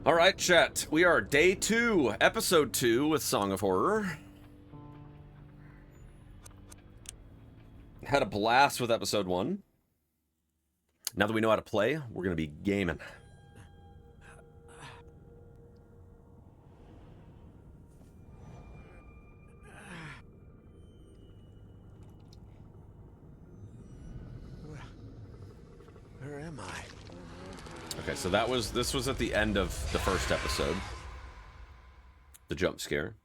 All right, chat. We are day 2, episode 2 with Song of Horror. Had a blast with episode 1. Now that we know how to play, we're going to be gaming. Where am I? Okay, so this was at the end of the first episode. The jump scare.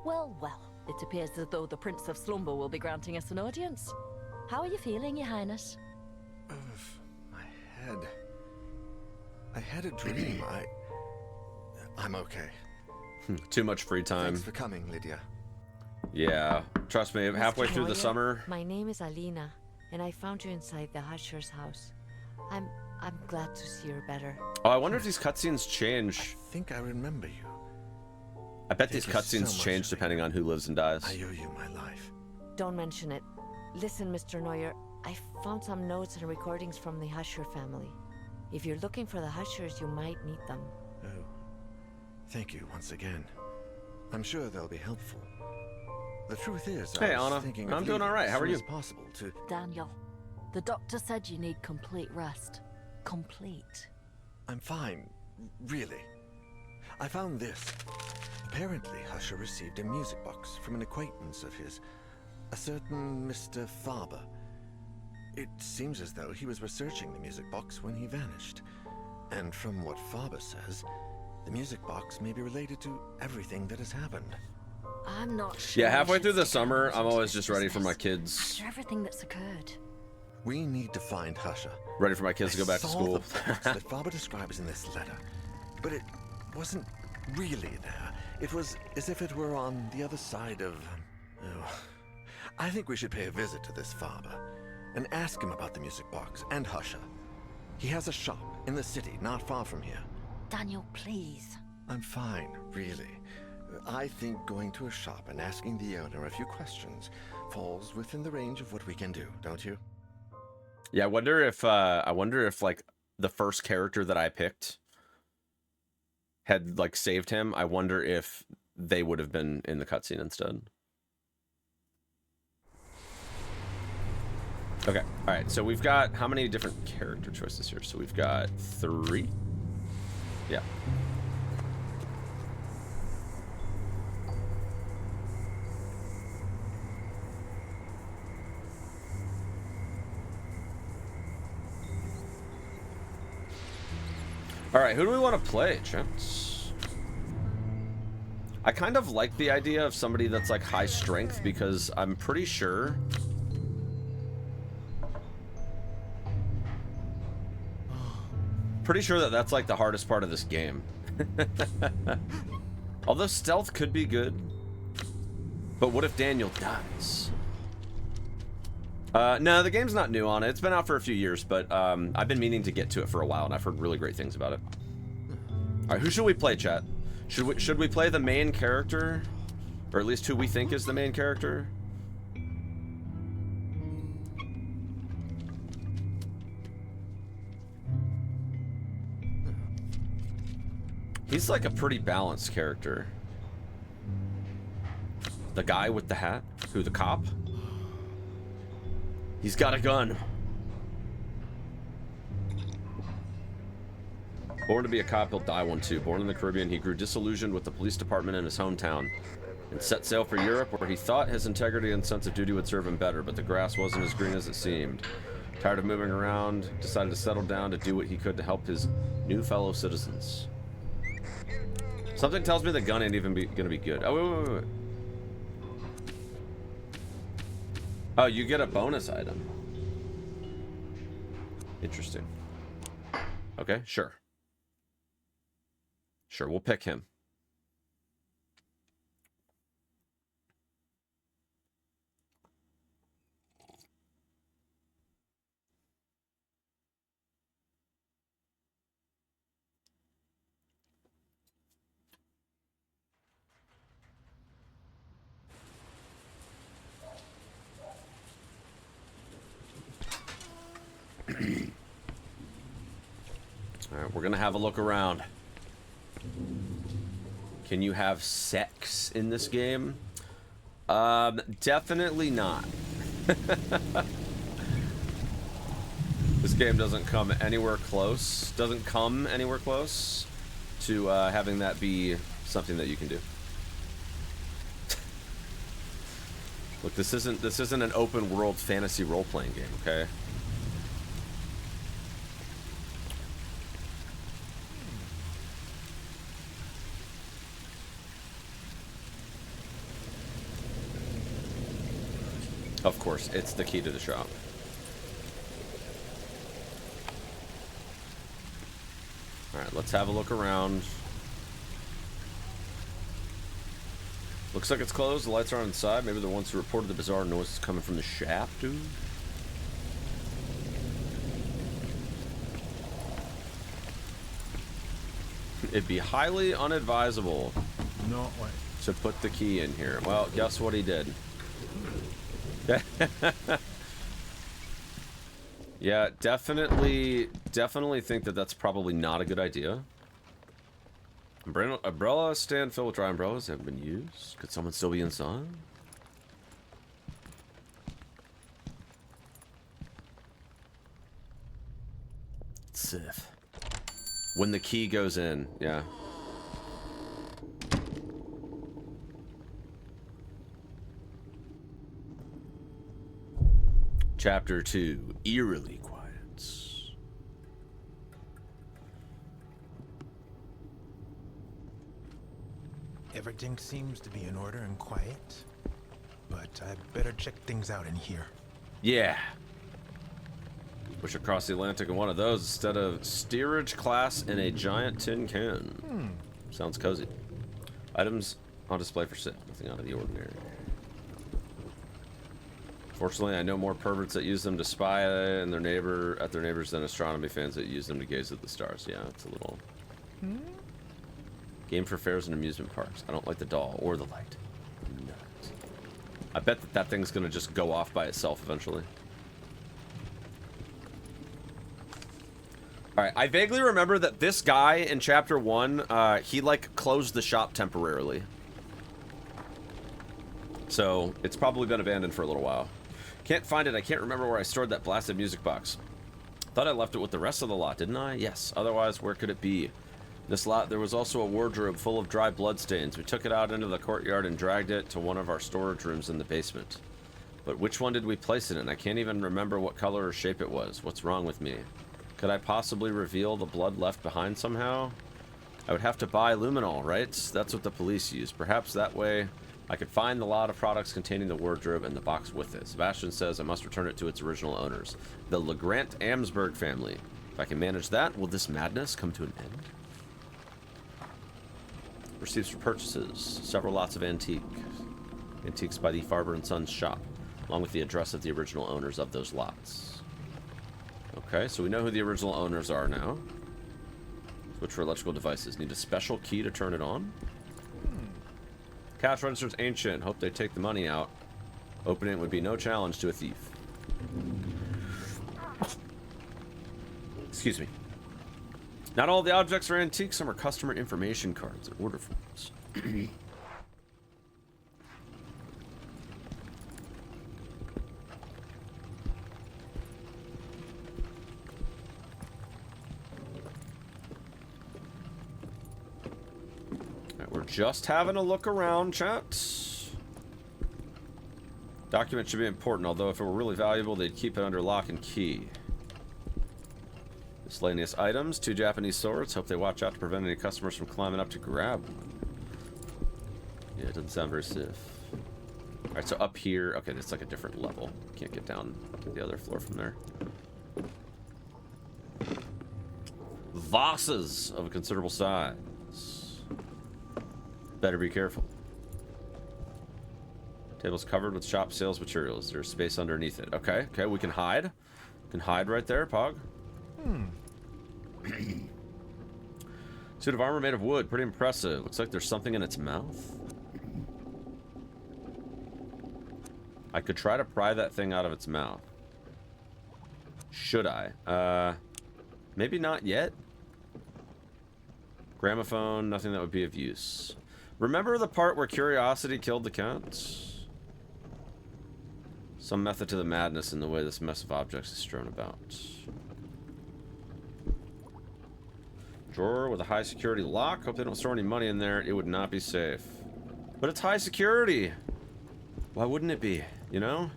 Well, well, it appears as though the Prince of Slumber will be granting us an audience. How are you feeling, Your Highness? My head. I had a dream. I'm okay. Too much free time. Thanks for coming, Lydia. Yeah, trust me, halfway through the Moya, summer. My name is Alina, and I found you inside the Husher's house. I'm glad to see you're better. Oh, I wonder if these cutscenes change. I think I remember you. I bet these Thank you so cutscenes much, change depending on who lives and dies. I owe you my life. Don't mention it. Listen, Mr. Neuer, I found some notes and recordings from the Husher family. If you're looking for the Hushers, you might need them. Oh, thank you once again. I'm sure they'll be helpful. The truth is, Hey, I was Anna. thinking I'm of doing leaving all right. as How are soon you? as possible to... Daniel, the doctor said you need complete rest. Complete. I'm fine, really. I found this. Apparently, Husher received a music box from an acquaintance of his, a certain Mr. Faber. It seems as though he was researching the music box when he vanished. And from what Faber says, the music box may be related to everything that has happened. I'm not sure. Yeah, we halfway should through the stick summer, around I'm into always this just ready for my business. kids. After everything that's occurred. We need to find Husher. Ready for my kids to go back to I school. saw the box that Faber describes in this letter, but it wasn't really there. It was as if it were on the other side of... Oh. I think we should pay a visit to this Faber and ask him about the music box and Husher. He has a shop in the city not far from here. Daniel, please. I'm fine, really. I think going to a shop and asking the owner a few questions falls within the range of what we can do, don't you? Yeah, I wonder if like the first character that I picked had like saved him. I wonder if they would have been in the cutscene instead. Okay, all right. So we've got how many different character choices here? So we've got 3. Yeah. All right, who do we want to play, gents? I kind of like the idea of somebody that's like high strength because I'm pretty sure that that's like the hardest part of this game. Although stealth could be good. But what if Daniel dies? No, the game's not new on it. It's been out for a few years, but I've been meaning to get to it for a while, and I've heard really great things about it. All right, who should we play, chat? Should we play the main character, or at least who we think is the main character? He's like a pretty balanced character. The guy with the hat, who, the cop? He's got a gun. Born to be a cop, he'll die one too. Born in the Caribbean, he grew disillusioned with the police department in his hometown and set sail for Europe, where he thought his integrity and sense of duty would serve him better, but the grass wasn't as green as it seemed. Tired of moving around, decided to settle down to do what he could to help his new fellow citizens. Something tells me the gun ain't even gonna be good. Oh, wait. Oh, you get a bonus item. Interesting. Okay, sure. Sure, we'll pick him. Alright, we're gonna have a look around. Can you have sex in this game? Definitely not. This game doesn't come anywhere close. Doesn't come anywhere close to having that be something that you can do. Look, this isn't an open world fantasy role-playing game, okay? Of course, it's the key to the shop. Alright, let's have a look around. Looks like it's closed. The lights are on inside. Maybe the ones who reported the bizarre noises coming from the shaft, dude. It'd be highly unadvisable to put the key in here. Well, guess what he did? Yeah, definitely think that that's probably not a good idea. Umbrella stand filled with dry umbrellas haven't been used. Could someone still be inside? Sith. When the key goes in, yeah. Chapter 2, eerily quiet. Everything seems to be in order and quiet, but I better check things out in here. Yeah. Wish I'd cross the Atlantic in one of those instead of steerage class in a giant tin can. Sounds cozy. Items on display for sale. Nothing out of the ordinary. Fortunately, I know more perverts that use them to spy at their neighbors than astronomy fans that use them to gaze at the stars. Yeah, it's a little... Game for fairs and amusement parks. I don't like the doll or the light. Nuts. I bet that thing's gonna just go off by itself eventually. Alright, I vaguely remember that this guy in chapter 1, he like closed the shop temporarily. So, it's probably been abandoned for a little while. Can't find it. I can't remember where I stored that blasted music box. Thought I left it with the rest of the lot, didn't I? Yes. Otherwise, where could it be? This lot, there was also a wardrobe full of dry bloodstains. We took it out into the courtyard and dragged it to one of our storage rooms in the basement. But which one did we place it in? I can't even remember what color or shape it was. What's wrong with me? Could I possibly reveal the blood left behind somehow? I would have to buy luminol, right? That's what the police use. Perhaps that way I could find the lot of products containing the wardrobe and the box with it. Sebastian says I must return it to its original owners, the Legrand Amsberg family. If I can manage that, will this madness come to an end? Receipts for purchases. Several lots of antiques by the Farber & Sons shop, along with the address of the original owners of those lots. Okay, so we know who the original owners are now. Switch for electrical devices. Need a special key to turn it on. Cash register's ancient. Hope they take the money out. Opening it would be no challenge to a thief. Excuse me. Not all the objects are antiques. Some are customer information cards and order forms. We're just having a look around, chat. Document should be important, although if it were really valuable, they'd keep it under lock and key. Miscellaneous items, 2 Japanese swords. Hope they watch out to prevent any customers from climbing up to grab one. Yeah, it doesn't sound very safe. Alright, so up here, okay, that's like a different level. Can't get down to the other floor from there. Vases of a considerable size. Better be careful. Table's covered with shop sales materials. There's space underneath it. Okay, okay, we can hide. We can hide right there, Pog. Suit of armor made of wood. Pretty impressive. Looks like there's something in its mouth. I could try to pry that thing out of its mouth. Should I? Maybe not yet. Gramophone, nothing that would be of use. Remember the part where curiosity killed the cat? Some method to the madness in the way this mess of objects is strewn about. Drawer with a high security lock. Hope they don't store any money in there. It would not be safe. But it's high security. Why wouldn't it be? You know?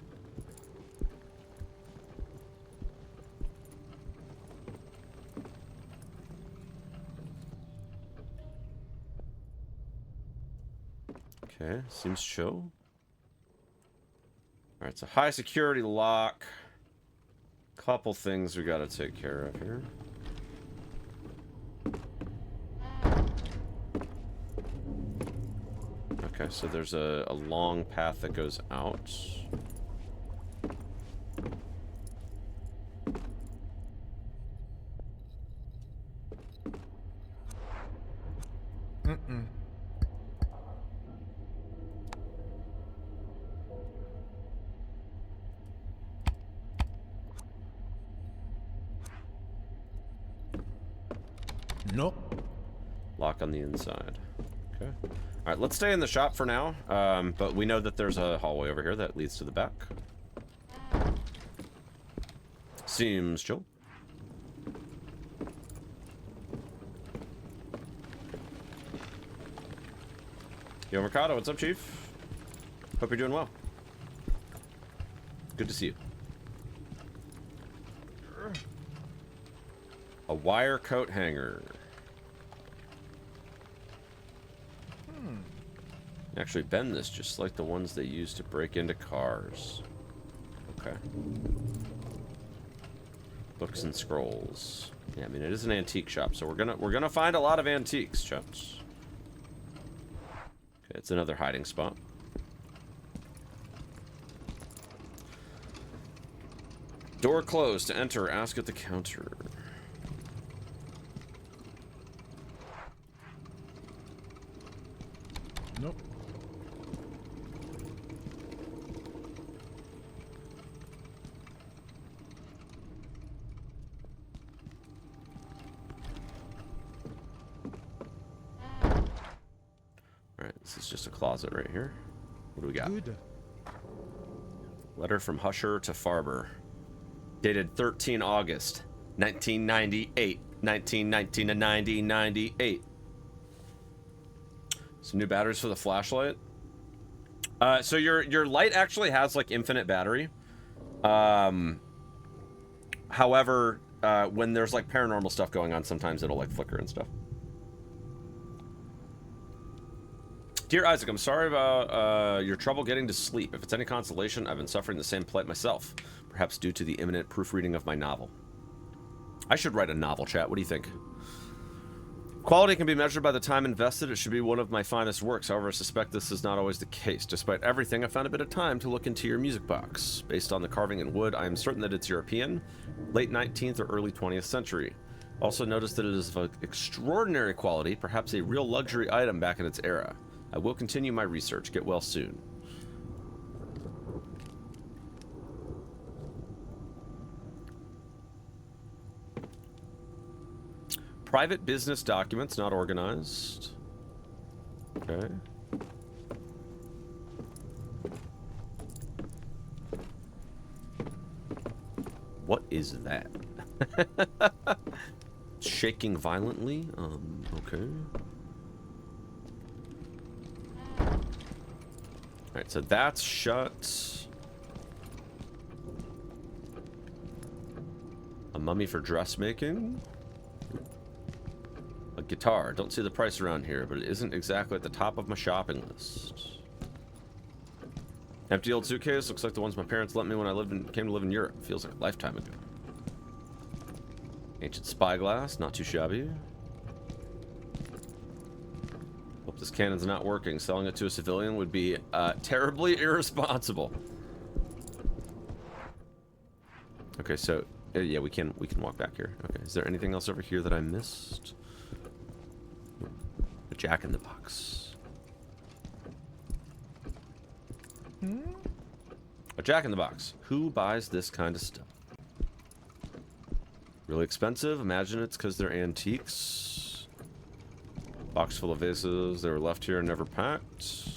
Okay, seems chill. Alright, it's a high security lock. Couple things we gotta take care of here. Okay, so there's a long path that goes out. Nope. Lock on the inside. Okay. Alright, let's stay in the shop for now. But we know that there's a hallway over here that leads to the back. Seems chill. Yo, Mercado, what's up, Chief? Hope you're doing well. Good to see you. A wire coat hanger. Actually bend this just like the ones they use to break into cars. Okay. Books and scrolls. Yeah, I mean it is an antique shop, so we're gonna find a lot of antiques, chaps. Okay, it's another hiding spot. Door closed. To enter, ask at the counter. Nope. Alright, this is just a closet right here. What do we got? Good. Letter from Husher to Farber. Dated 13 August, 1998. 1919 to 1998. Some new batteries for the flashlight. So your light actually has like infinite battery. However, when there's like paranormal stuff going on, sometimes it'll like flicker and stuff. Dear Isaac, I'm sorry about your trouble getting to sleep. If it's any consolation, I've been suffering the same plight myself, perhaps due to the imminent proofreading of my novel. I should write a novel, chat. What do you think? Quality can be measured by the time invested. It should be one of my finest works. However, I suspect this is not always the case. Despite everything, I found a bit of time to look into your music box. Based on the carving in wood, I am certain that it's European, late 19th or early 20th century. Also noticed that it is of extraordinary quality, perhaps a real luxury item back in its era. I will continue my research. Get well soon. Private business documents not organized. Okay. What is that? Shaking violently? Okay. Alright, so that's shut. A mummy for dressmaking. A guitar. Don't see the price around here, but it isn't exactly at the top of my shopping list. Empty old suitcase. Looks like the ones my parents lent me when I came to live in Europe. Feels like a lifetime ago. Ancient spyglass. Not too shabby. Hope this cannon's not working. Selling it to a civilian would be terribly irresponsible. Okay, so yeah, we can walk back here. Okay, is there anything else over here that I missed? A Jack in the Box. A Jack in the Box. Who buys this kind of stuff? Really expensive? Imagine it's because they're antiques. Box full of vases. They were left here and never packed.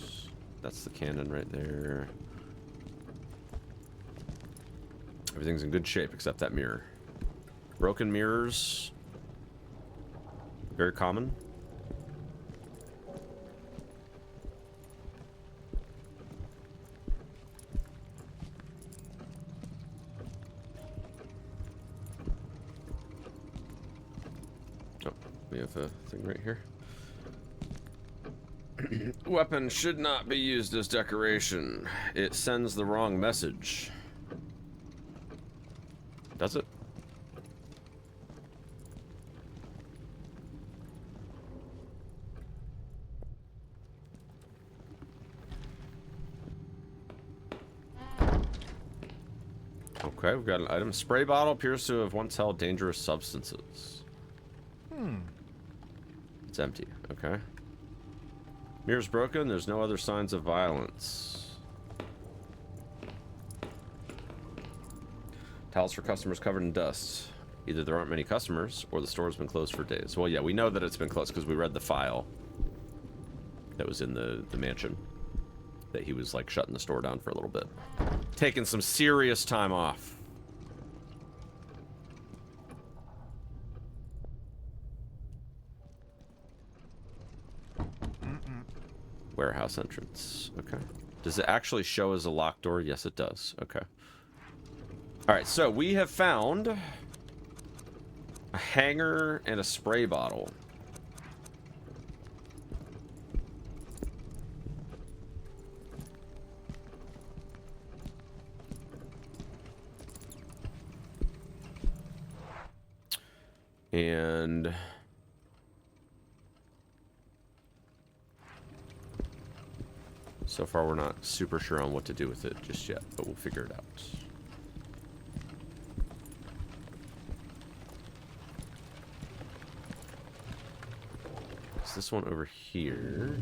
That's the cannon right there. Everything's in good shape except that mirror. Broken mirrors. Very common. Oh, we have a thing right here. Weapon should not be used as decoration. It sends the wrong message. Does it? Okay, we've got an item. Spray bottle appears to have once held dangerous substances. It's empty. Okay. Mirror's broken. There's no other signs of violence. Towels for customers covered in dust. Either there aren't many customers or the store's been closed for days. Well, yeah, we know that it's been closed because we read the file that was in the mansion. That he was like shutting the store down for a little bit. Taking some serious time off. Warehouse entrance. Okay. Does it actually show as a locked door? Yes, it does. Okay. Alright, so we have found a hanger and a spray bottle. And so far we're not super sure on what to do with it just yet, but we'll figure it out. Is this one over here?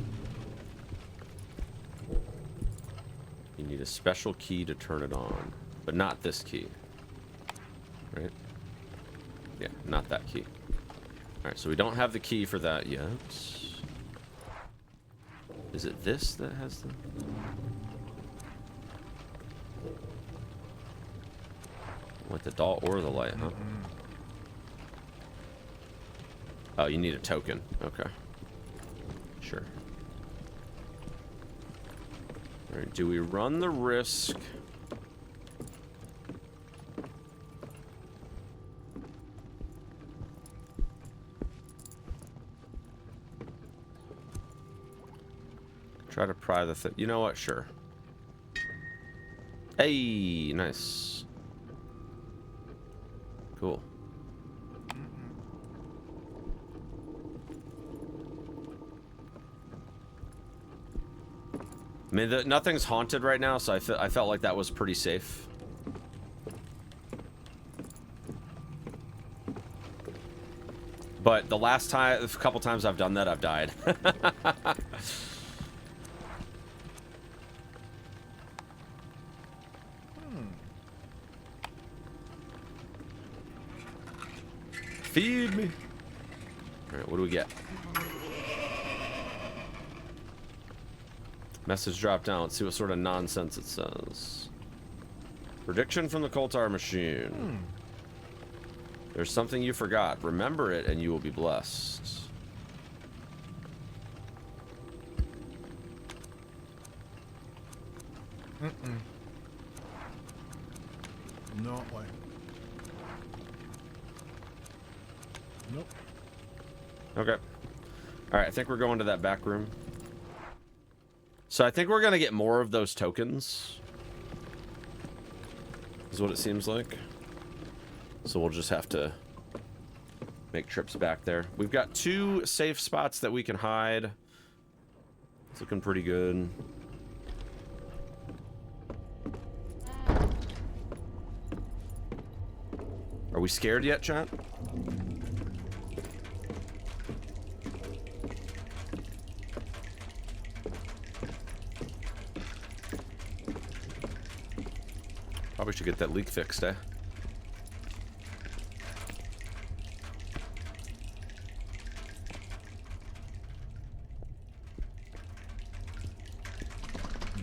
You need a special key to turn it on, but not this key. Right? Yeah, not that key. Alright, so we don't have the key for that yet. Is it this that has the... What, the doll or the light, huh? Oh, you need a token. Okay. Sure. Alright, do we run the risk... Try to pry the thing. You know what? Sure. Hey, nice. Cool. I mean, nothing's haunted right now, so I felt like that was pretty safe. But the last time, a couple times I've done that, I've died. Feed me. All right, what do we get? Message drop down. Let's see what sort of nonsense it says. Prediction from the Koltar machine. There's something you forgot. Remember it and you will be blessed. No way. Nope. Okay. All right, I think we're going to that back room. So I think we're going to get more of those tokens. Is what it seems like. So we'll just have to make trips back there. We've got 2 safe spots that we can hide. It's looking pretty good. Are we scared yet, chat? Probably should get that leak fixed, eh?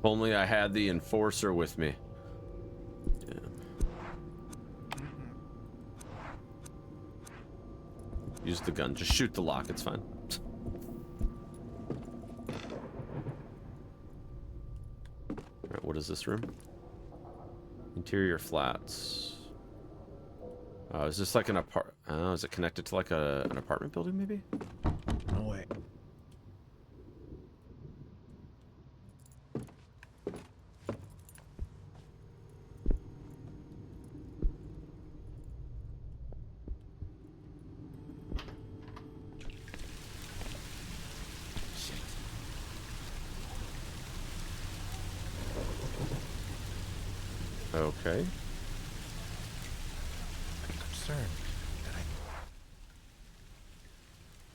If only I had the enforcer with me. Yeah. Use the gun. Just shoot the lock. It's fine. Alright, what is this room? Interior flats. Oh, is this like an apart? Oh, is it connected to like an apartment building, maybe? No way. Okay. I'm concerned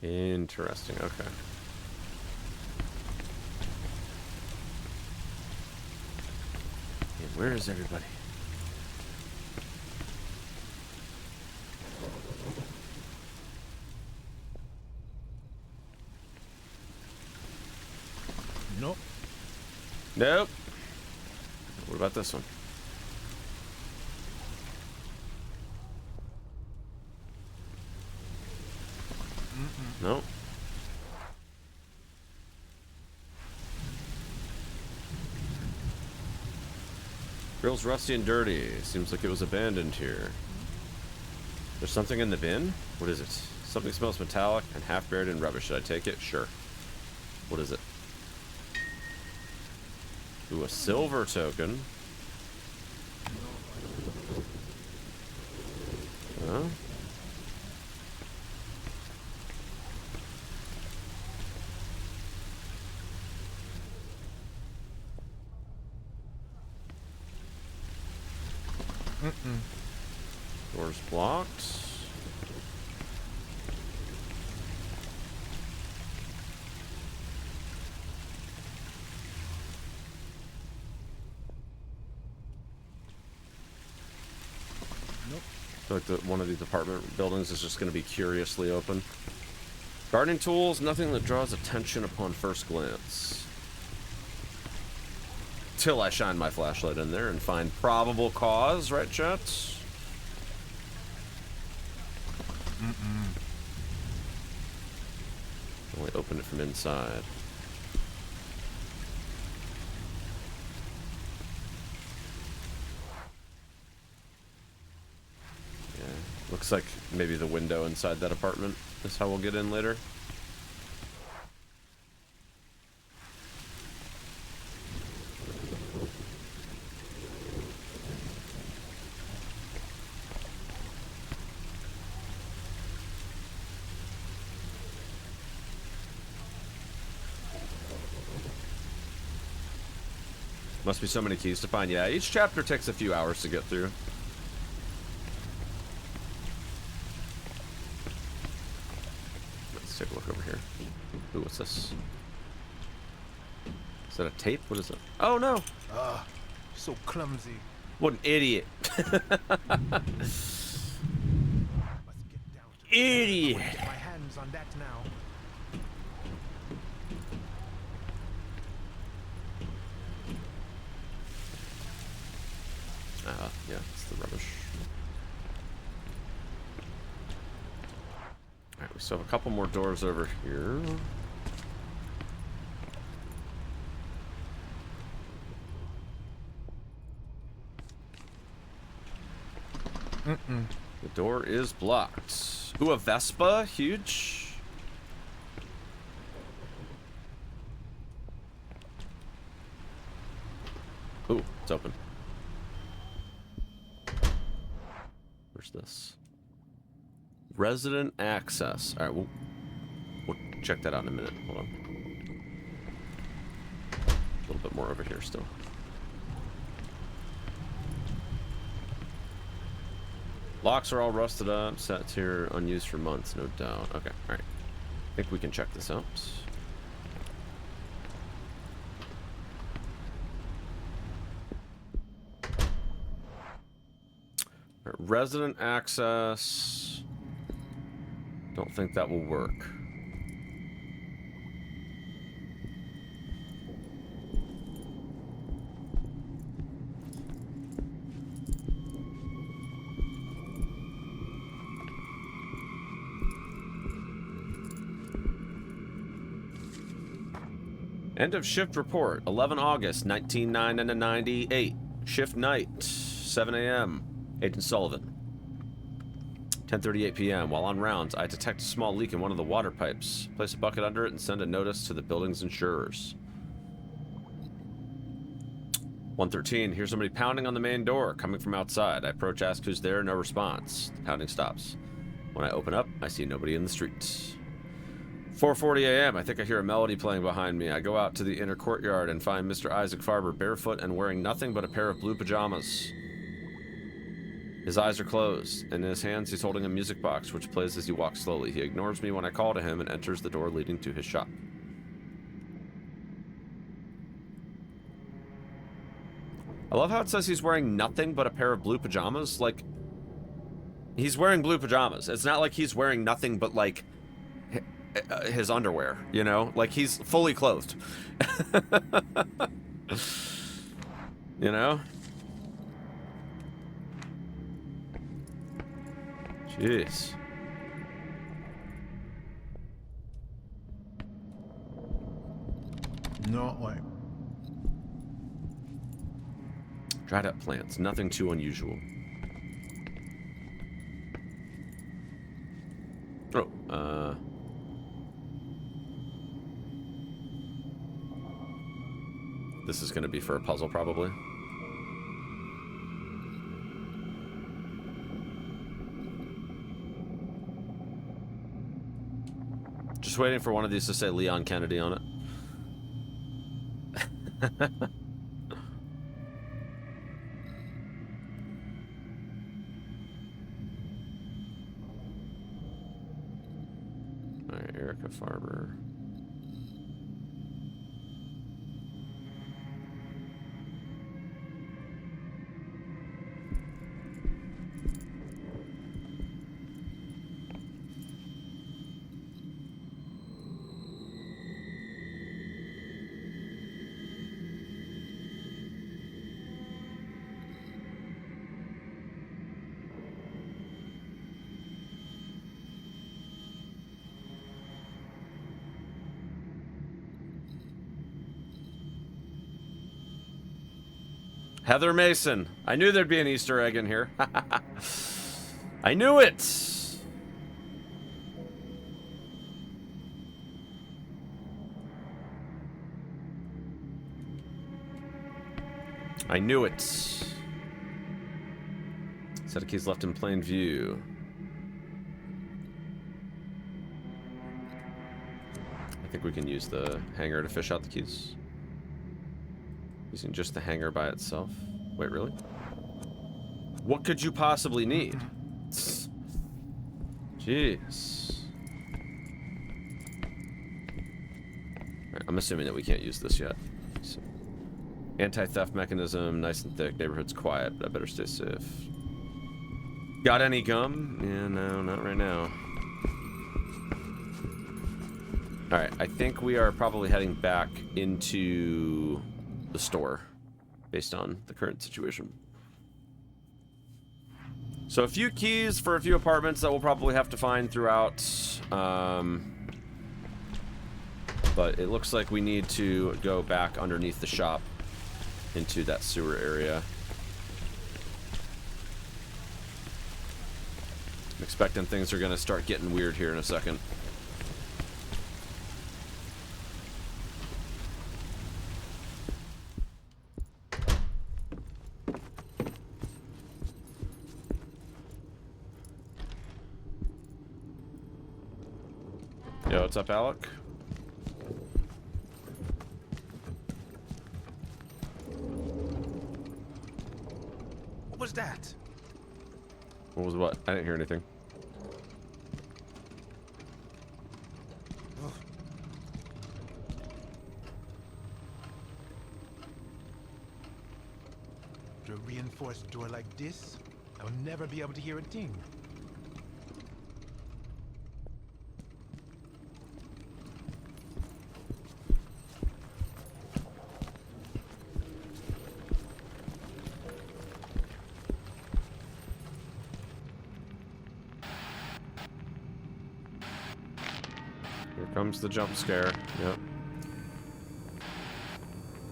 that Interesting. Okay. And where is everybody? Nope. Nope. What about this one? No. Grill's rusty and dirty. Seems like it was abandoned here. There's something in the bin? What is it? Something smells metallic and half buried in rubbish. Should I take it? Sure. What is it? Ooh, a silver token. Huh? Doors blocked. Nope. I feel like one of these apartment buildings is just going to be curiously open. Gardening tools, nothing that draws attention upon first glance. Till I shine my flashlight in there and find probable cause, right, chat? Only open it from inside. Yeah, looks like maybe the window inside that apartment is how we'll get in later. Must be so many keys to find. Yeah, each chapter takes a few hours to get through. Let's take a look over here. Ooh, what's this? Is that a tape? What is it? Oh, no! so clumsy. What an idiot. Must get down to Idiot! get my hands on that now. Yeah, it's the rubbish. Alright, we still have a couple more doors over here. The door is blocked. Ooh, a Vespa? Huge. Ooh, it's open. Where's this? Resident access. All right, we'll check that out in a minute. Hold on. A little bit more over here still. Locks are all rusted up. Sets here unused for months, no doubt. Okay, all right. I think we can check this out. Resident access. Don't think that will work. End of shift report, 11 August, 1998. Shift night, 7 a.m. Agent Sullivan. 10:38 p.m. While on rounds, I detect a small leak in one of the water pipes. Place a bucket under it and send a notice to the building's insurers. 1:13. Hear somebody pounding on the main door, coming from outside. I approach, ask who's there, no response. The pounding stops. When I open up, I see nobody in the streets. 4:40 a.m. I think I hear a melody playing behind me. I go out to the inner courtyard and find Mr. Isaac Farber barefoot and wearing nothing but a pair of blue pajamas. His eyes are closed, and in his hands he's holding a music box, which plays as he walks slowly. He ignores me when I call to him and enters the door leading to his shop. I love how it says he's wearing nothing but a pair of blue pajamas. Like, he's wearing blue pajamas. It's not like he's wearing nothing but, like, his underwear, you know? Like, he's fully clothed. You know? Jeez. No way. Dried up plants, nothing too unusual. Oh, this is gonna be for a puzzle, probably. Just waiting for one of these to say Leon Kennedy on it. Alright, Erica Farber. Heather Mason. I knew there'd be an Easter egg in here. I knew it! I knew it. Set of keys left in plain view. I think we can use the hanger to fish out the keys. Using just the hanger by itself. Wait, really? What could you possibly need? Jeez. Right, I'm assuming that we can't use this yet. So. Anti-theft mechanism, nice and thick. Neighborhood's quiet, but I better stay safe. Got any gum? Yeah, no, not right now. Alright, I think we are probably heading back into the store based on the current situation. So a few keys for a few apartments that we'll probably have to find throughout. But it looks like we need to go back underneath the shop into that sewer area. I'm expecting things are going to start getting weird here in a second. Yo, what's up, Alec? What was that? What was what? I didn't hear anything. Ugh. To a reinforced door like this, I'll never be able to hear a thing. Here comes the jump scare. Yep.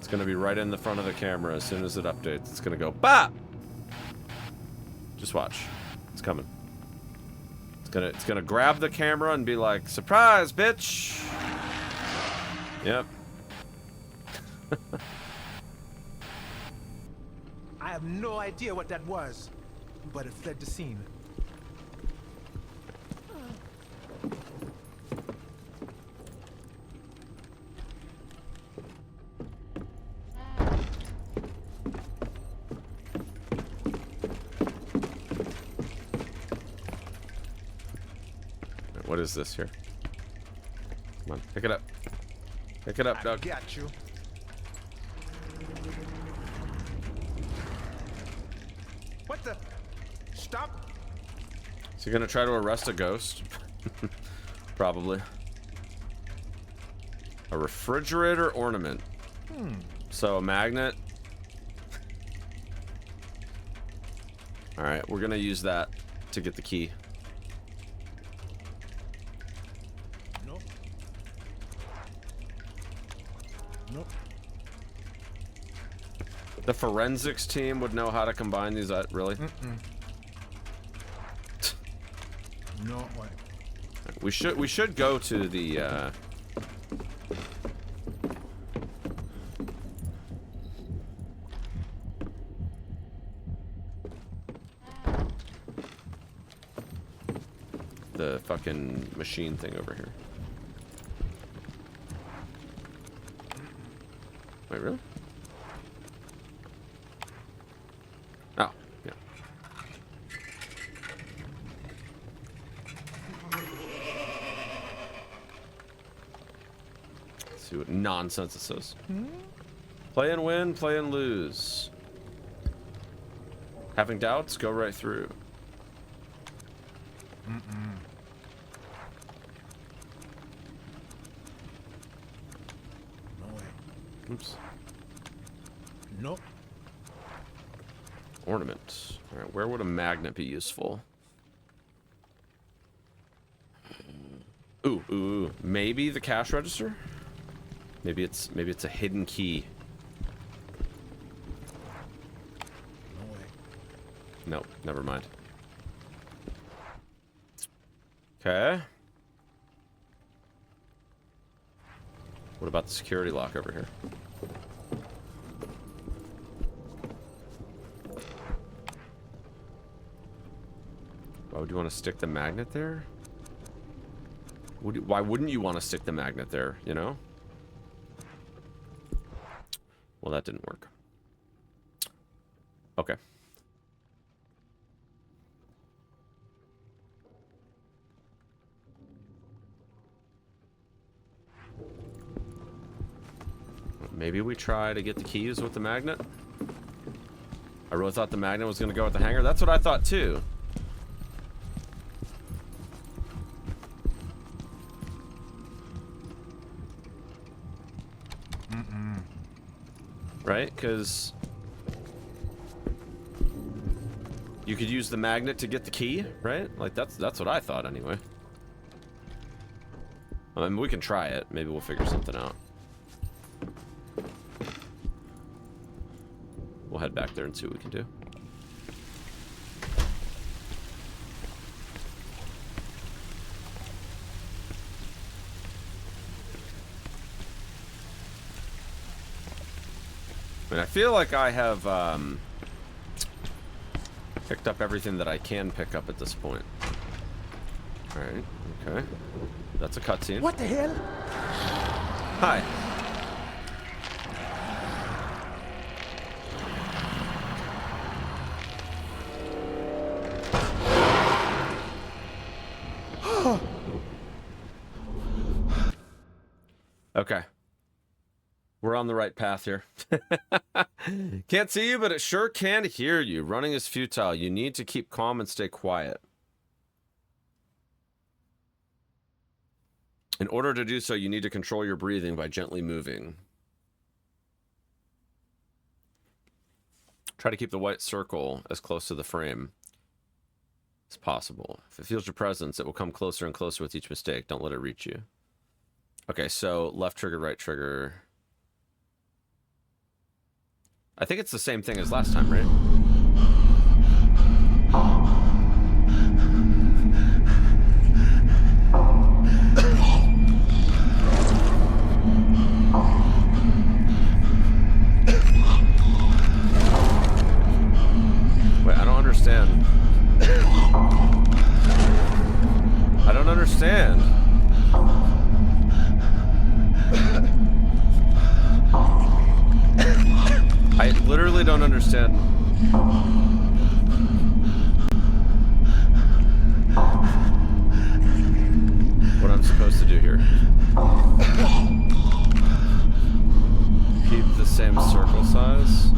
It's gonna be right in the front of the camera as soon as it updates. It's gonna go BOP! Just watch. It's coming. It's gonna grab the camera and be like, surprise, bitch! Yep. I have no idea what that was, but it fled the scene. What is this here? Come on, pick it up. Pick it up, Doug. Got you. What the? Stop. Is he gonna try to arrest a ghost? Probably. A refrigerator ornament. So a magnet. Alright, we're gonna use that to get the key. Nope. Nope. The forensics team would know how to combine these, really? No way. We should go to the fucking machine thing over here. Wait, really? Oh, yeah. Let's see what nonsense it says. Play and win, play and lose. Having doubts, go right through. No way. Oops. Nope. Ornament. Alright, where would a magnet be useful? Ooh. Maybe the cash register? Maybe it's a hidden key. No way. Nope, never mind. Okay. What about the security lock over here? Why would you want to stick the magnet there? Why wouldn't you want to stick the magnet there, you know? Well, that didn't work. Okay. Maybe we try to get the keys with the magnet? I really thought the magnet was going to go with the hanger. That's what I thought too. Right? Because you could use the magnet to get the key, right? Like that's what I thought anyway. I mean, we can try it. Maybe we'll figure something out. We'll head back there and see what we can do. I mean, I feel like I have picked up everything that I can pick up at this point. Alright, okay. That's a cutscene. What the hell? Hi. Okay. We're on the right path here. Can't see you, but it sure can hear you. Running is futile. You need to keep calm and stay quiet. In order to do so, you need to control your breathing by gently moving. Try to keep the white circle as close to the frame as possible. If it feels your presence, it will come closer and closer with each mistake. Don't let it reach you. Okay, so left trigger, right trigger. I think it's the same thing as last time, right? Wait, I don't understand. I don't understand. I literally don't understand. What I'm supposed to do here. Keep the same circle size.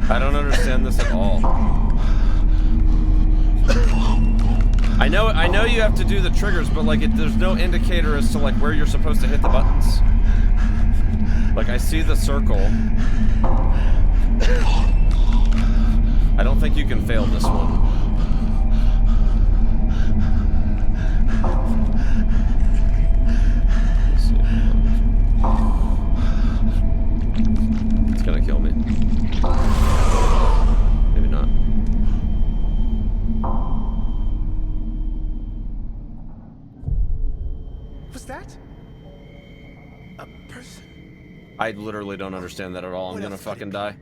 I don't understand this at all. I know you have to do the triggers, but like there's no indicator as to like where you're supposed to hit the buttons. Like I see the circle. I don't think you can fail this one. Let's see. It's gonna kill me. Maybe not. Was that a person? I literally don't understand that at all. I'm What gonna else could it fucking be? die.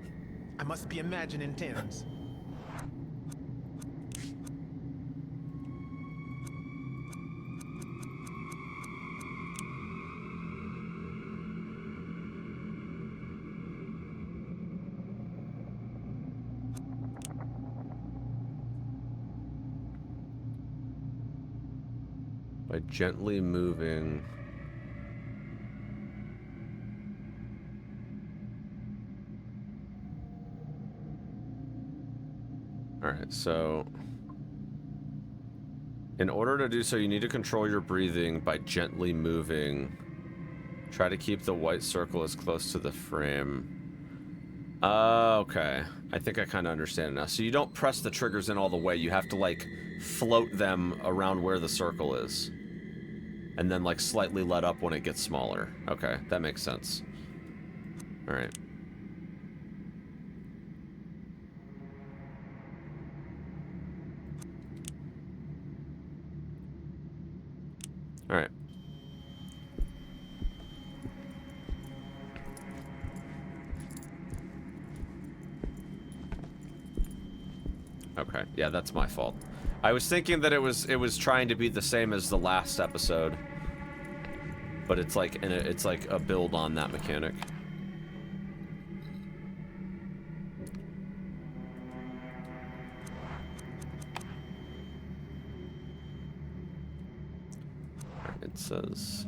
I must be imagining things. By gently moving. Alright, so in order to do so, you need to control your breathing by gently moving. Try to keep the white circle as close to the frame. Okay. I think I kind of understand it now. So you don't press the triggers in all the way. You have to, like, float them around where the circle is. And then, like, slightly let up when it gets smaller. Okay, that makes sense. Alright. Alright. Okay, yeah, that's my fault. I was thinking that it was trying to be the same as the last episode, but it's like it's like a build on that mechanic. It says.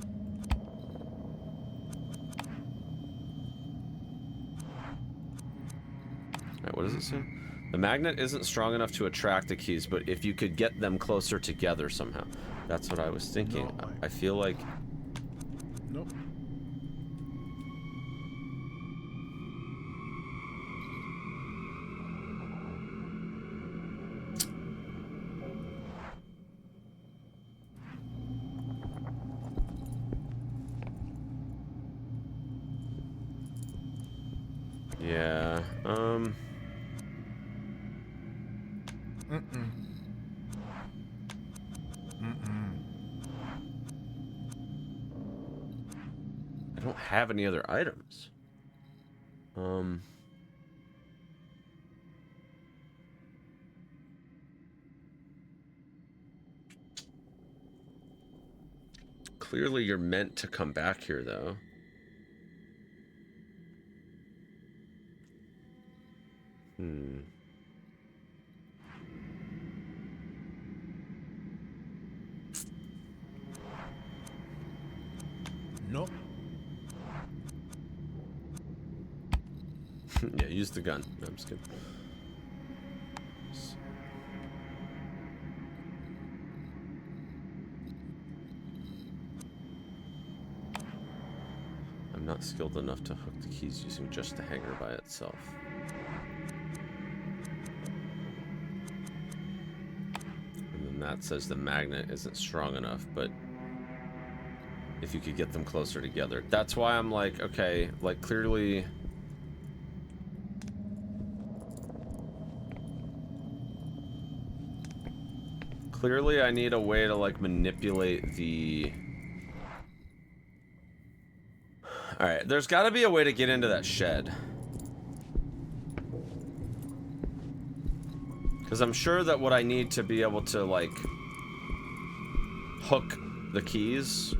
Alright, what does it say? The magnet isn't strong enough to attract the keys, but if you could get them closer together somehow. That's what I was thinking. No. I feel like... Nope. Yeah, I don't have any other items. Clearly you're meant to come back here, though. Nope. Yeah, use the gun. No, I'm just kidding. not skilled enough to hook the keys using just the hanger by itself. And then that says the magnet isn't strong enough, but if you could get them closer together. That's why I'm like, okay, like clearly... Clearly I need a way to like manipulate the... Alright, there's got to be a way to get into that shed. Because I'm sure that what I need to be able to, like, hook the keys,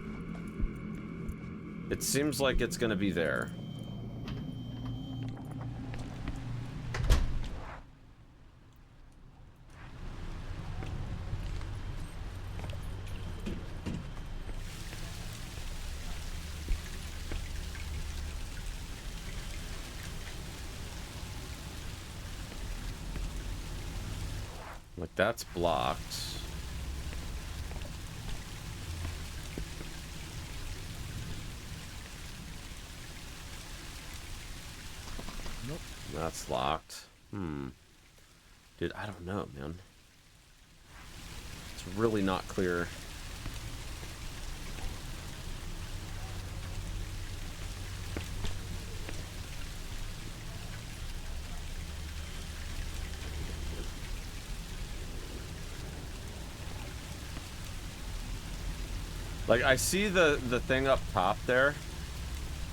it seems like it's going to be there. Like, that's blocked. Nope. That's locked. Dude, I don't know, man. It's really not clear. Like, I see the thing up top there.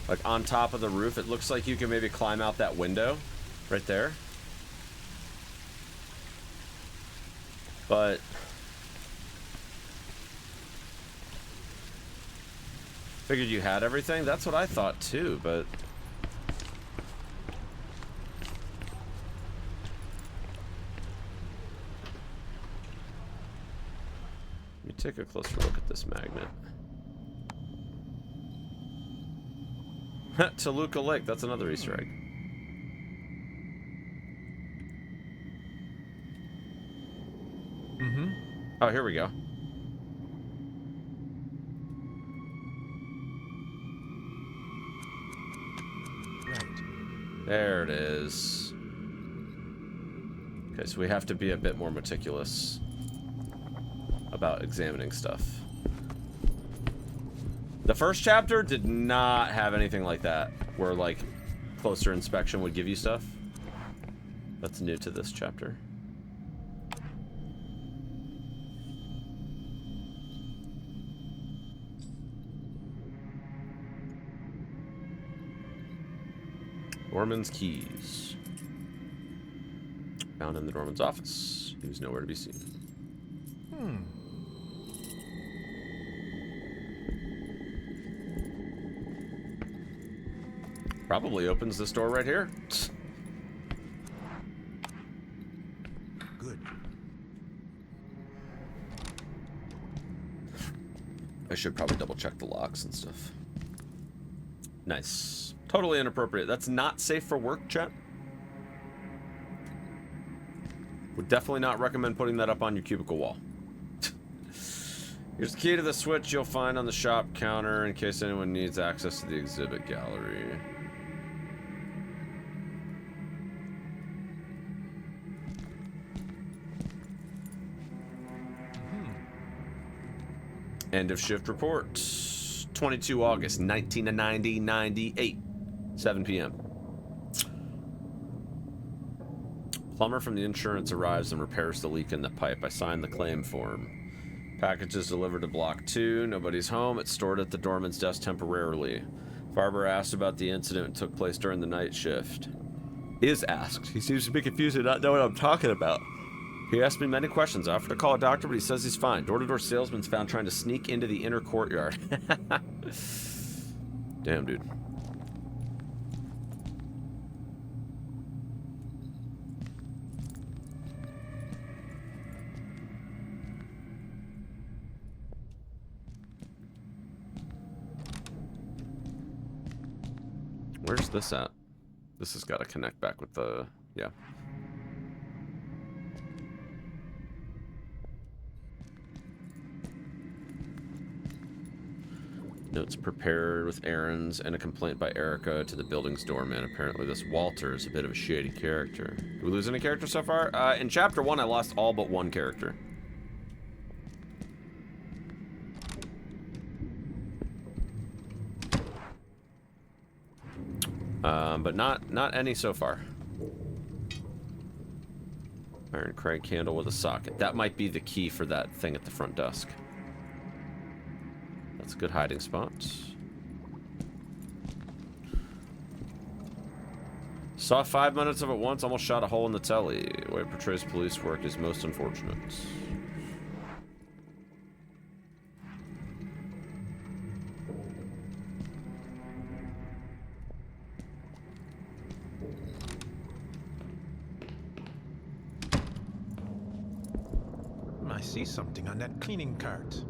Like, on top of the roof. It looks like you can maybe climb out that window. Right there. But... figured you had everything? That's what I thought too, but... let me take a closer look at this magnet. Toluca Lake, that's another Easter egg. Oh, here we go. Right. There it is. Okay, so we have to be a bit more meticulous about examining stuff. The first chapter did not have anything like that, where like closer inspection would give you stuff. That's new to this chapter. Norman's keys. Found in the Norman's office. He was nowhere to be seen. Probably opens this door right here. Good. I should probably double check the locks and stuff. Nice. Totally inappropriate. That's not safe for work, chat. Would definitely not recommend putting that up on your cubicle wall. Here's the key to the switch you'll find on the shop counter in case anyone needs access to the exhibit gallery. End of shift report. 22 August 1998, 7 p.m. Plumber from the insurance arrives and repairs the leak in the pipe. I signed the claim form. Package is delivered to Block 2. Nobody's home. It's stored at the doorman's desk temporarily. Farber asked about the incident that took place during the night shift. Is asked. He seems to be confused and not know what I'm talking about. He asked me many questions. I offered to call a doctor, but he says he's fine. Door-to-door salesman's found trying to sneak into the inner courtyard. Damn, dude. Where's this at? This has got to connect back with the... yeah. Notes prepared with errands and a complaint by Erica to the building's doorman. Apparently this Walter is a bit of a shady character. Did we lose any characters so far? In chapter 1, I lost all but one character. But not any so far. Iron crank handle with a socket. That might be the key for that thing at the front desk. That's a good hiding spot. Saw 5 minutes of it once, almost shot a hole in the telly. The way it portrays police work is most unfortunate. I see something on that cleaning cart.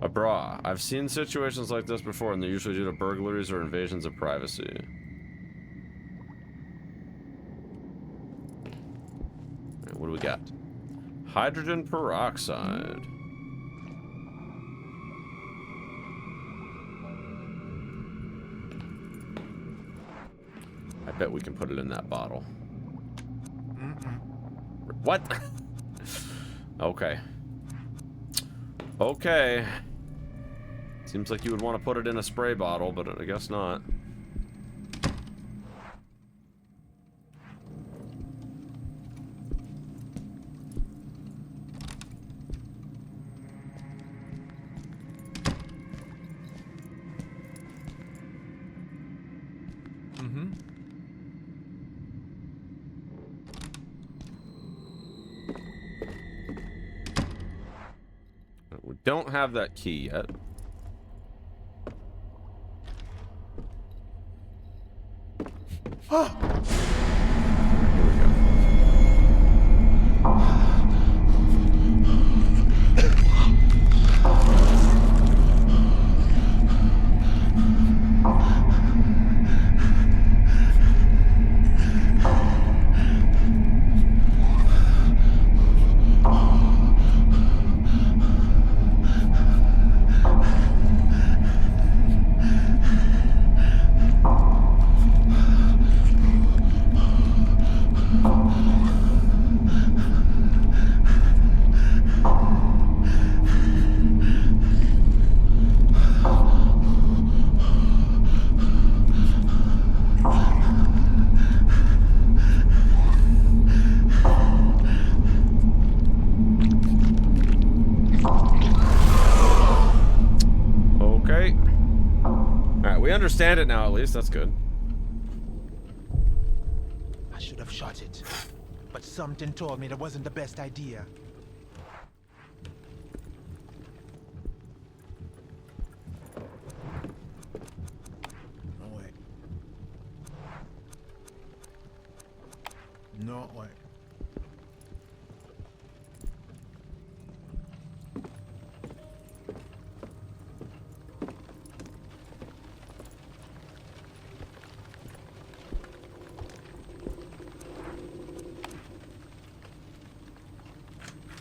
A bra. I've seen situations like this before, and they're usually due to burglaries or invasions of privacy. Alright, what do we got? Hydrogen peroxide. I bet we can put it in that bottle. What? Okay. Okay. Seems like you would want to put it in a spray bottle, but I guess not. We don't have that key yet. Here we go. Understand it now, at least. That's good. I should have shot it, but something told me that wasn't the best idea. No way. No way.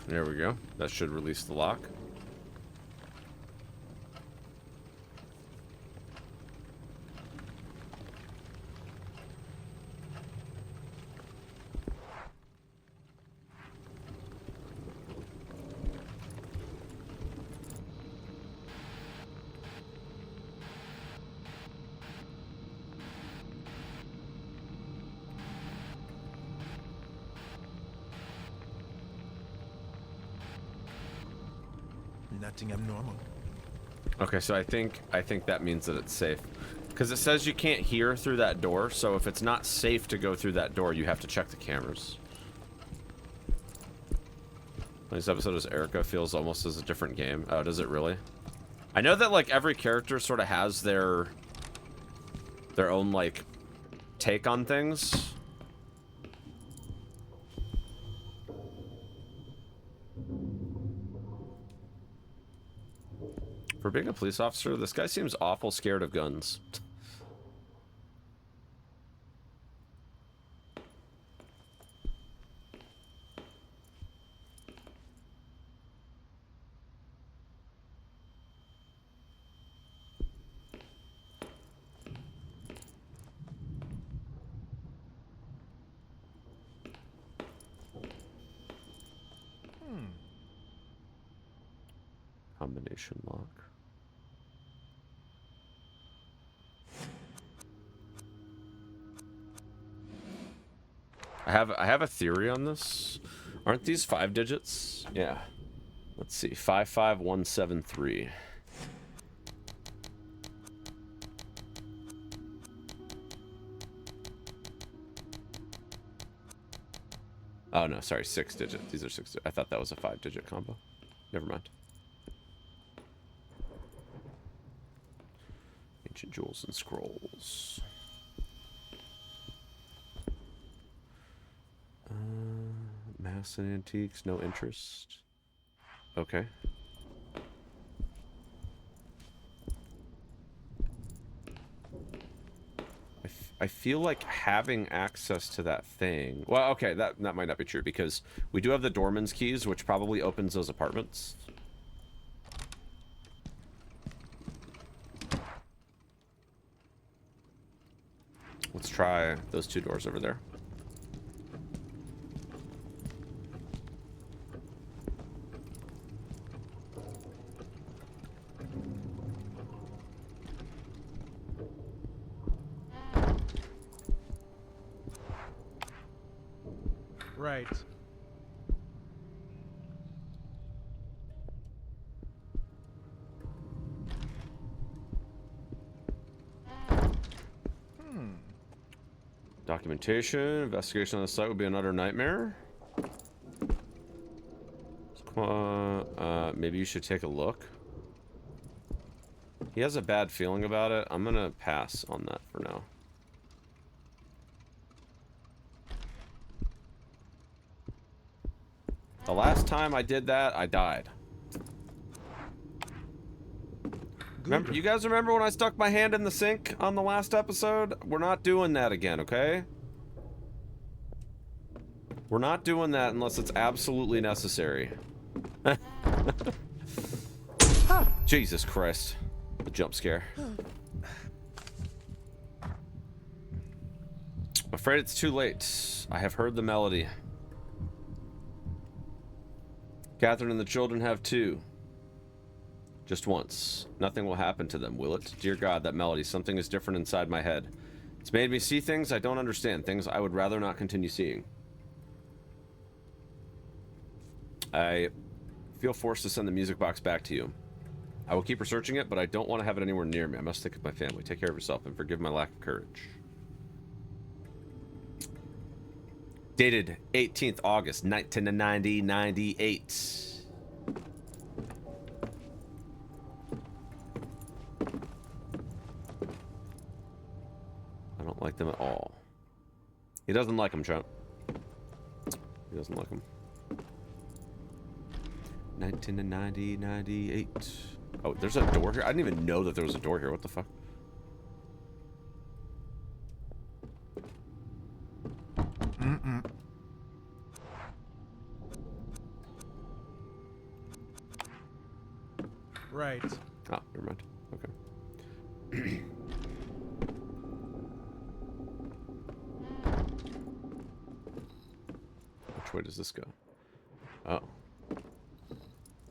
There we go. That should release the lock. Nothing abnormal. Okay, so I think that means that it's safe. Because it says you can't hear through that door, so if it's not safe to go through that door, you have to check the cameras. This episode is Erica feels almost as a different game. Oh, does it really? I know that like every character sort of has their own like take on things. For being a police officer, this guy seems awful scared of guns. Combination lock. I have a theory on this. Aren't these 5 digits? Yeah. Let's see. 55173. Oh no, sorry, 6 digit. These are 6. I thought that was a 5-digit combo. Never mind. Ancient jewels and scrolls. Mass and antiques, no interest. Okay. I feel like having access to that thing... Well, okay, that might not be true, because we do have the doorman's keys, which probably opens those apartments. Let's try those 2 doors over there. Right. Documentation, investigation on the site would be another nightmare. Come on, maybe you should take a look. He has a bad feeling about it. I'm gonna pass on that for now. The last time I did that, I died. Remember, you guys remember when I stuck my hand in the sink on the last episode? We're not doing that again, okay? We're not doing that unless it's absolutely necessary. Jesus Christ. The jump scare. I'm afraid it's too late. I have heard the melody. Catherine and the children have too. Just once. Nothing will happen to them, will it? Dear God, that melody. Something is different inside my head. It's made me see things I don't understand. Things I would rather not continue seeing. I feel forced to send the music box back to you. I will keep researching it, but I don't want to have it anywhere near me. I must think of my family. Take care of yourself and forgive my lack of courage. Dated 18th August, 1998. I don't like them at all. He doesn't like them, Trent. He doesn't like them. 1998. Oh, there's a door here? I didn't even know that there was a door here. What the fuck? Right. Ah, never mind. Okay. Which way does this go? Oh.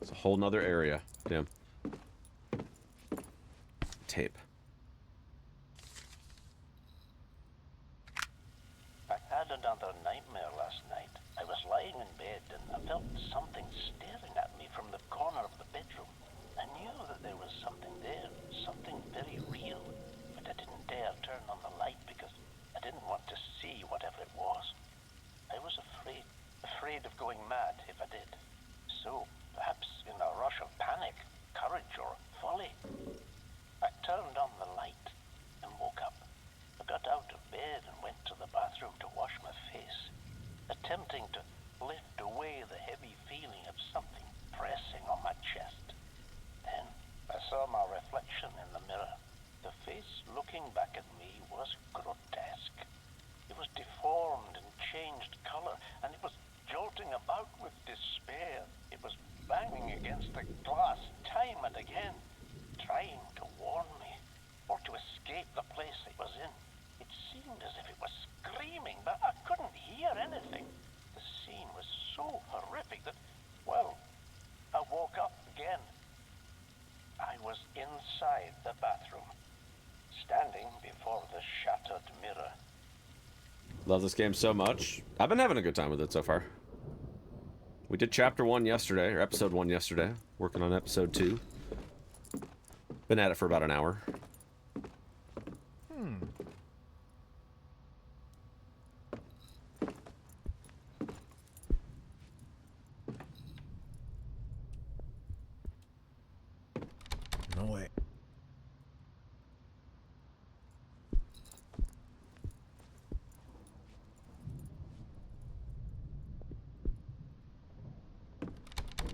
It's a whole nother area. Damn. Tape. I had another nightmare last night. I was lying in bed and I felt something staring at me from the corner of the bedroom. I knew that there was something there, something very real, but I didn't dare turn on the light because I didn't want to see whatever it was. I was afraid of going mad if I did. So, perhaps in a rush of panic, courage, or folly, I turned on the light and woke up. I got out of bed and went to the bathroom to wash my face, attempting to lift away the heavy feeling of something pressing on my chest. Then I saw my reflection in the mirror. The face looking back at me was grotesque. It was deformed and changed color, and it was jolting about with despair. It was banging against the glass time and again, trying Love this game so much. I've been having a good time with it so far. We did chapter 1 yesterday, or episode 1 yesterday. Working on episode 2. Been at it for about an hour. No way.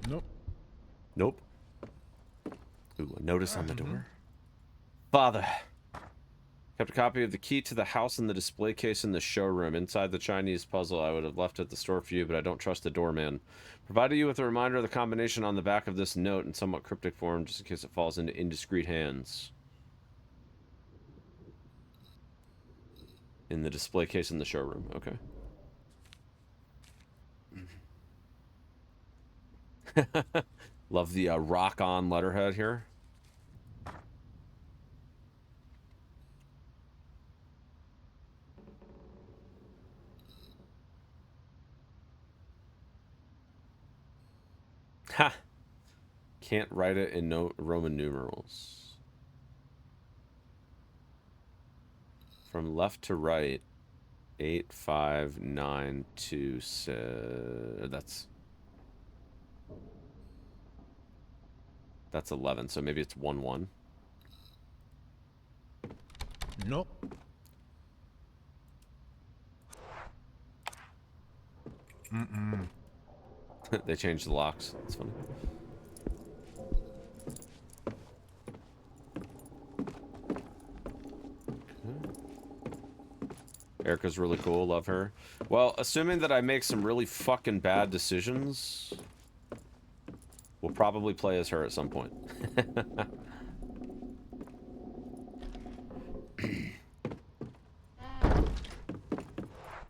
Nope. Nope. Ooh, a notice on the door. Father. Kept a copy of the key to the house in the display case in the showroom. Inside the Chinese puzzle I would have left at the store for you, but I don't trust the doorman. Provided you with a reminder of the combination on the back of this note in somewhat cryptic form, just in case it falls into indiscreet hands. In the display case in the showroom. Okay. Love the rock on letterhead here. Ha! Can't write it in no Roman numerals. From left to right, 8, 5, 9, 2, 6. That's 11, so maybe it's 1, 1. Nope. They changed the locks. That's funny. Erica's really cool. Love her. Well, assuming that I make some really fucking bad decisions, we'll probably play as her at some point.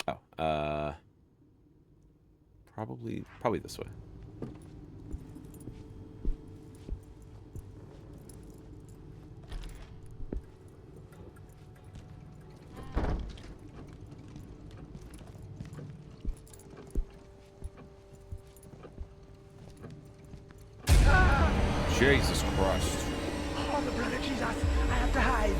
Oh, probably this way. Jesus Christ. Oh, the blood of Jesus! I have to hide!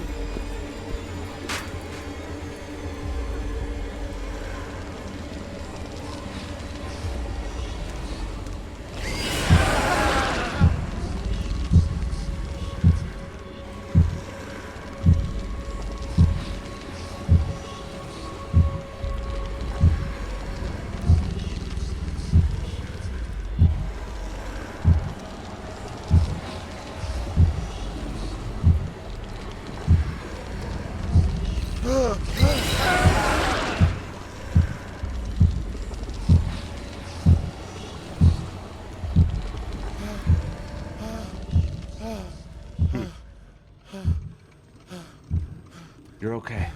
You're okay.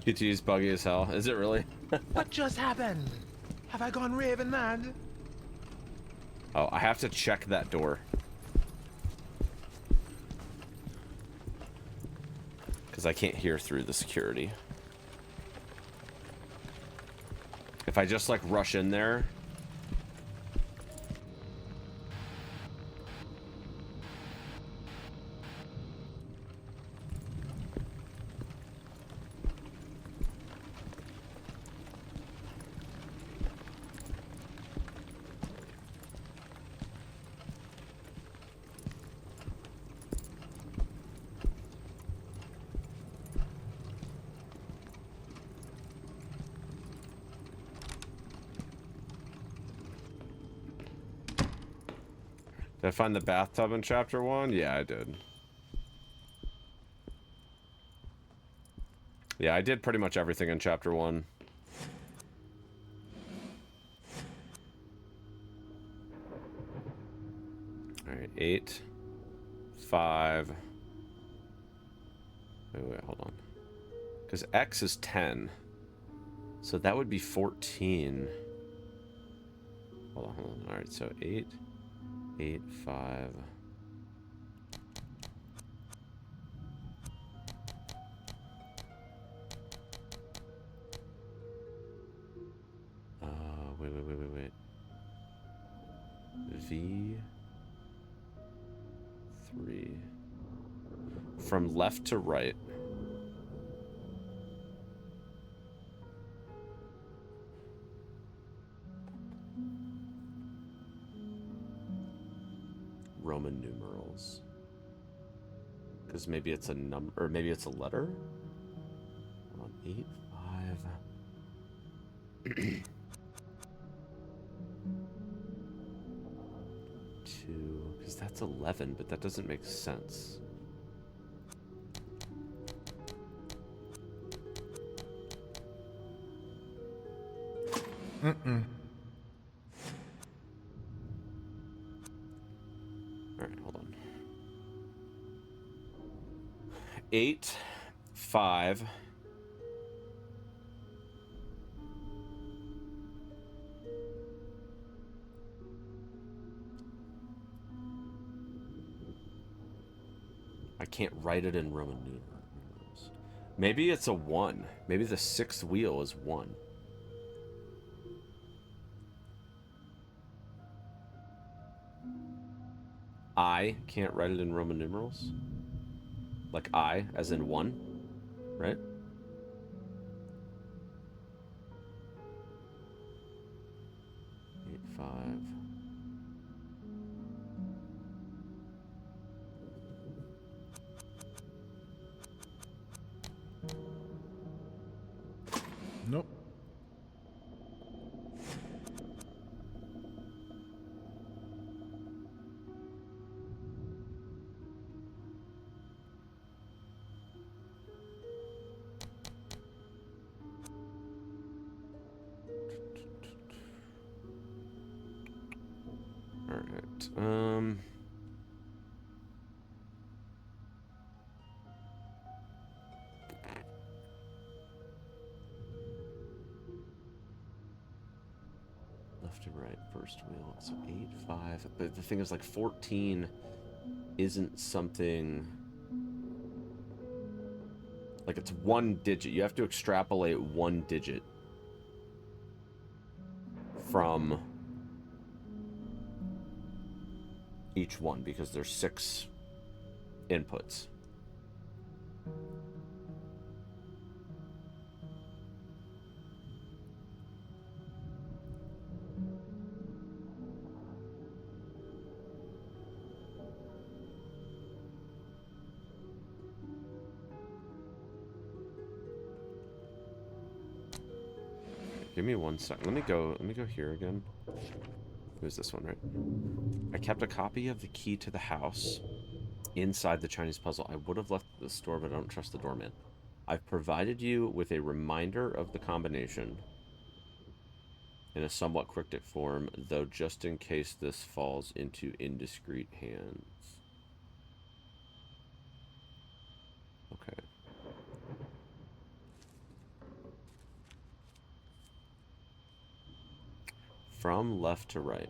QT's buggy as hell. Is it really? What just happened? Have I gone raving mad? Oh, I have to check that door. Because I can't hear through the security. If I just, like, rush in there... Did I find the bathtub in chapter 1? Yeah, I did. Yeah, I did pretty much everything in chapter 1. Alright, 8, 5. Wait, hold on. Because X is 10. So that would be 14. Hold on. Alright, so 8, 8, 5. V3. From left to right. Roman numerals. Because maybe it's a number, or maybe it's a letter. Hold on, 8, 5. 2, because that's 11, but that doesn't make sense. Mm-mm. Alright, hold on. 8, 5. I can't write it in Roman numerals. Maybe it's a 1. Maybe the 6th wheel is 1. I can't write it in Roman numerals. Like I, as in 1, right? Eight, 5. Nope. All right. Left to right, first wheel. So 8, 5. But the thing is, like, 14 isn't something. Like, it's 1 digit. You have to extrapolate 1 digit from each one because there's 6 inputs. Give me 1 second. Let me go here again. Who's this one, right? I kept a copy of the key to the house inside the Chinese puzzle. I would have left it at the store, but I don't trust the doorman. I've provided you with a reminder of the combination in a somewhat cryptic form, though just in case this falls into indiscreet hands. Okay. From left to right.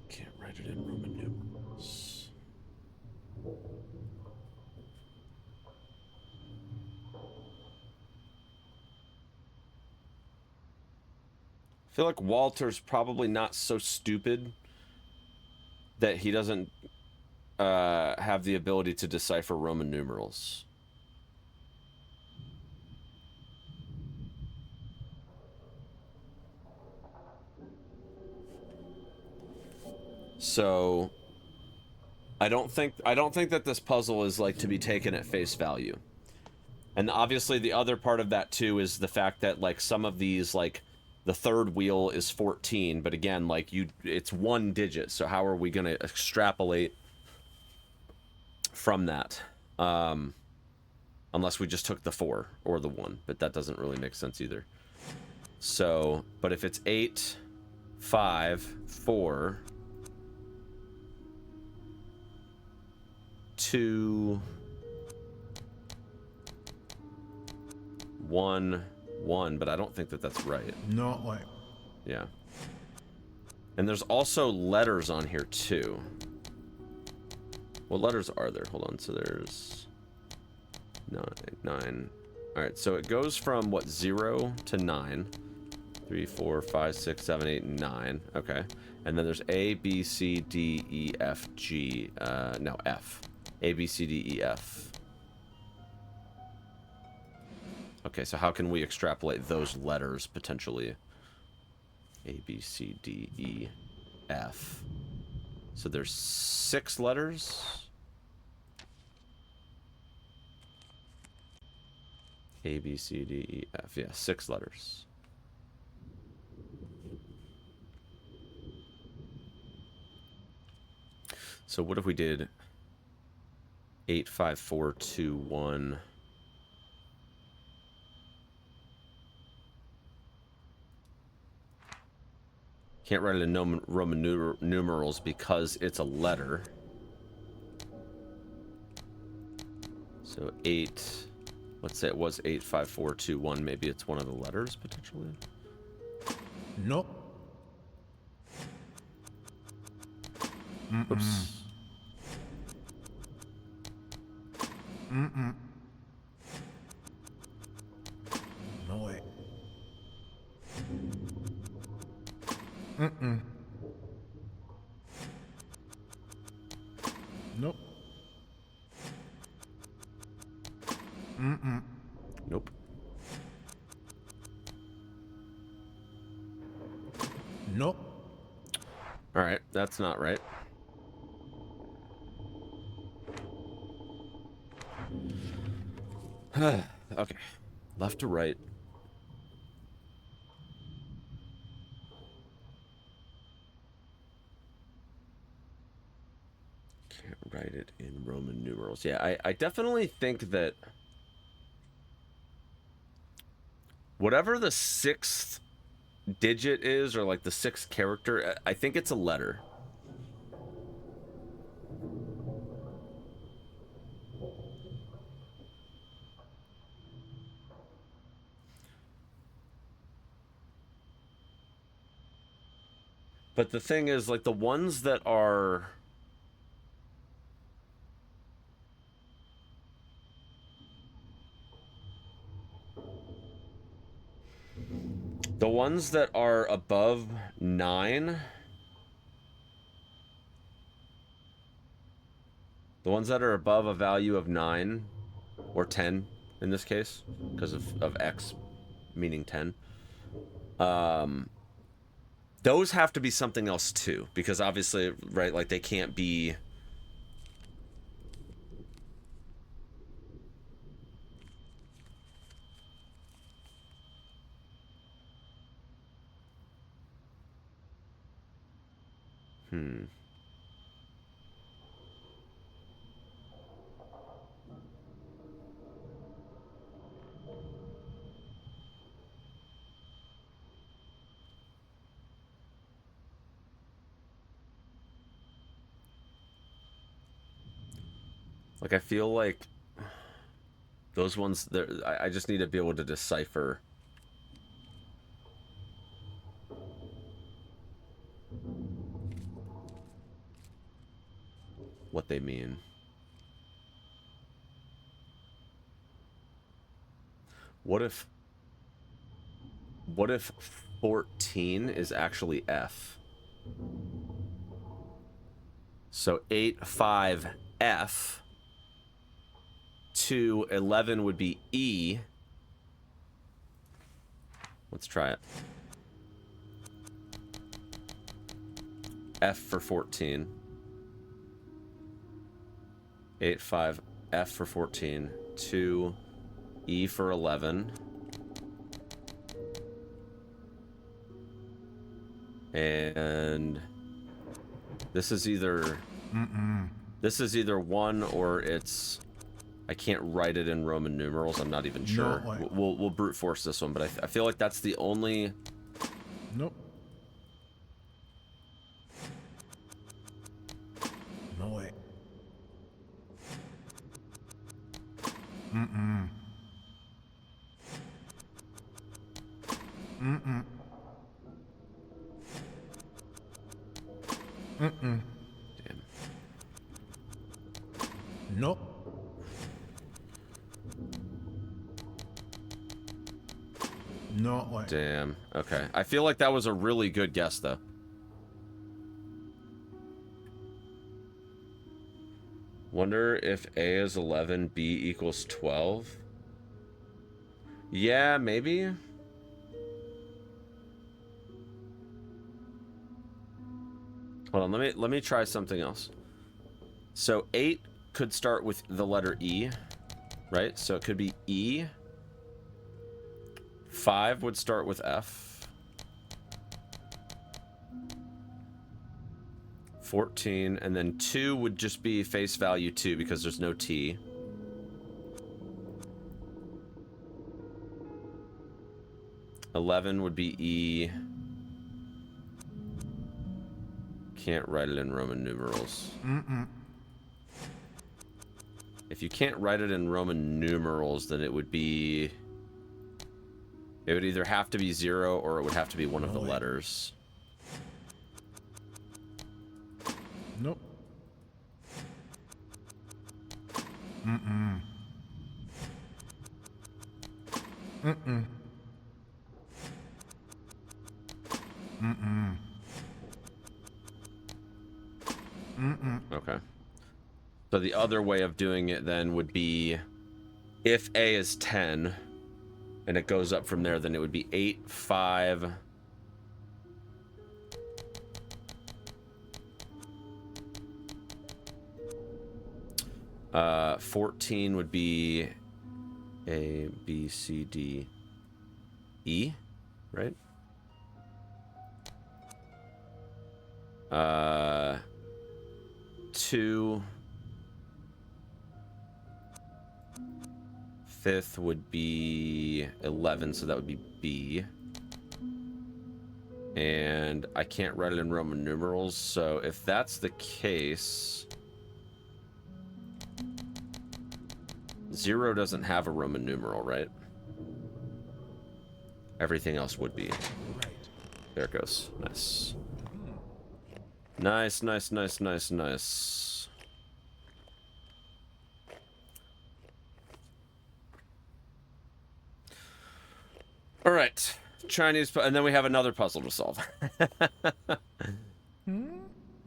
Can't write it in Roman numerals. I feel like Walter's probably not so stupid that he doesn't have the ability to decipher Roman numerals. So I don't think that this puzzle is like to be taken at face value. And obviously the other part of that too is the fact that like some of these, like the third wheel is 14, but again, like it's 1 digit. So how are we going to extrapolate from that? Unless we just took the 4 or the 1, but that doesn't really make sense either. So, but if it's 8, 5, 4, 2, 1, 1, but I don't think that that's right. No way. Yeah. And there's also letters on here too. What letters are there? Hold on. So there's 9. All right. So it goes from what, 0 to 9. 3, 4, 5, 6, 7, 8, 9. Okay. And then there's A, B, C, D, E, F, G. No, F. A, B, C, D, E, F. Okay, so how can we extrapolate those letters potentially? A, B, C, D, E, F. So there's 6 letters. A, B, C, D, E, F. Yeah, 6 letters. So what if we did 8, 5, 4, 2, 1? Can't write it in Roman numerals because it's a letter. So 8, let's say it was 8, 5, 4, 2, 1. Maybe it's one of the letters potentially. Nope. Oops. No way. Nope. Nope. Nope. All right, that's not right. Okay, left to right. Can't write it in Roman numerals. Yeah, I definitely think that whatever the 6th digit is, or like the 6th character, I think it's a letter. But the thing is, like, the ones that are... The ones that are above 9... The ones that are above a value of 9, or 10, in this case, because of X meaning 10, those have to be something else too, because obviously, right, like they can't be... Like, I feel like those ones, I just need to be able to decipher what they mean. What if 14 is actually F? So 8, 5, F. 2, 11 would be E. Let's try it. F for 14. 8, 5, F for 14. 2, E for 11. And this is either... This is either 1 or it's... I can't write it in Roman numerals. I'm not even sure. No way. We'll brute force this one, but I feel like that's the only... Nope. No way. Damn. Nope. No way. Damn. Okay. I feel like that was a really good guess, though. Wonder if A is 11, B equals 12. Yeah, maybe. Hold on, let me try something else. So 8 could start with the letter E, right? So it could be E. 5 would start with F. 14, and then 2 would just be face value 2 because there's no T. $11 would be E. Can't write it in Roman numerals. If you can't write it in Roman numerals, then it would be... It would either have to be 0 or it would have to be one of the letters. Nope. Okay. So the other way of doing it then would be if A is 10 and it goes up from there, then it would be 8, 5. 14 would be A, B, C, D, E, right? 2. 5th would be 11, so that would be B. And I can't write it in Roman numerals, so if that's the case... 0 doesn't have a Roman numeral, right? Everything else would be. There it goes. Nice. Nice, nice, nice, nice, nice. All right. Chinese, and then we have another puzzle to solve. Let's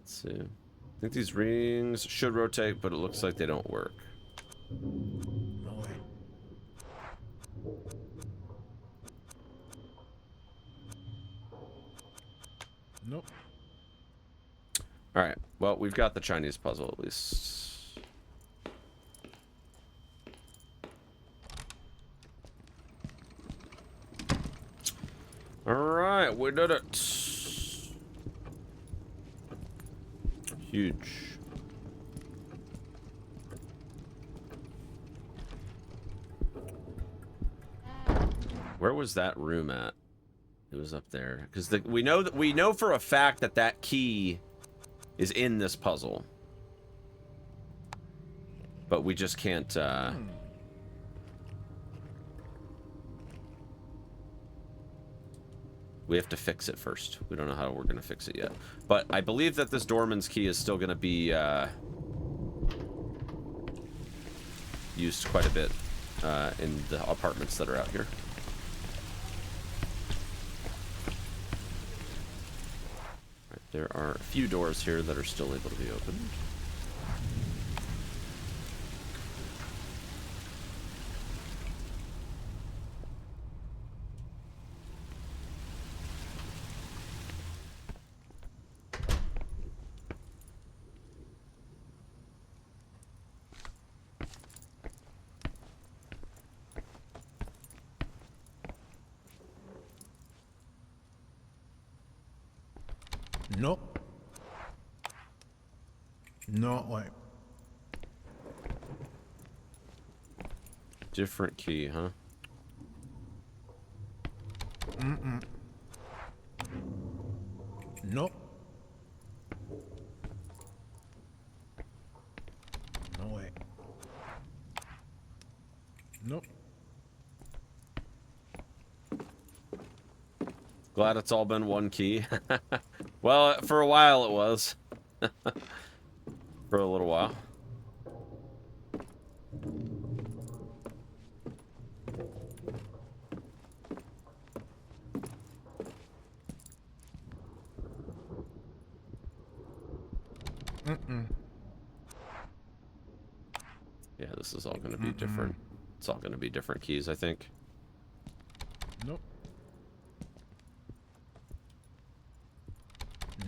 see. I think these rings should rotate, but it looks like they don't work. No way. Nope. All right. Well, we've got the Chinese puzzle at least. All right, we did it. Huge. Where was that room at? It was up there because we know for a fact that that key is in this puzzle, but we just can't. We have to fix it first. We don't know how we're gonna fix it yet, but I believe that this doorman's key is still gonna be used quite a bit in the apartments that are out here. There are a few doors here that are still able to be opened. Nope. No way. Different key, huh? Nope. No way. Nope. Glad it's all been one key. Well, for a while it was. for a little while. Yeah, this is all going to be different. It's all going to be different keys, I think. Nope.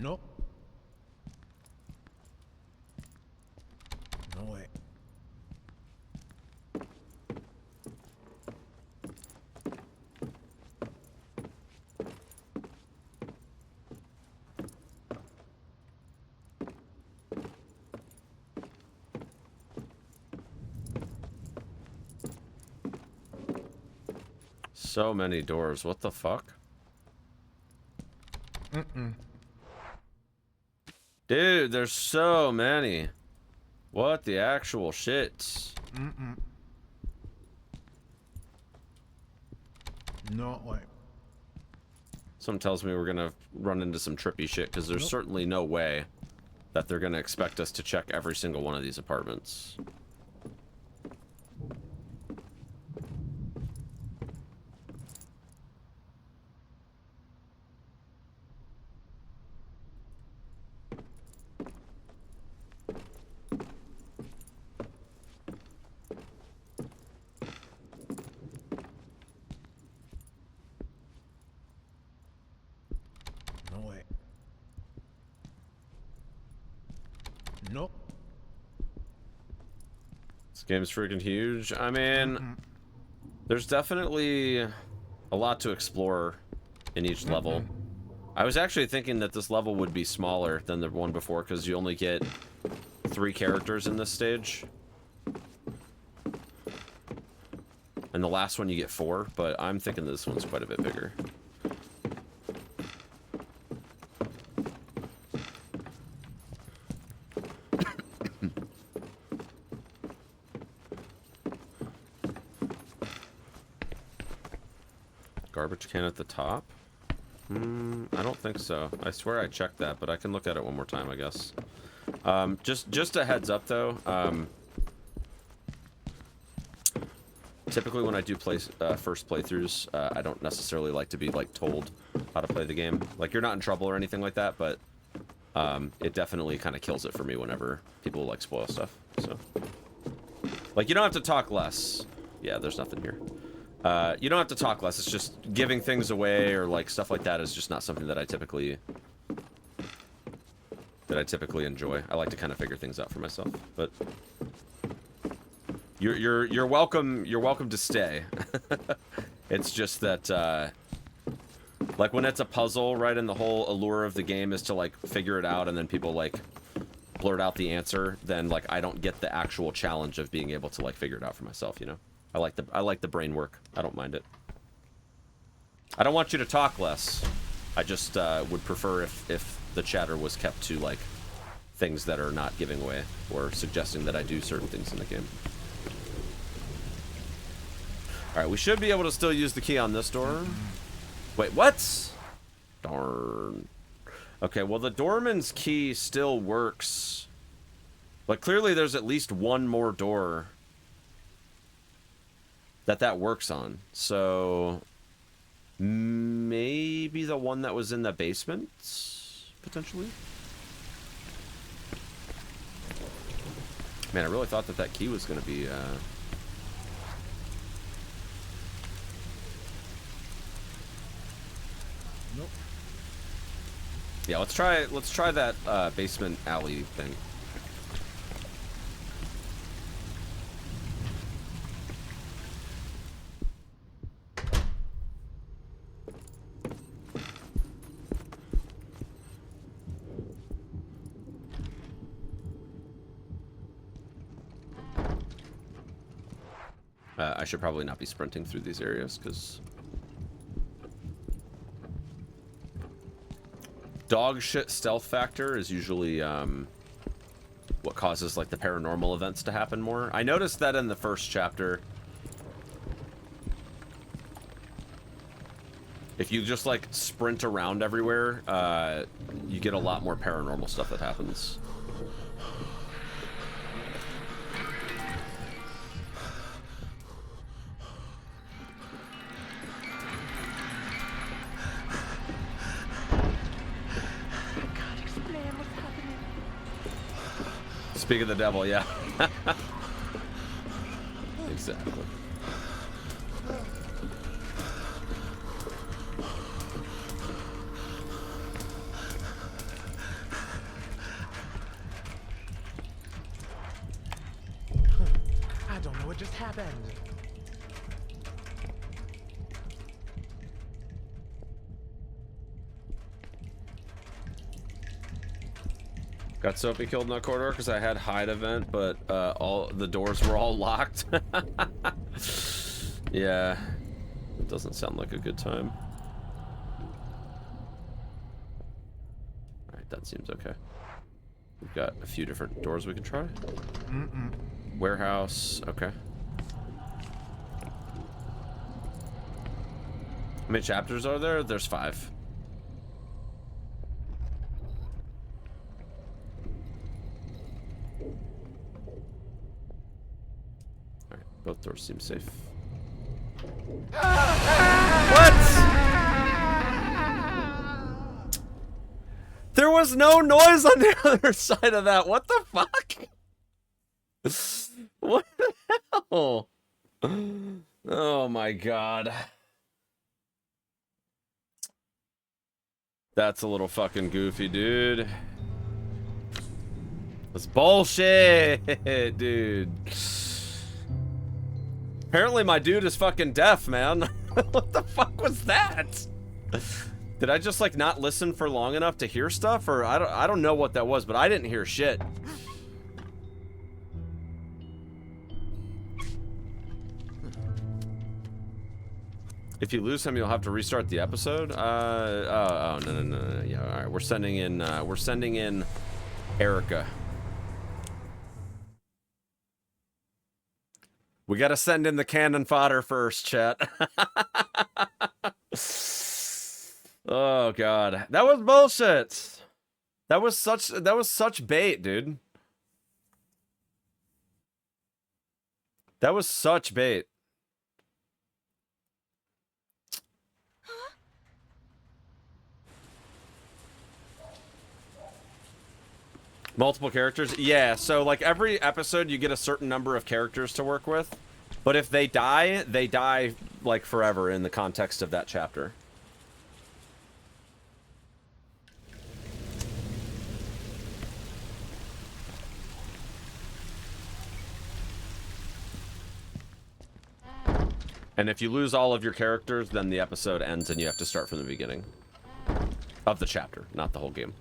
Nope. No way. So many doors. What the fuck? Dude, there's so many. What the actual shit? No way. Something tells me we're gonna run into some trippy shit, because there's certainly no way that they're gonna expect us to check every single one of these apartments. No way. Nope. This game's freaking huge. I mean, there's definitely a lot to explore in each level. I was actually thinking that this level would be smaller than the one before, because you only get 3 characters in this stage. And the last one you get 4, but I'm thinking this one's quite a bit bigger. Garbage can at the top? I don't think so. I swear I checked that, but I can look at it one more time, I guess. Just a heads up, though. Typically, when I do first playthroughs, I don't necessarily like to be told how to play the game. Like, you're not in trouble or anything like that, but it definitely kind of kills it for me whenever people spoil stuff. So, you don't have to talk less. Yeah, there's nothing here. You don't have to talk less. It's just giving things away or stuff like that is just not something that I typically enjoy. I like to kind of figure things out for myself. But you're welcome. You're welcome to stay. It's just that when it's a puzzle, right, and the whole allure of the game is to figure it out, and then people blurt out the answer, then I don't get the actual challenge of being able to figure it out for myself, you know. I like the brain work. I don't mind it. I don't want you to talk less. I just would prefer if the chatter was kept to things that are not giving away or suggesting that I do certain things in the game. All right, we should be able to still use the key on this door. Wait, what? Darn. Okay, well the doorman's key still works, but clearly there's at least one more door that works on. So maybe the one that was in the basement, potentially. Man, I really thought that key was going to be Nope. Yeah, let's try that basement alley thing. I should probably not be sprinting through these areas, because dog shit stealth factor is usually what causes the paranormal events to happen more. I noticed that in the first chapter. If you just like sprint around everywhere, you get a lot more paranormal stuff that happens. Speak of the devil, yeah. Exactly. I don't know what just happened. Got Sophie killed in that corridor because I had hide event, but all the doors were all locked. Yeah, it doesn't sound like a good time. All right, that seems okay. We've got a few different doors we can try. Warehouse, okay. How many chapters are there? There's 5. Alright, both doors seem safe. What? There was no noise on the other side of that. What the fuck? What the hell? Oh my god. That's a little fucking goofy, dude. That's bullshit, dude. Apparently my dude is fucking deaf, man. What the fuck was that? Did I just like not listen for long enough to hear stuff, or I don't know what that was, but I didn't hear shit. If you lose him, you'll have to restart the episode. Oh no. Yeah, all right. We're sending in Erica. We gotta send in the cannon fodder first, chat. Oh god, that was bullshit. That was such bait, dude. That was such bait. Multiple characters? Yeah, so like every episode you get a certain number of characters to work with. But if they die like forever in the context of that chapter. And if you lose all of your characters, then the episode ends and you have to start from the beginning. Of the chapter, not the whole game.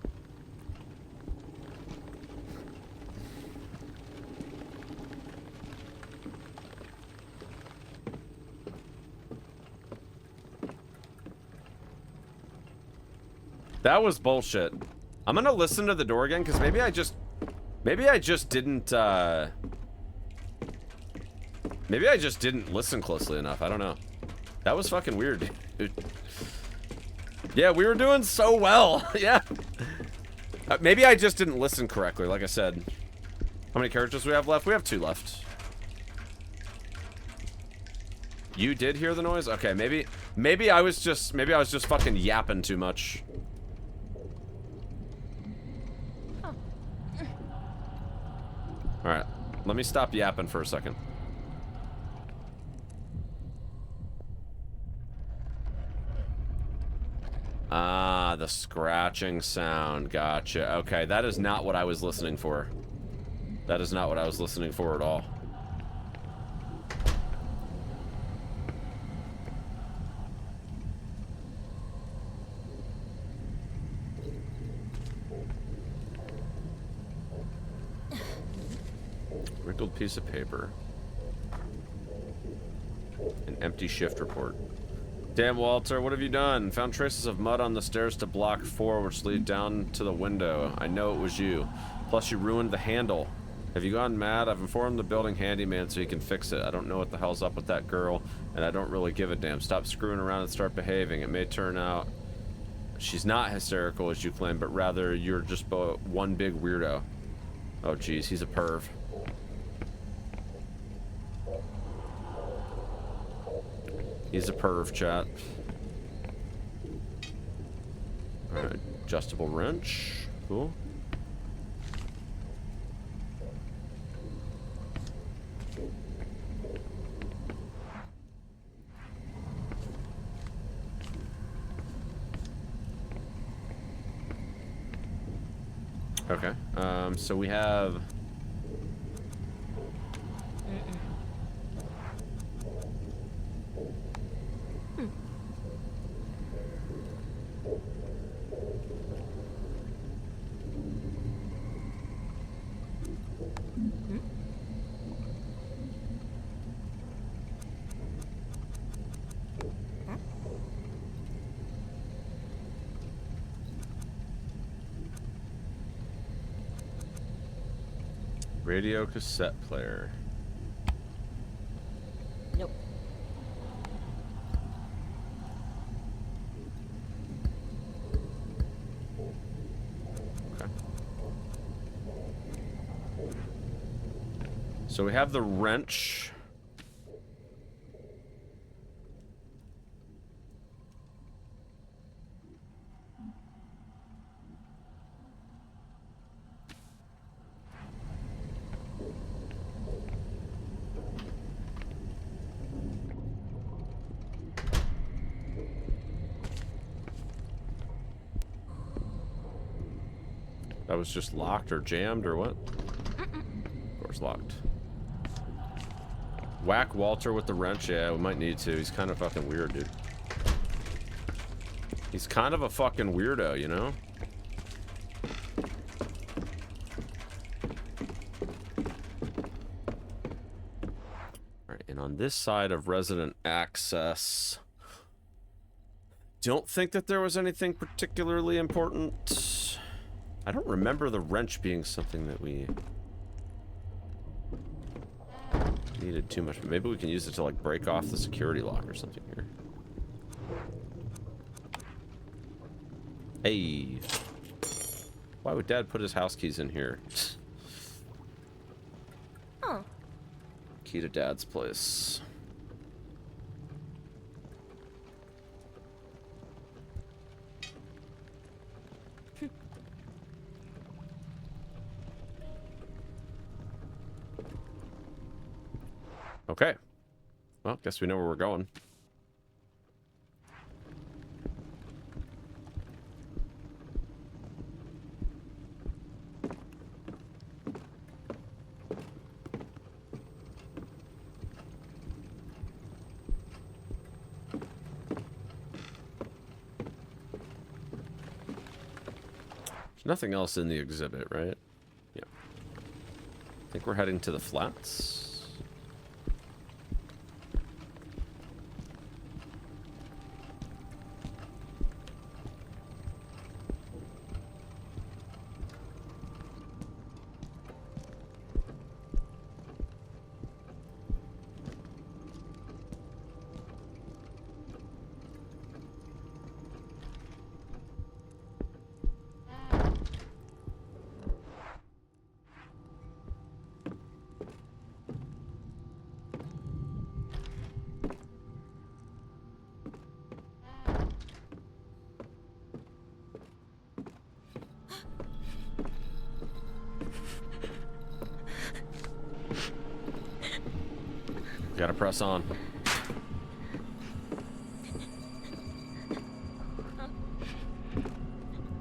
That was bullshit. I'm gonna listen to the door again because maybe I just didn't maybe I just didn't listen closely enough. I don't know. That was fucking weird, dude. Yeah, we were doing so well. Yeah. Maybe I just didn't listen correctly. Like I said, how many characters do we have left? We have 2 left. You did hear the noise? Okay, maybe I was just fucking yapping too much. All right, let me stop yapping for a second. Ah, the scratching sound. Gotcha. Okay, that is not what I was listening for. That is not what I was listening for at all. Wrinkled piece of paper. An empty shift report. Damn, Walter, what have you done? Found traces of mud on the stairs to block 4, which lead down to the window. I know it was you. Plus, you ruined the handle. Have you gone mad? I've informed the building handyman so he can fix it. I don't know what the hell's up with that girl, and I don't really give a damn. Stop screwing around and start behaving. It may turn out she's not hysterical as you claim, but rather you're just one big weirdo. Oh, geez, he's a perv. He's a perv, chat. Alright, adjustable wrench. Cool. Okay, so we have... Radio cassette player. Nope. Okay. So we have the wrench. That was just locked or jammed or what? Of course locked. Whack Walter with the wrench? Yeah, we might need to. He's kind of fucking weird, dude. He's kind of a fucking weirdo, you know? Alright, and on this side of resident access... Don't think that there was anything particularly important. I don't remember the wrench being something that we needed too much. But maybe we can use it to like break off the security lock or something here. Hey. Why would Dad put his house keys in here? Oh. Key to Dad's place. Okay. Well, guess we know where we're going. There's nothing else in the exhibit, right? Yeah. I think we're heading to the flats. Gotta press on.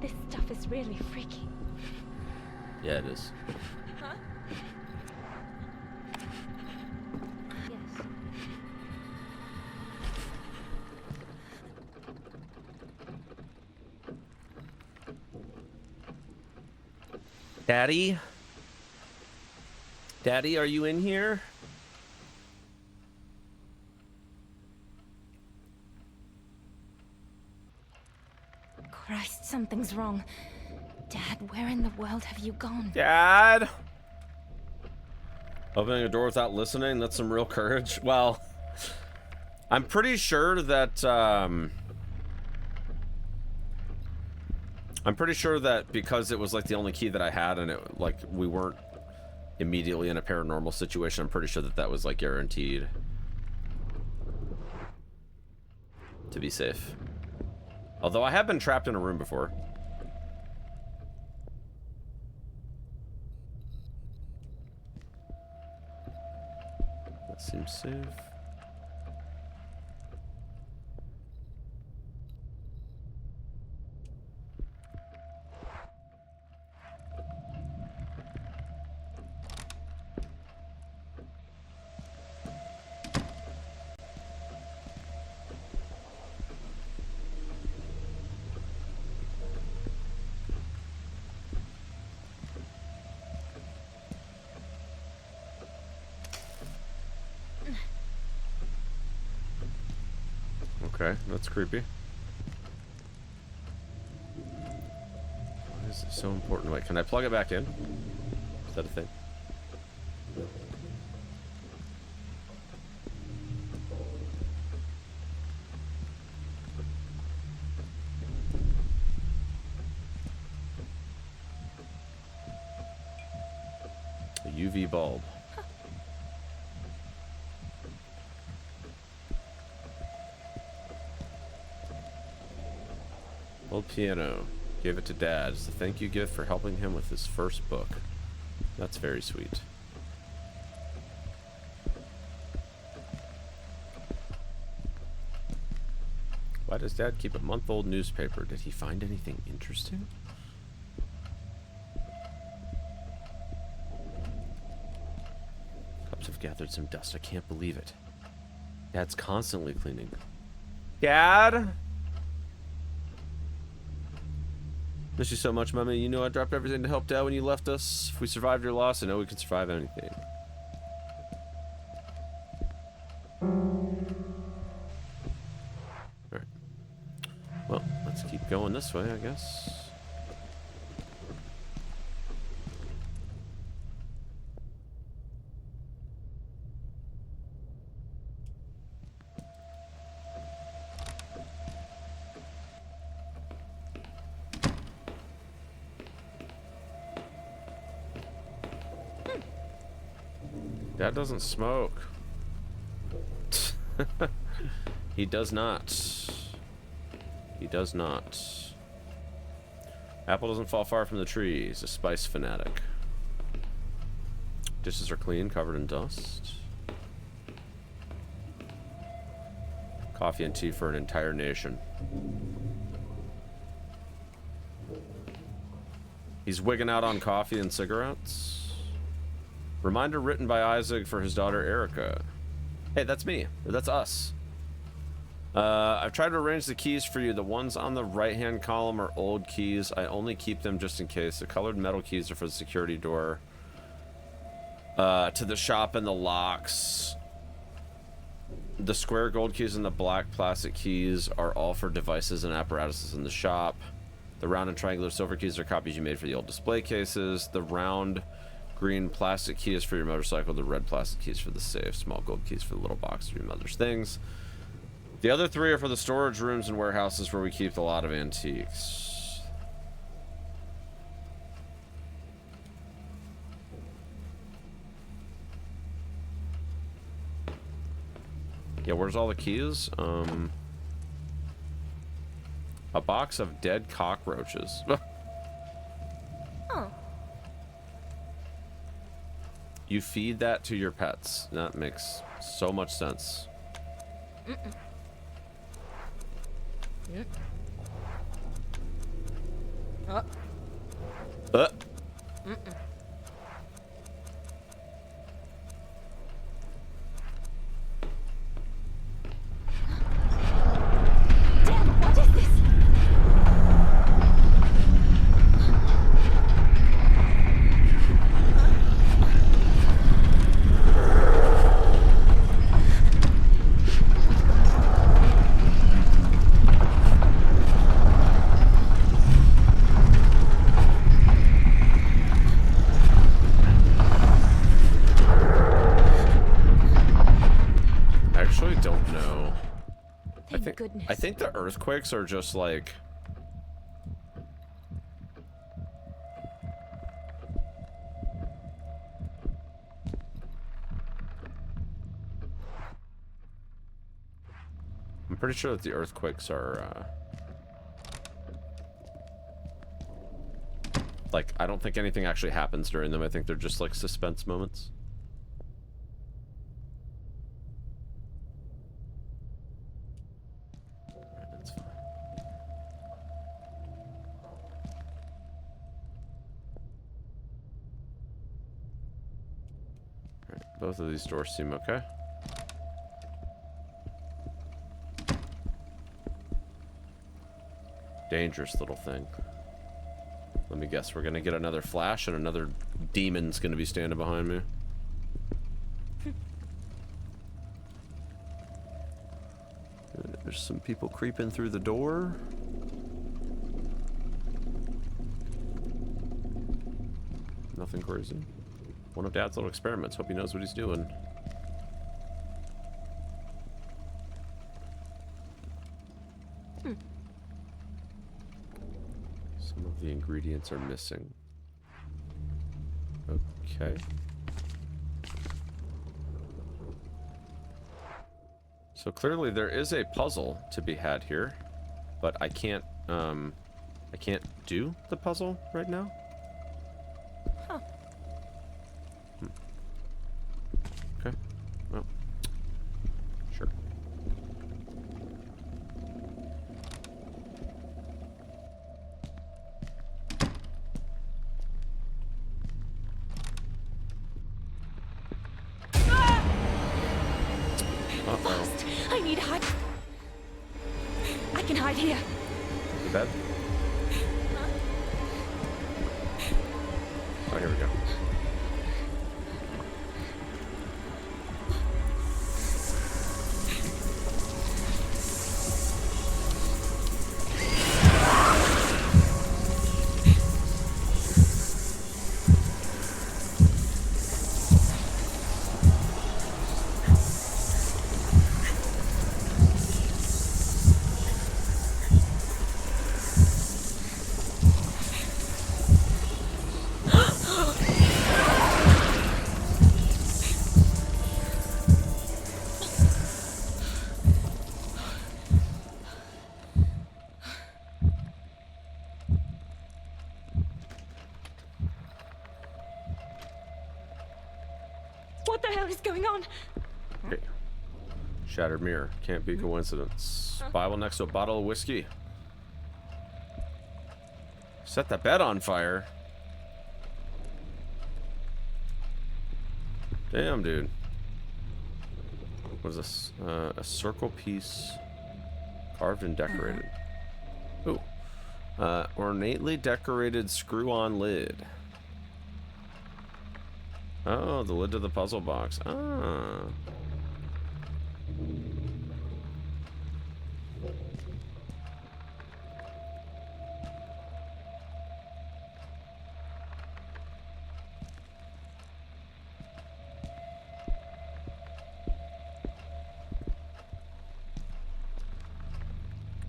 This stuff is really freaky. Yeah, it is. Huh? Yes. Daddy? Daddy, are you in here? Christ, something's wrong. Dad, where in the world have you gone? Dad? Opening a door without listening, that's some real courage. Well, I'm pretty sure that, because it was like the only key that I had and it, like, we weren't immediately in a paranormal situation, I'm pretty sure that that was like guaranteed to be safe. Although I have been trapped in a room before. That seems safe. Okay, that's creepy. Why is it so important? Wait, can I plug it back in? Is that a thing? A UV bulb. Old piano. Gave it to Dad as a thank you gift for helping him with his first book. That's very sweet. Why does Dad keep a month-old newspaper? Did he find anything interesting? Cups have gathered some dust. I can't believe it. Dad's constantly cleaning. Dad? Miss you so much, Mommy. You know I dropped everything to help Dad when you left us. If we survived your loss, I know we can survive anything. Alright. Well, let's keep going this way, I guess. Dad doesn't smoke. He does not. He does not. Apple doesn't fall far from the tree. He's a spice fanatic. Dishes are clean, covered in dust. Coffee and tea for an entire nation. He's wigging out on coffee and cigarettes. Reminder written by Isaac for his daughter Erica. Hey, that's me. Or that's us. I've tried to arrange the keys for you. The ones on the right-hand column are old keys. I only keep them just in case. The colored metal keys are for the security door. To the shop and the locks. The square gold keys and the black plastic keys are all for devices and apparatuses in the shop. The round and triangular silver keys are copies you made for the old display cases. The round green plastic key is for your motorcycle. The red plastic keys for the safe. Small gold keys for the little box for your mother's things. The other three are for the storage rooms and warehouses where we keep a lot of antiques. Yeah, where's all the keys? A box of dead cockroaches. Oh. You feed that to your pets. That makes so much sense. Dad, what is this? I think the earthquakes are just like... I'm pretty sure that the earthquakes are, like, I don't think anything actually happens during them. I think they're just, like, suspense moments. Alright, that's fine. Alright, both of these doors seem okay. Dangerous little thing. Let me guess, we're gonna get another flash and another demon's gonna be standing behind me. There's some people creeping through the door. Nothing crazy. One of Dad's little experiments. Hope he knows what he's doing. Some of the ingredients are missing. Okay. So clearly there is a puzzle to be had here, but I can't do the puzzle right now. Huh. Okay. Well, sure. Fast! I need hide. I can hide here. The bed? Oh, here we go. What the hell is going on? Okay. Shattered mirror. Can't be coincidence. Bible next to a bottle of whiskey. Set the bed on fire. Damn, dude. What is this? A circle piece carved and decorated. Ooh. Ornately decorated screw-on lid. Oh, the lid to the puzzle box. Ah.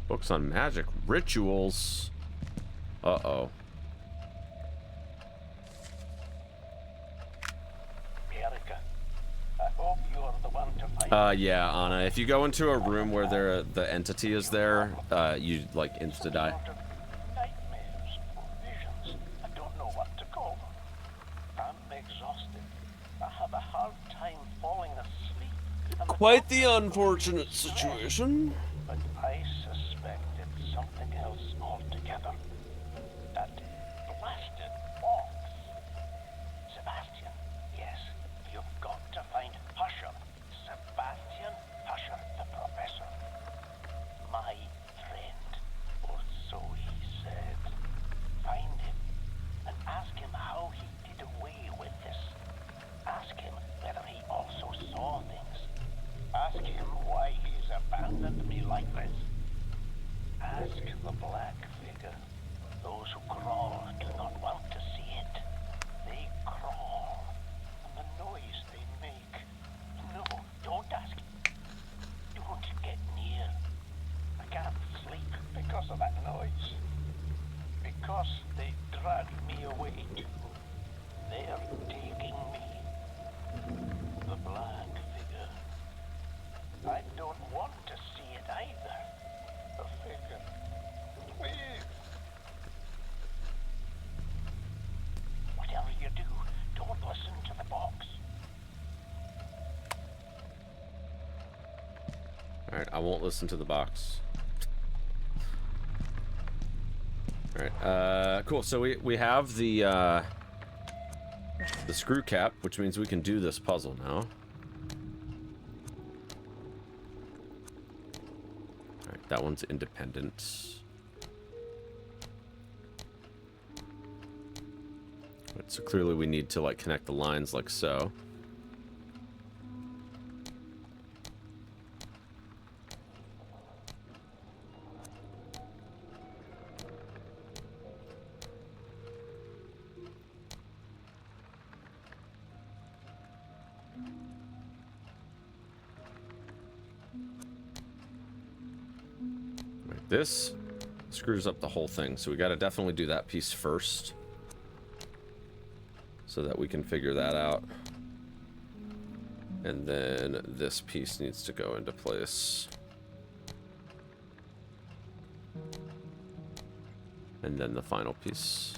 Books on magic rituals. Uh-oh. Erica, I hope you're the one to find Yeah, Anna. If you go into a room where the entity is there, you like insta die. nightmares or visions. I don't know what to call them. I'm exhausted. I have a hard time falling asleep. And Quite the unfortunate situation. But I suspect it's something else altogether. That blasted box. Sebastian, yes, you've got to find Husher. Sebastian Husher, the professor. My friend, or so he said. Find him and ask him how he did away with this. Ask him whether he also saw things. Ask him why he's abandoned me like this. Ask the black figure. Those who crawl do not want to see it. They crawl, and the noise they make. No, don't ask. Don't get near. I because of that noise. Because they dragged me away too. They're taking me. The black figure. I don't want to see it either. The figure. Please. Whatever you do, don't listen to the box. Alright, I won't listen to the box. Alright, cool. So we have the screw cap, which means we can do this puzzle now. Alright, that one's independent. Right, so clearly we need to, like, connect the lines like so. This screws up the whole thing, so we got to definitely do that piece first so that we can figure that out. And then this piece needs to go into place. And then the final piece.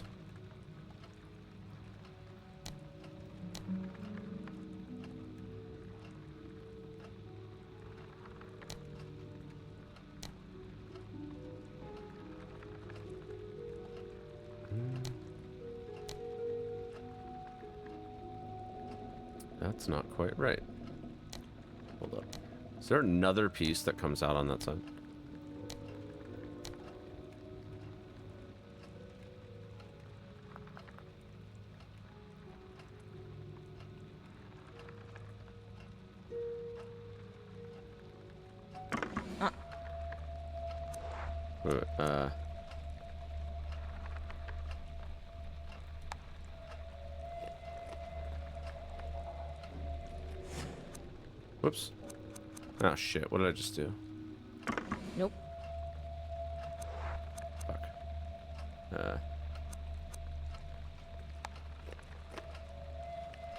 That's not quite right. Hold up. Is there another piece that comes out on that side? Whoops. Oh shit, what did I just do? Nope. Fuck.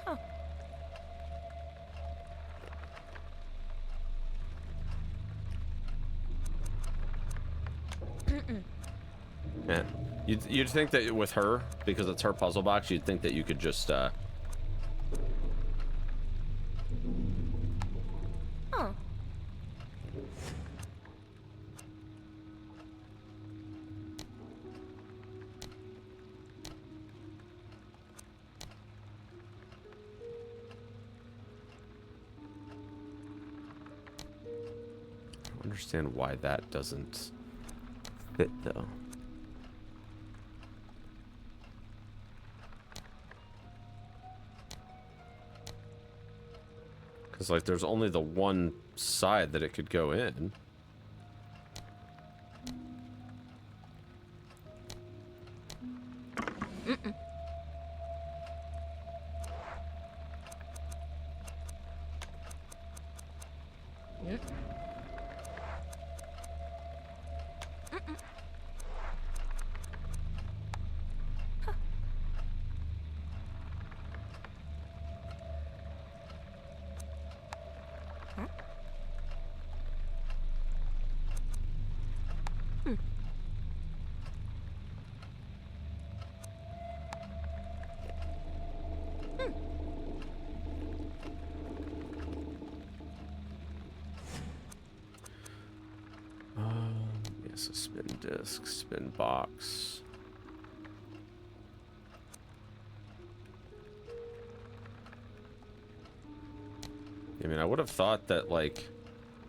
Huh. Man, you'd think that with her, because it's her puzzle box, you'd think that you could just Huh. I don't understand why that doesn't fit though. Because, like, there's only the one side that it could go in. Yes, a spin disc, spin box. I mean, I would have thought that, like,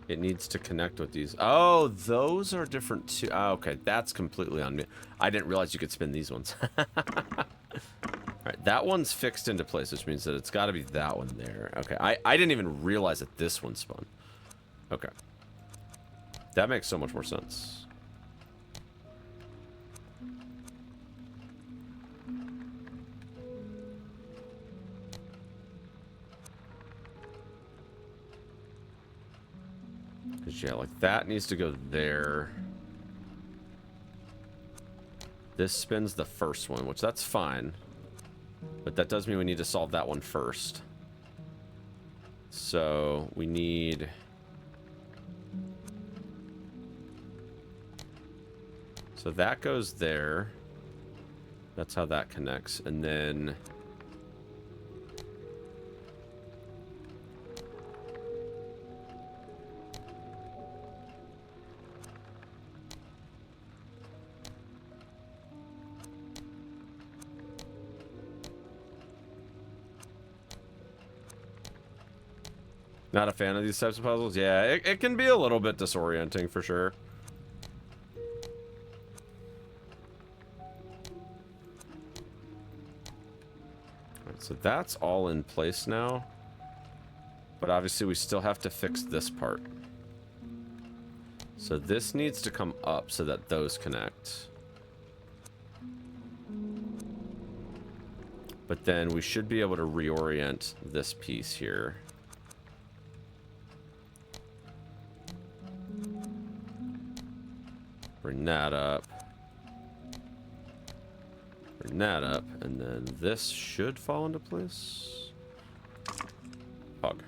it needs to connect with these. Oh, those are different too. Oh, okay, that's completely on me. I didn't realize you could spin these ones. Alright, that one's fixed into place, which means that it's got to be that one there. Okay, I didn't even realize that this one spun. Okay. That makes so much more sense. Because, yeah, like, that needs to go there. This spins the first one, which that's fine. But that does mean we need to solve that one first. So we need... So that goes there. That's how that connects. And then... Not a fan of these types of puzzles? Yeah, it can be a little bit disorienting for sure. Alright, so that's all in place now. But obviously we still have to fix this part. So this needs to come up so that those connect. But then we should be able to reorient this piece here. Bring that up. Bring that up. And then this should fall into place. Hug.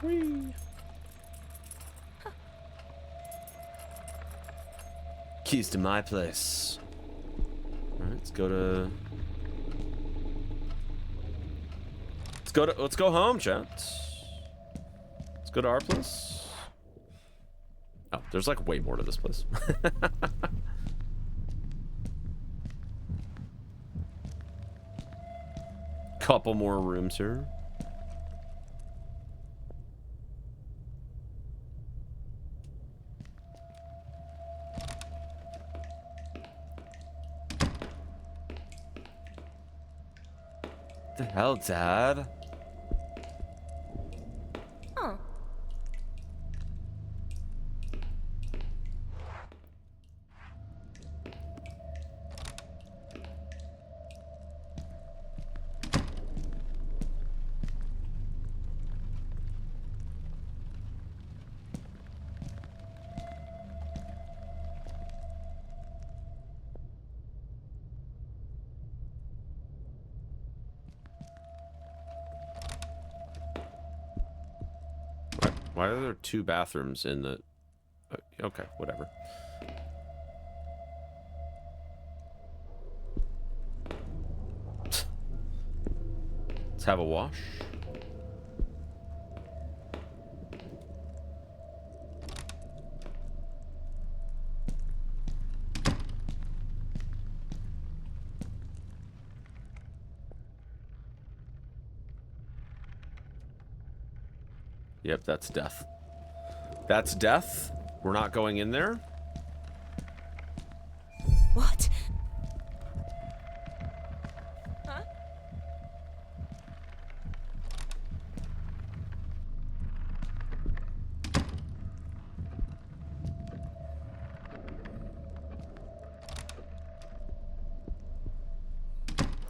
Whee. Keys to my place. Alright, let's go to... Let's go home, chat. Let's go to our place. Oh, there's like way more to this place. Couple more rooms here. What the hell, Dad? Why are there 2 bathrooms in the... Okay, whatever. Let's have a wash. Yep, that's death. That's death. We're not going in there. What? Huh?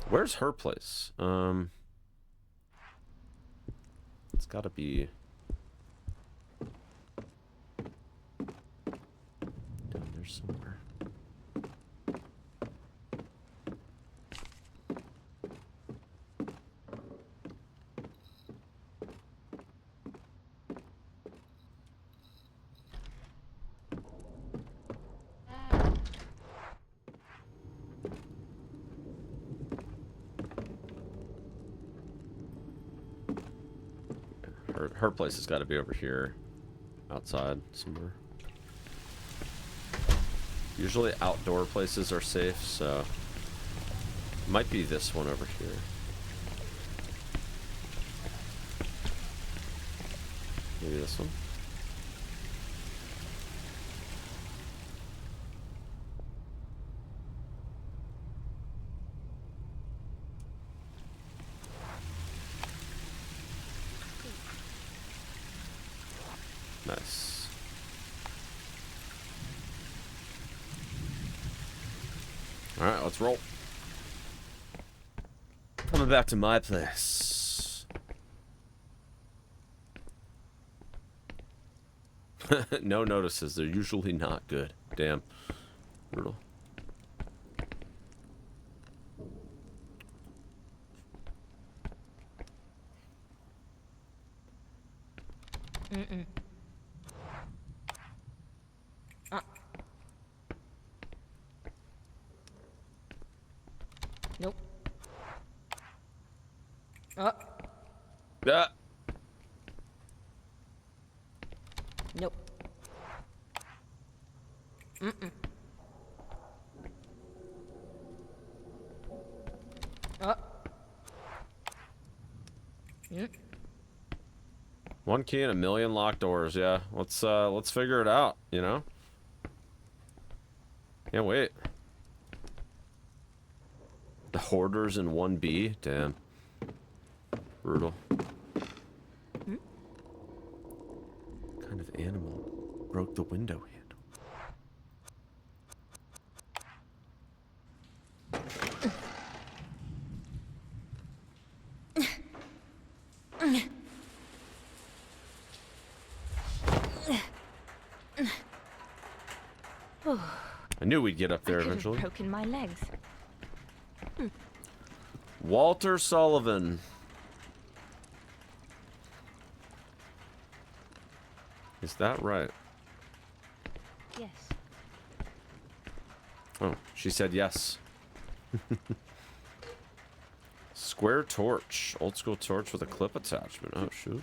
Where's her place? It's gotta be... down there somewhere. Her place has got to be over here, outside somewhere. Usually outdoor places are safe, so might be this one over here. Maybe this one. Nice. Alright, let's roll. Coming back to my place. No notices. They're usually not good. Damn. Brutal. Mm-mm. Nope. Ah. Nope. Mm-mm. Mm. One key and a million locked doors. Yeah, let's figure it out. You know. Can't wait. The hoarders in 1B. Damn. Brutal. What kind of animal broke the window handle? I knew we'd get up there I could eventually. have broken my legs. Walter Sullivan. Is that right? Yes. Oh, she said yes. Square torch. Old school torch with a clip attachment. Oh, shoot.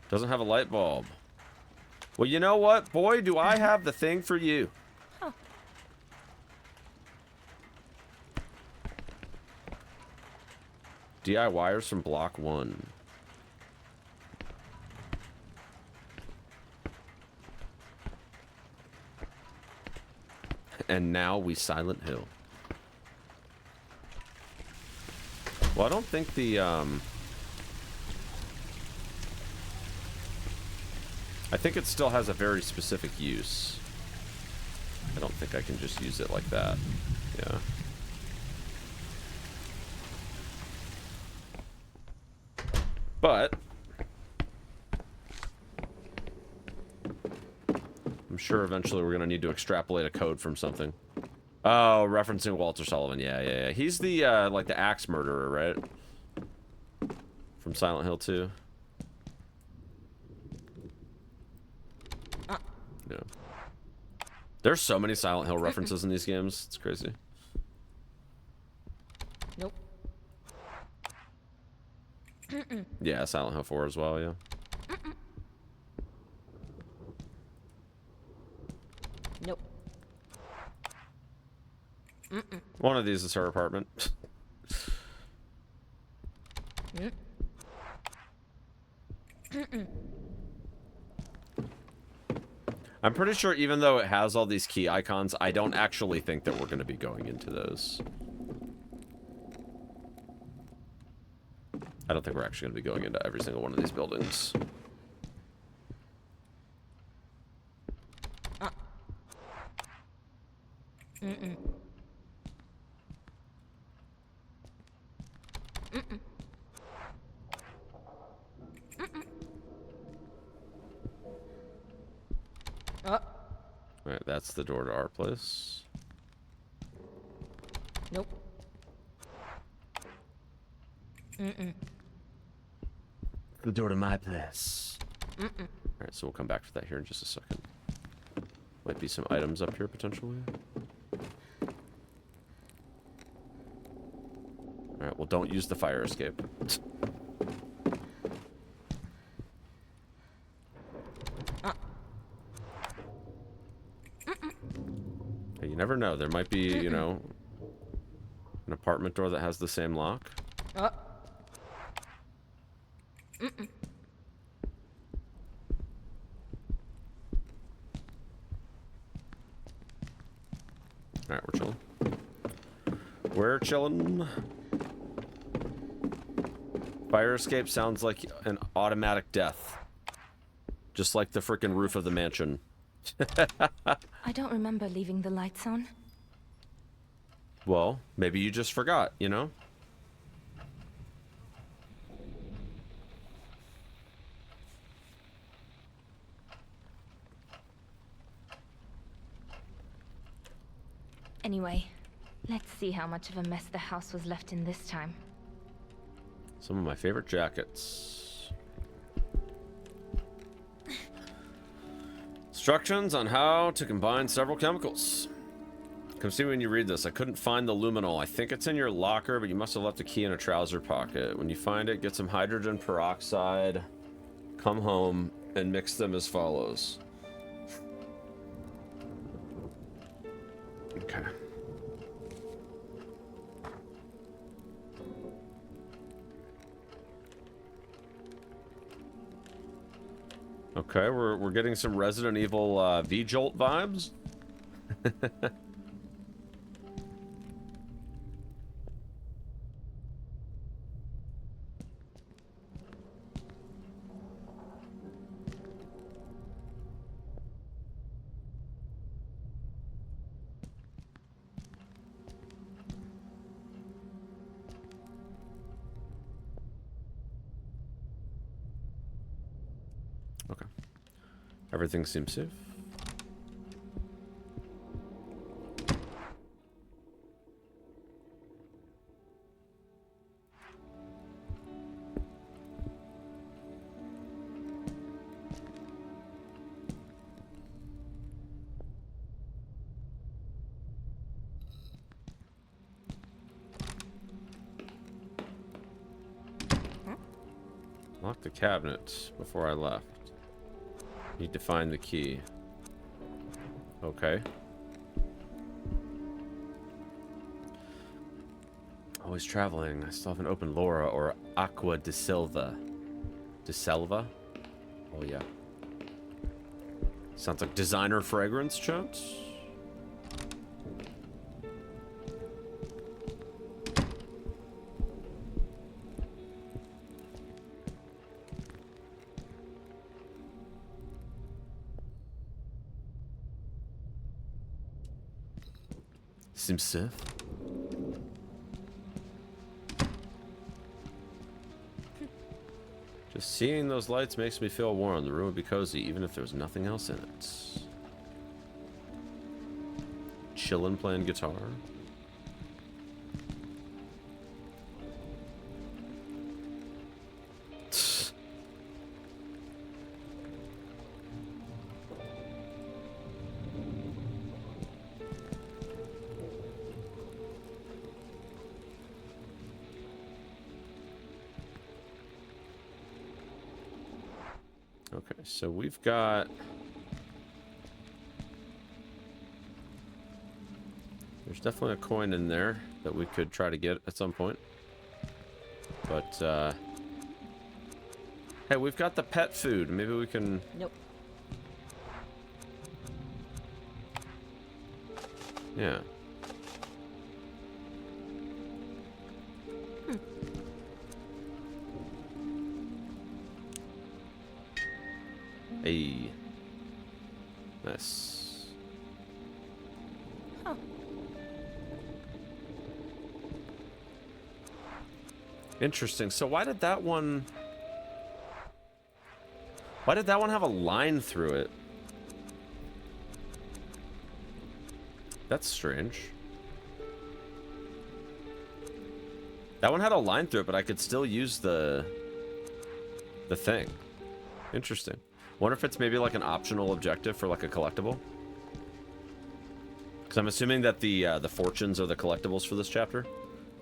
Doesn't have a light bulb. Well, you know what? Boy, do I have the thing for you. Huh. DIYers from Block 1. And now we Silent Hill. Well, I don't think the, I think it still has a very specific use. I don't think I can just use it like that. Yeah. But I'm sure eventually we're gonna need to extrapolate a code from something. Oh, referencing Walter Sullivan. Yeah. He's the like the axe murderer, right? From Silent Hill 2. Yeah. There's so many Silent Hill references in these games. It's crazy. Nope. Yeah, Silent Hill 4 as well, yeah. Nope. One of these is her apartment. I'm pretty sure even though it has all these key icons, I don't actually think that we're going to be going into those. I don't think we're actually going to be going into every single one of these buildings. Alright, that's the door to our place. Nope. The door to my place. Alright, so we'll come back to that here in just a second. Might be some items up here potentially. Alright, well don't use the fire escape. Hey, you never know. There might be, you know, an apartment door that has the same lock. Alright, we're chilling. We're chilling. Fire escape sounds like an automatic death. Just like the frickin' roof of the mansion. I don't remember leaving the lights on. Well, maybe you just forgot, you know? Anyway, let's see how much of a mess the house was left in this time. Some of my favorite jackets. Instructions on how to combine several chemicals. Come see when you read this. I couldn't find the luminol. I think it's in your locker, but you must have left the key in a trouser pocket. When you find it, get some hydrogen peroxide, come home, and mix them as follows. Okay. Okay, we're getting some Resident Evil V-Jolt vibes. Okay. Everything seems safe. Lock the cabinet before I left. Need to find the key. Okay. Always traveling. I still haven't opened Laura or Aqua de Silva. De Selva? Oh yeah. Sounds like designer fragrance, chat. Seems safe. Just seeing those lights makes me feel warm. The room would be cozy, even if there's nothing else in it. Chillin' playing guitar. Okay, so we've got... There's definitely a coin in there that we could try to get at some point. But, hey, we've got the pet food. Maybe we can... Nope. Yeah. Hey. Nice. Huh. Interesting. So why did that one... Why did that one have a line through it? That's strange. That one had a line through it, but I could still use the thing. Interesting. Wonder if it's maybe like an optional objective for like a collectible. Because I'm assuming that the fortunes are the collectibles for this chapter.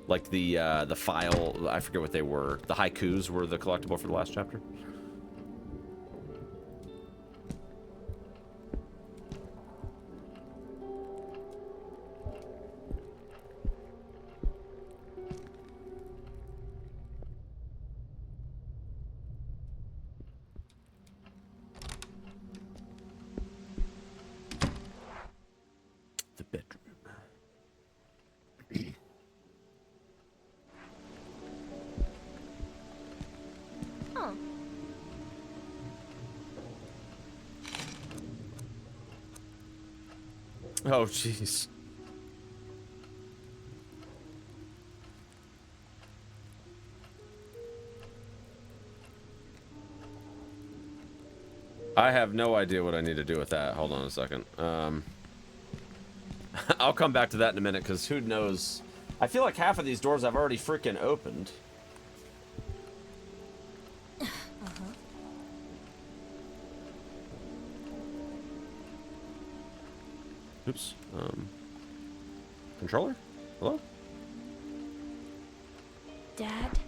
Like the file, I forget what they were. The haikus were the collectible for the last chapter. Oh, jeez. I have no idea what I need to do with that. Hold on a second. I'll come back to that in a minute, because who knows? I feel like half of these doors I've already freaking opened. Oops. Controller? Hello? Dad?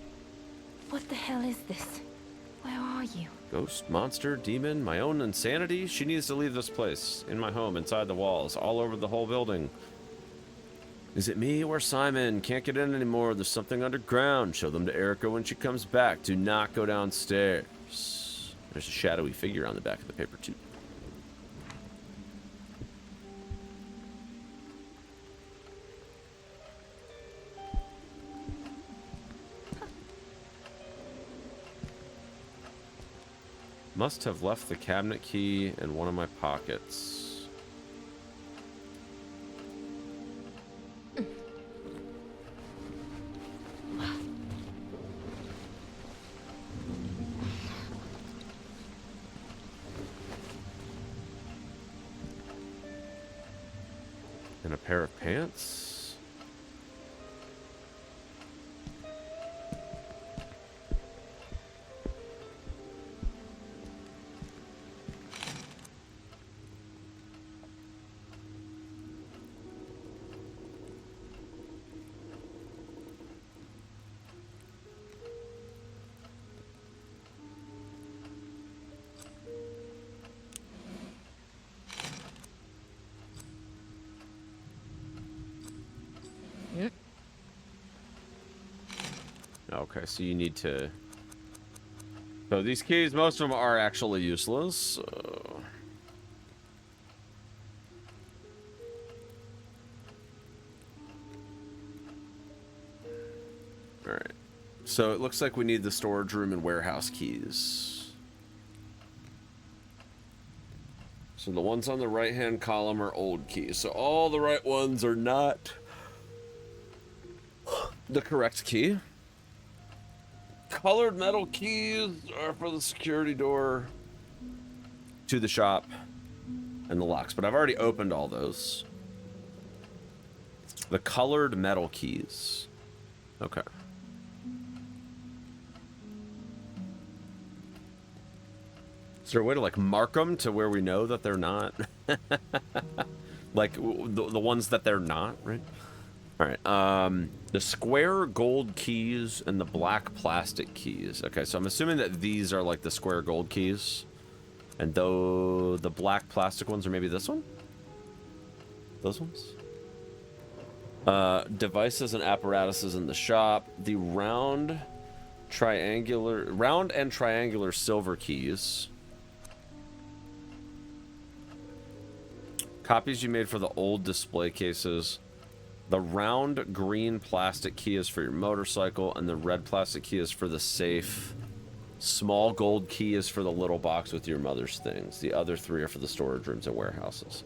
What the hell is this? Where are you? Ghost, monster, demon, my own insanity? She needs to leave this place. In my home, inside the walls, all over the whole building. Is it me or Simon? Can't get in anymore. There's something underground. Show them to Erica when she comes back. Do not go downstairs. There's a shadowy figure on the back of the paper, too. Must have left the cabinet key in one of my pockets. And a pair of pants? Okay, so you need to... So these keys, most of them are actually useless. So... Alright. So it looks like we need the storage room and warehouse keys. So the ones on the right-hand column are old keys. So all the right ones are not the correct key. Colored metal keys are for the security door to the shop and the locks, but I've already opened all those. The colored metal keys. Okay. Is there a way to like mark them to where we know that they're not? Like the ones that they're not, right? All right. The square gold keys and the black plastic keys. Okay, so I'm assuming that these are like the square gold keys, and though the black plastic ones are maybe this one. Those ones. Devices and apparatuses in the shop. The round and triangular silver keys. Copies you made for the old display cases. The round green plastic key is for your motorcycle, and the red plastic key is for the safe. Small gold key is for the little box with your mother's things. The other three are for the storage rooms and warehouses.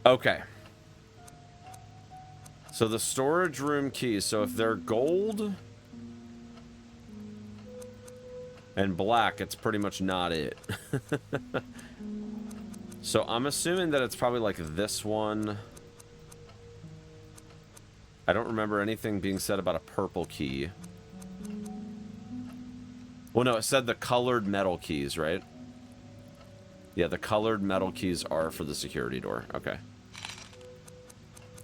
Okay. So the storage room keys, so if they're gold and black, it's pretty much not it. So I'm assuming that it's probably like this one. I don't remember anything being said about a purple key. Well, no, it said the colored metal keys, right? Yeah, the colored metal keys are for the security door. Okay.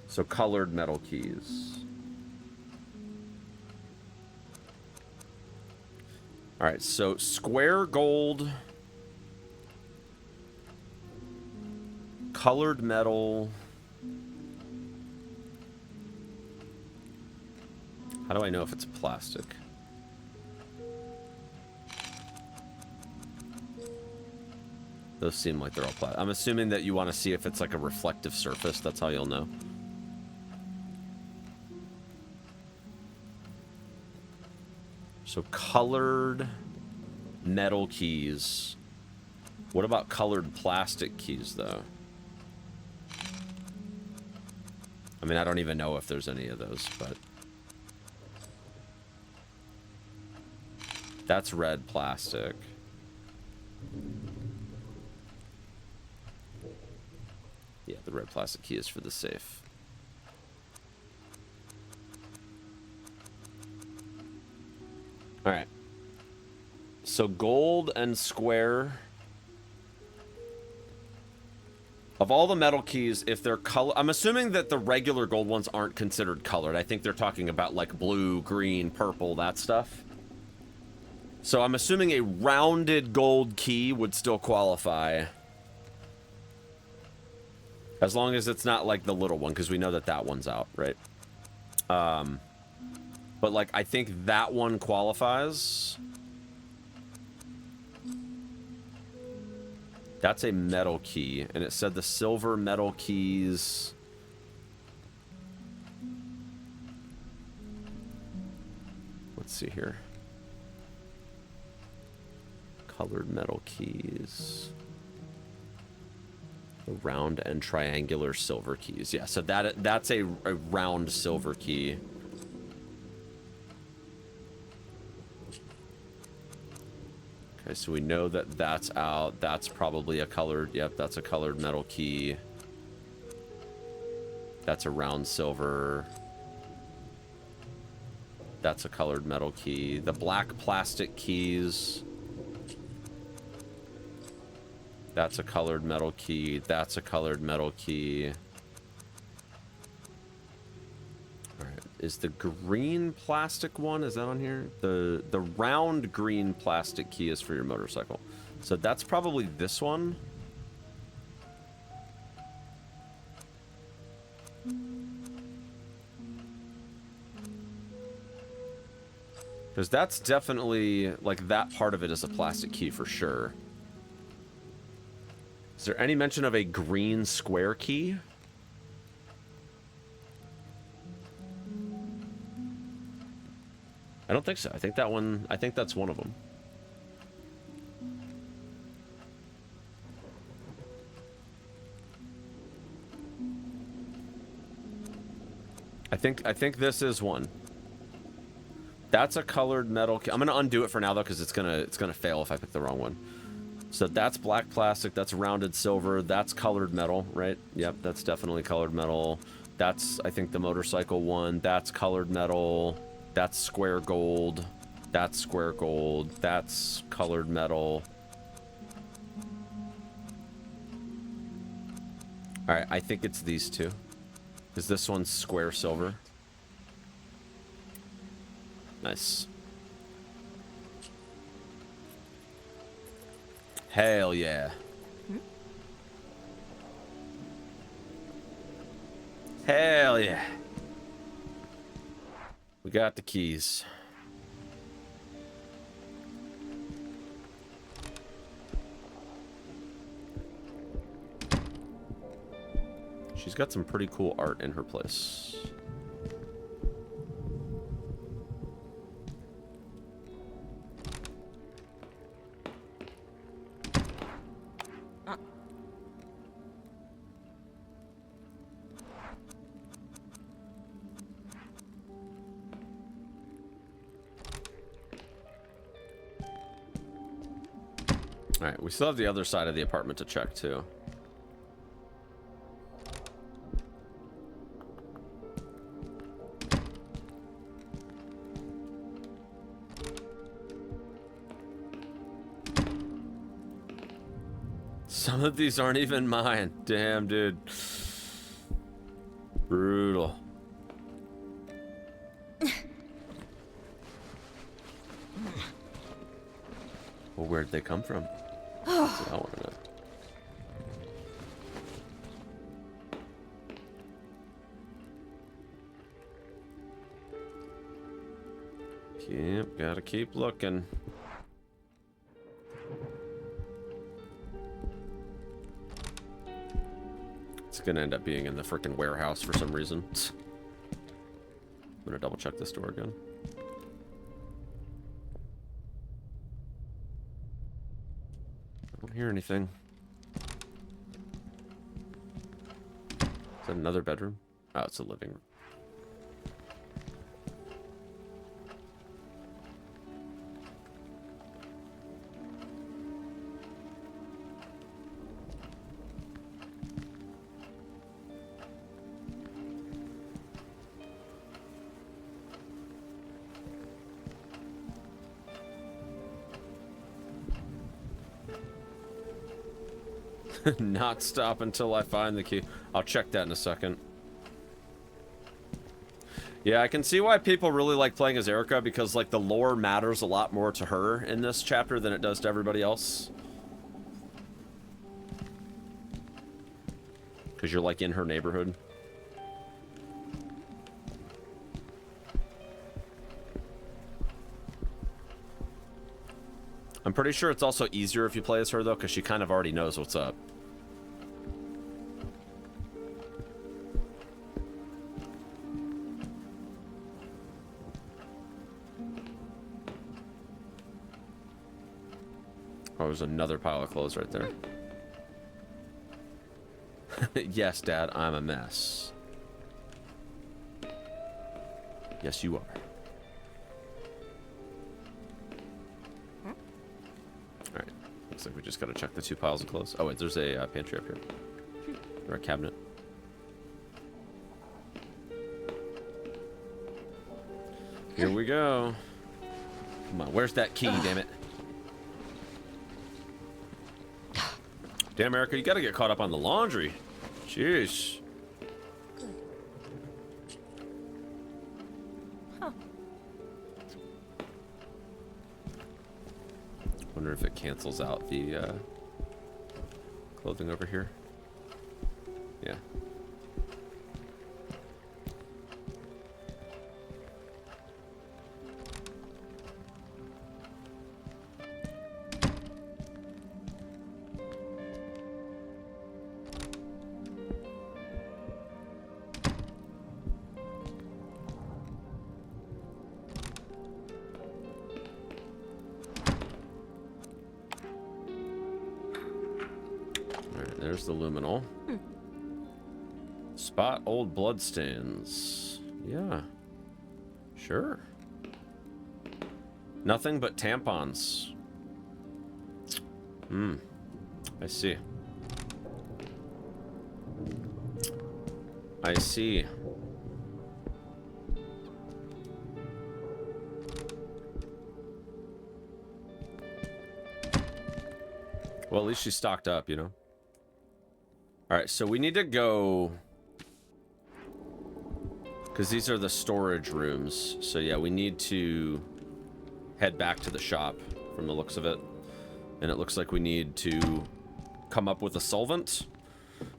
So colored metal keys. All right, so square gold, colored metal. How do I know if it's plastic? Those seem like they're all plastic. I'm assuming that you want to see if it's like a reflective surface. That's how you'll know. So colored metal keys. What about colored plastic keys, though? I mean, I don't even know if there's any of those, but... That's red plastic. Yeah, the red plastic key is for the safe. All right. So gold and square. Of all the metal keys, if they're color, I'm assuming that the regular gold ones aren't considered colored. I think they're talking about like blue, green, purple, that stuff. So I'm assuming a rounded gold key would still qualify. As long as it's not like the little one, because we know that that one's out, right? But like, I think that one qualifies. That's a metal key, and it said the silver metal keys. Let's see here. Colored metal keys. The round and triangular silver keys. Yeah, so that's a round silver key. Okay, so we know that that's out. That's probably a colored, yep, that's a colored metal key. That's a round silver. That's a colored metal key. The black plastic keys. That's a colored metal key. That's a colored metal key. Alright, is the green plastic one, is that on here? The round green plastic key is for your motorcycle. So that's probably this one. Because that's definitely, like, that part of it is a plastic key for sure. Is there any mention of a green square key? I don't think so. I think that one, I think that's one of them. I think this is one. That's a colored metal key. I'm gonna undo it for now though, because it's gonna fail if I pick the wrong one. So that's black plastic, that's rounded silver, that's colored metal, right? Yep, that's definitely colored metal. That's, I think, the motorcycle one. That's colored metal. That's square gold. That's square gold. That's colored metal. Alright, I think it's these two. Because this one's square silver. Nice. Hell yeah. Hell yeah. We got the keys. She's got some pretty cool art in her place. Alright, we still have the other side of the apartment to check, too. Some of these aren't even mine. Damn, dude. Brutal. Well, where'd they come from? That's what I want to know. Yep, gotta keep looking. It's gonna end up being in the frickin' warehouse for some reason. I'm gonna double check this door again. I don't hear anything. Is that another bedroom? Oh, it's a living room. Not stop until I find the key. I'll check that in a second. Yeah, I can see why people really like playing as Erica, because like the lore matters a lot more to her in this chapter than it does to everybody else. Because you're like in her neighborhood. I'm pretty sure it's also easier if you play as her though, because she kind of already knows what's up. Oh, there's another pile of clothes right there. Yes, Dad, I'm a mess. Yes, you are. Alright. Looks like we just gotta check the 2 piles of clothes. Oh, wait, there's a pantry up here. Or a cabinet. Here we go. Come on, where's that key, damn it? Damn, Erica, you gotta get caught up on the laundry. Jeez. Huh. Wonder if it cancels out the clothing over here. Yeah. There's the luminol. Spot old bloodstains. Yeah. Sure. Nothing but tampons. I see. I see. Well, at least she's stocked up, you know? Alright, so we need to go... because these are the storage rooms. So yeah, we need to head back to the shop from the looks of it. And it looks like we need to come up with a solvent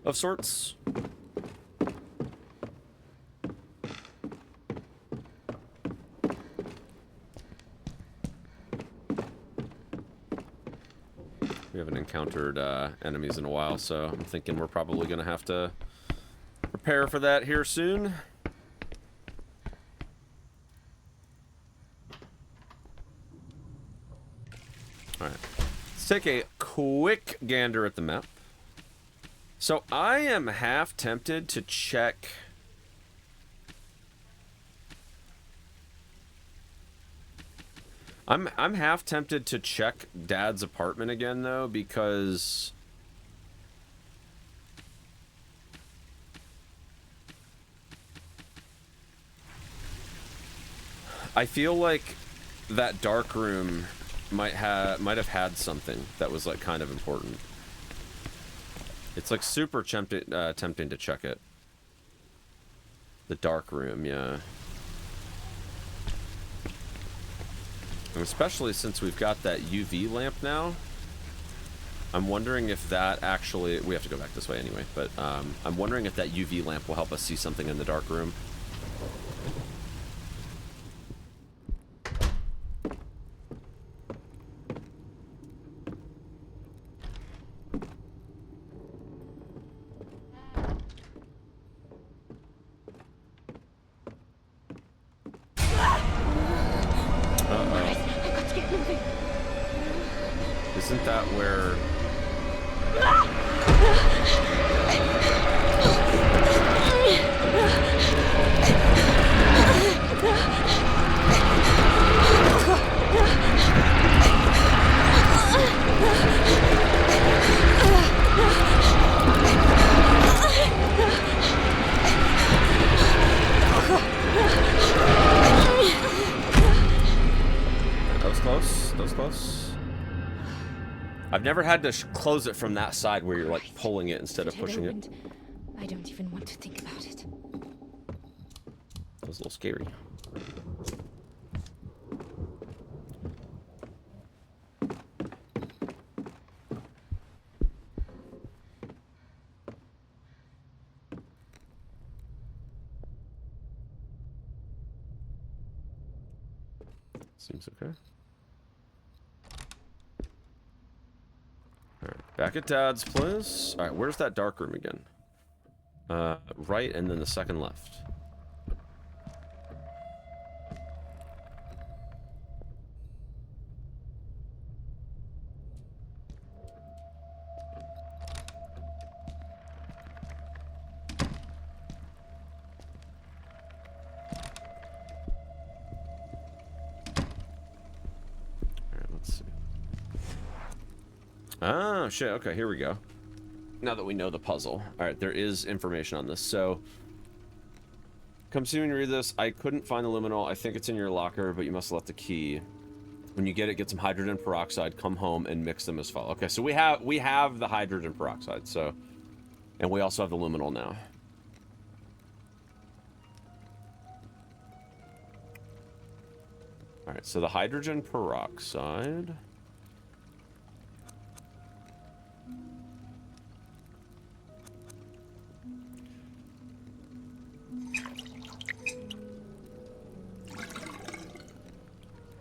of sorts. We haven't encountered enemies in a while, so I'm thinking we're probably going to have to prepare for that here soon. Alright, let's take a quick gander at the map. So I am half tempted to check... I'm half tempted to check Dad's apartment again, though, because... I feel like that dark room might have had something that was like kind of important. It's like super tempting to check it. The dark room, yeah. And especially since we've got that UV lamp now. I'm wondering if that actually... we have to go back this way anyway, but I'm wondering if that UV lamp will help us see something in the dark room. Isn't that where... That was close. That was close. I've never had to close it from that side where you're like pulling it instead of pushing it. I don't even want to think about it. That was a little scary. Seems okay. Alright, back at Dad's place. Alright, where's that dark room again? Right, and then the second left. Oh, shit. Okay, here we go. Now that we know the puzzle. Alright, there is information on this. So, come see when you read this. I couldn't find the luminol. I think it's in your locker, but you must have left the key. When you get it, get some hydrogen peroxide, come home, and mix them as follows. Okay, so we have the hydrogen peroxide, so... And we also have the luminol now. Alright, so the hydrogen peroxide...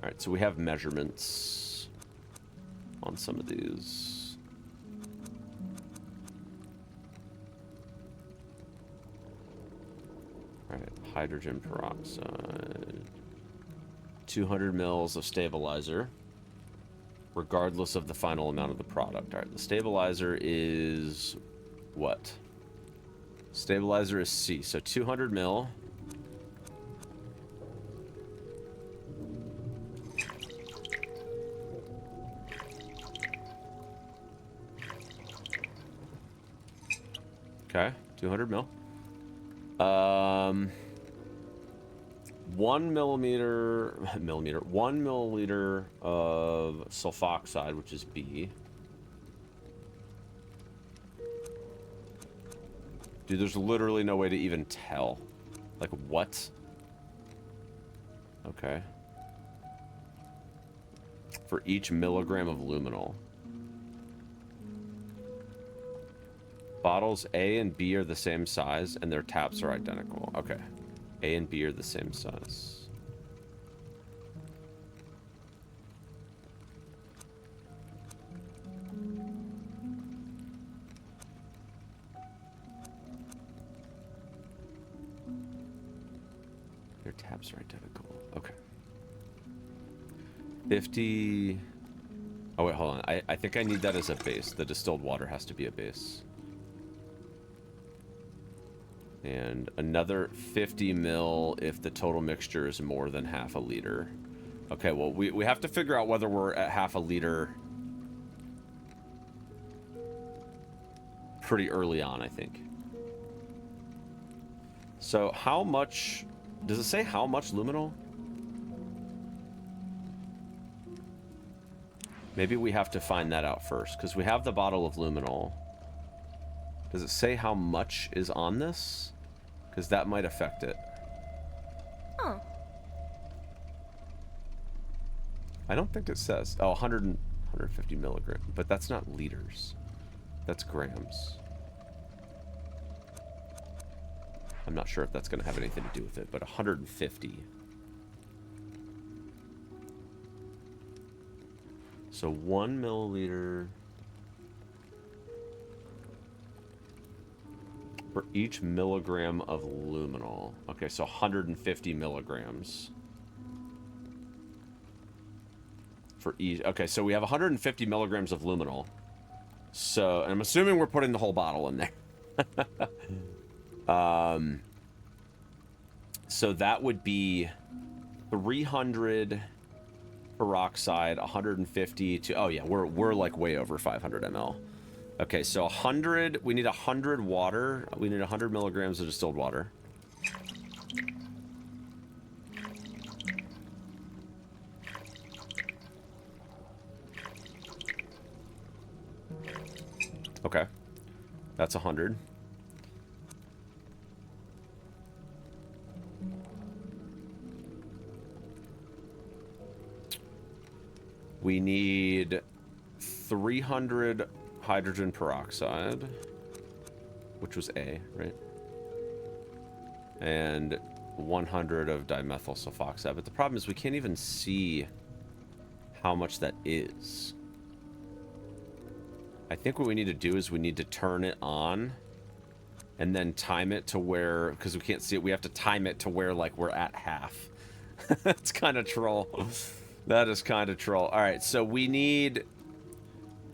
Alright, so we have measurements on some of these. Alright, hydrogen peroxide. 200 mils of stabilizer, regardless of the final amount of the product. Alright, the stabilizer is what? Stabilizer is C, so 200 mil. Okay, 200 mil. 1 milliliter of sulfoxide, which is B. Dude, there's literally no way to even tell. Like, what? Okay. For each milligram of luminol. Bottles A and B are the same size, and their taps are identical. Okay. A and B are the same size. Their taps are identical. Okay. 50... Oh, wait, hold on. I think I need that as a base. The distilled water has to be a base. And another 50 mil if the total mixture is more than half a liter. Okay, well, we have to figure out whether we're at half a liter pretty early on, I think. So how much... Does it say how much luminol? Maybe we have to find that out first, because we have the bottle of luminol. Does it say how much is on this? Because that might affect it. Oh. I don't think it says. Oh, 150 milligrams. But that's not liters. That's grams. I'm not sure if that's going to have anything to do with it, but 150. So 1 milliliter... for each milligram of luminol. Okay, so 150 milligrams. For each... Okay, so we have 150 milligrams of luminol. So, and I'm assuming we're putting the whole bottle in there. So that would be 300 peroxide, 150 to... Oh yeah, we're like way over 500 ml. Okay, so 100, we need 100 water. We need 100 milligrams of distilled water. Okay. That's 100. We need 300 hydrogen peroxide, which was A, right? And 100 of dimethyl sulfoxide. But the problem is we can't even see how much that is. I think what we need to do is we need to turn it on and then time it to where, because we can't see it, we have to time it to where, like, we're at half. That's kind of troll. That is kind of troll. All right, so we need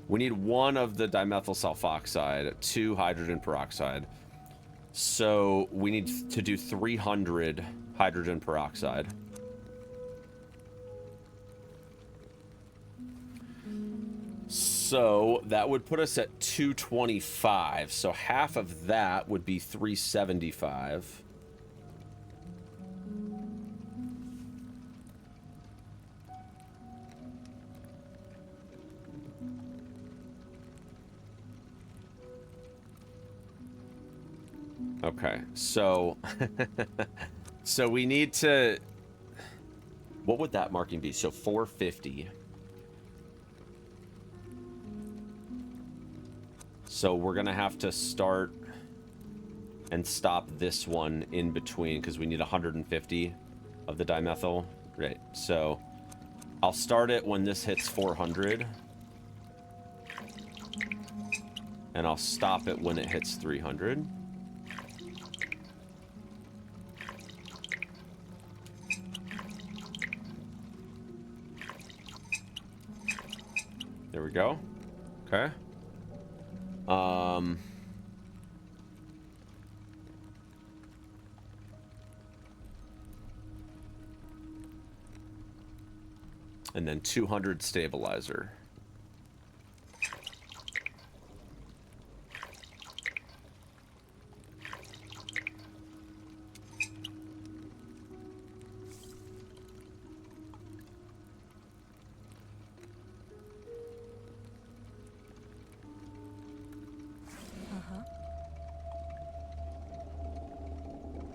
1 of the dimethyl sulfoxide, 2 hydrogen peroxide. So we need to do 300 hydrogen peroxide. So that would put us at 225. So half of that would be 375. Okay, so so we need to, what would that marking be? So 450. So we're gonna have to start and stop this one in between because we need 150 of the dimethyl. Right, so I'll start it when this hits 400. And I'll stop it when it hits 300. There we go. Okay. And then 200 stabilizer.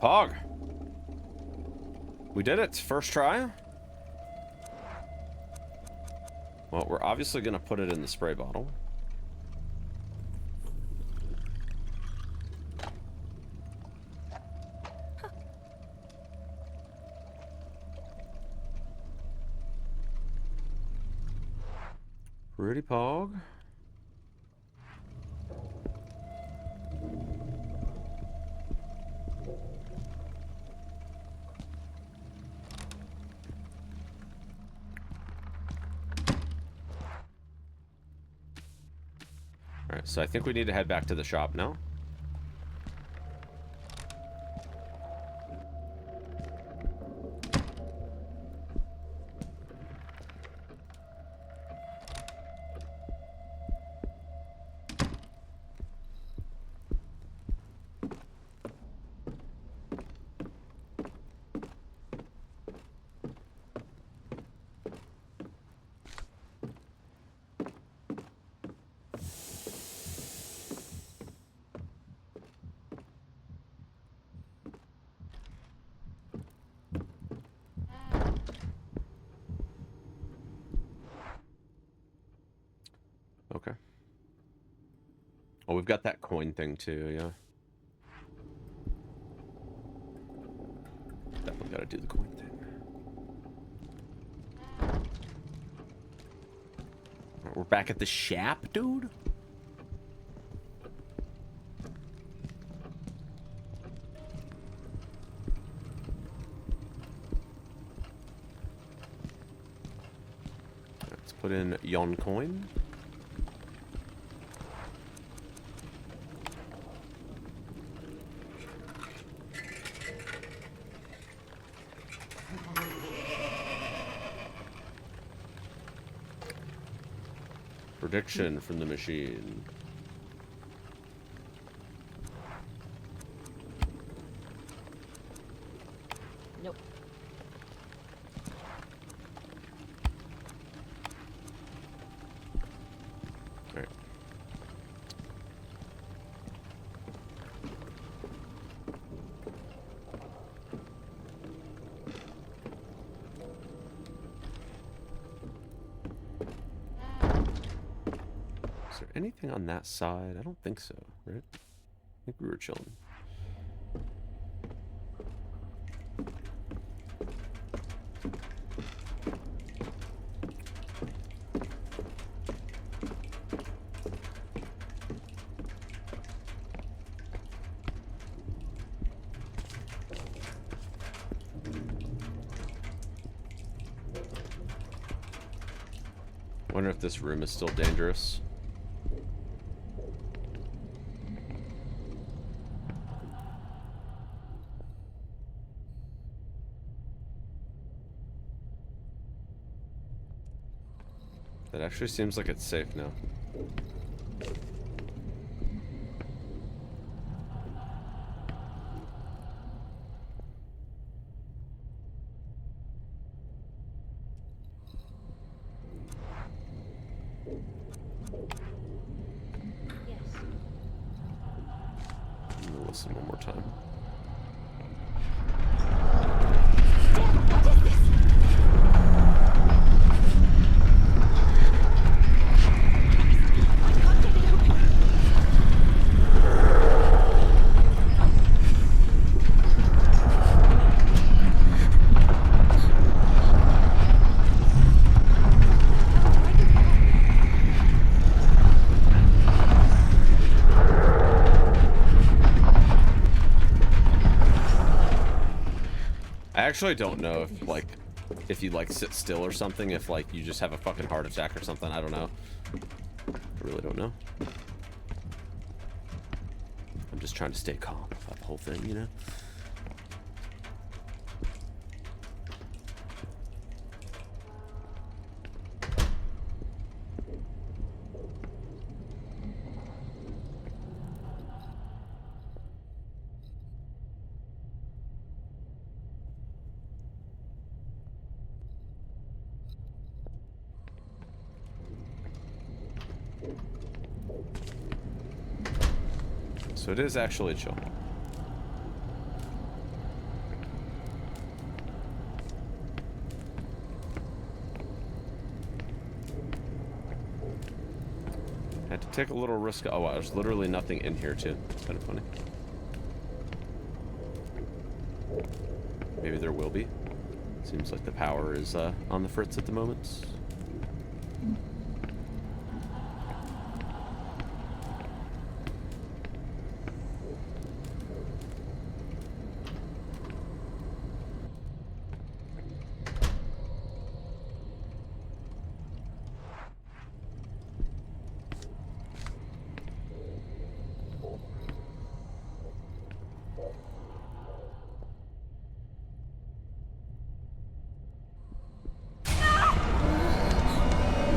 Pog. We did it. First try. Well, we're obviously going to put it in the spray bottle. Pretty Pog. Alright, so I think we need to head back to the shop now. Okay. Oh, we've got that coin thing too, yeah. Definitely gotta do the coin thing. Alright, we're back at the shop, dude. Let's put in yon coin. Prediction from the machine. Nope. All right. anything on that side? I don't think so, right? I think we were chilling. Wonder if this room is still dangerous. That actually seems like it's safe now. I'm gonna listen one more time. What is this? I can't get it open. I actually don't know if, like, if you, like, sit still or something, if, like, you just have a fucking heart attack or something. I don't know. I really don't know. I'm just trying to stay calm about the whole thing, you know? So it is actually chill. Had to take a little risk. Oh wow, there's literally nothing in here too. It's kind of funny. Maybe there will be. Seems like the power is on the fritz at the moment.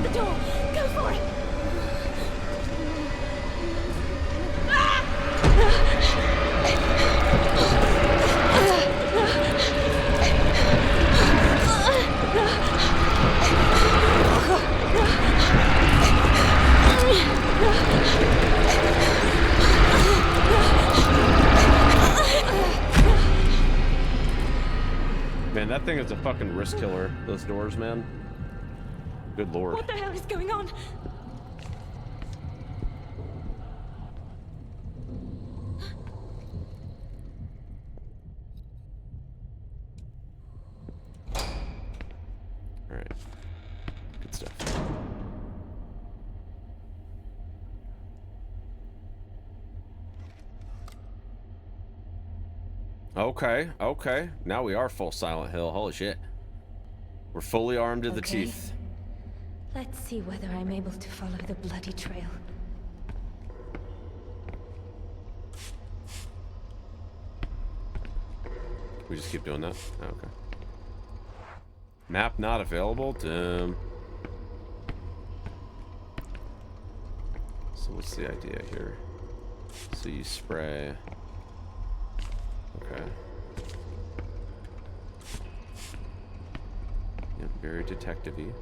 The door! Go for it! Man, that thing is a fucking risk killer. Those doors, man. Good lord. What the hell is going on? Alright. Good stuff. Okay, okay. Now we are full Silent Hill. Holy shit. We're fully armed to the Okay. teeth. Let's see whether I'm able to follow the bloody trail. We just keep doing that? Oh, okay. Map not available? Damn. So what's the idea here? So you spray. Okay. Yep, very detective-y.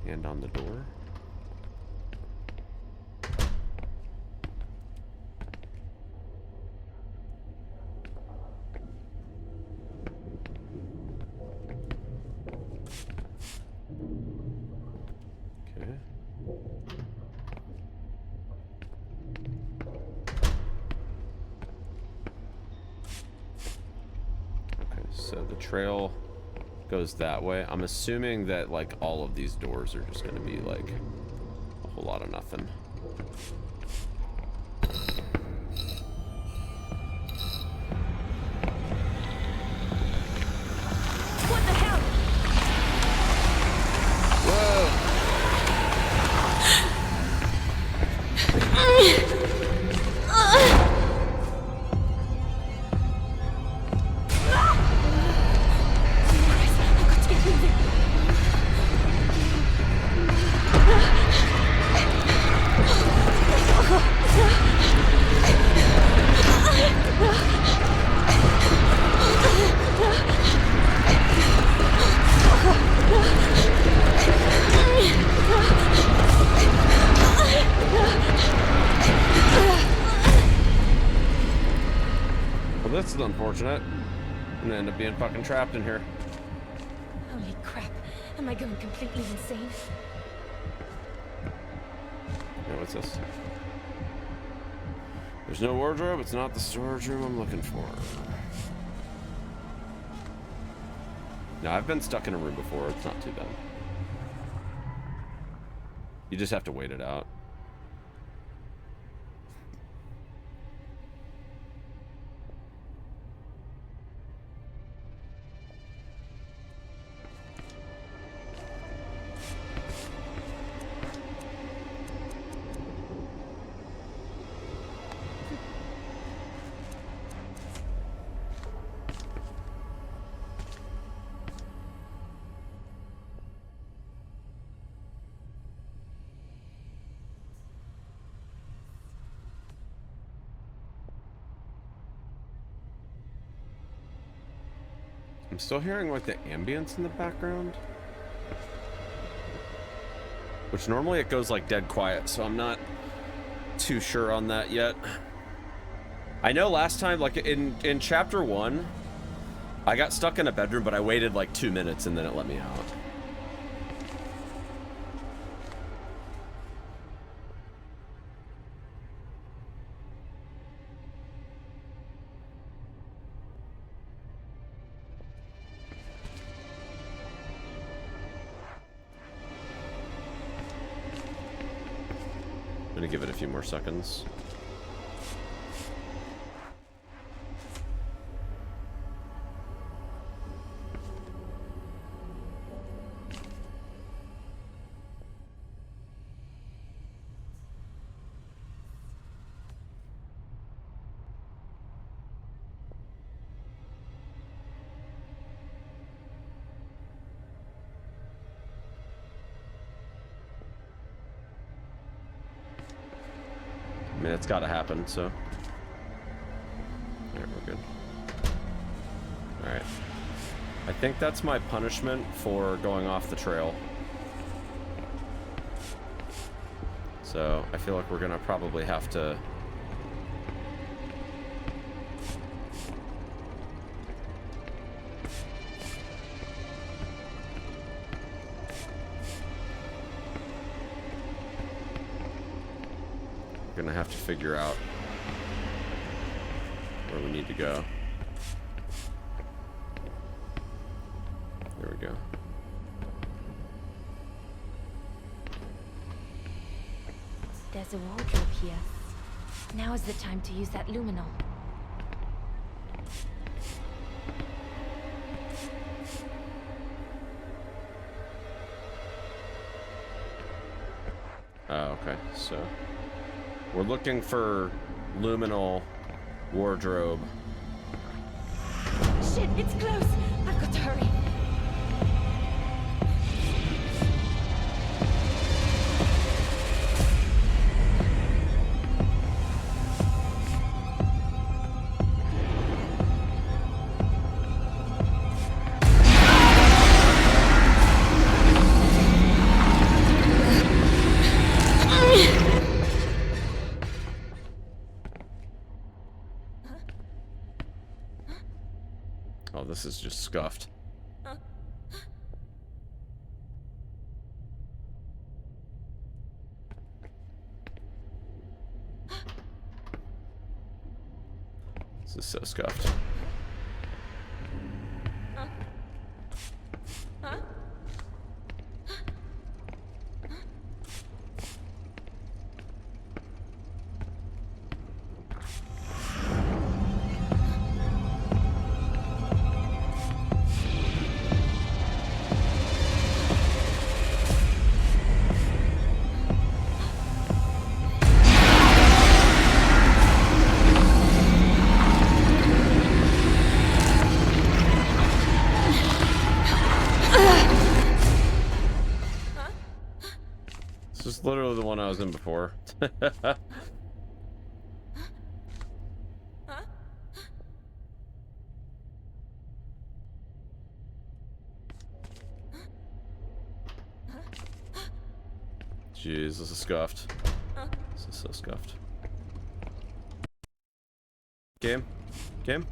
Hand on the door. So the trail goes that way. I'm assuming that like all of these doors are just gonna be like a whole lot of nothing. What the hell? Christ, I've got to get moving. Well, this is unfortunate. I'm gonna end up being fucking trapped in here. Holy crap. Am I going completely insane? Yeah, what's this? There's no wardrobe. It's not the storage room I'm looking for. No, I've been stuck in a room before. It's not too bad. You just have to wait it out. I'm still hearing like the ambience in the background, which normally it goes like dead quiet, so I'm not too sure on that yet. I know last time, like in chapter 1, I got stuck in a bedroom, but I waited like 2 minutes and then it let me out. I'm gonna give it a few more seconds. I mean, it's got to happen, so. Alright, we're good. Alright. I think that's my punishment for going off the trail. So, I feel like we're gonna probably have to... We're gonna have to figure out where we need to go. There we go. There's a wardrobe here. Now is the time to use that luminol. Oh, okay, so we're looking for luminol wardrobe. Shit, it's close! I've got to hurry. Oh, this is just scuffed. This is so scuffed. It's literally the one I was in before. Jeez, this is scuffed. This is so scuffed. Game? Game?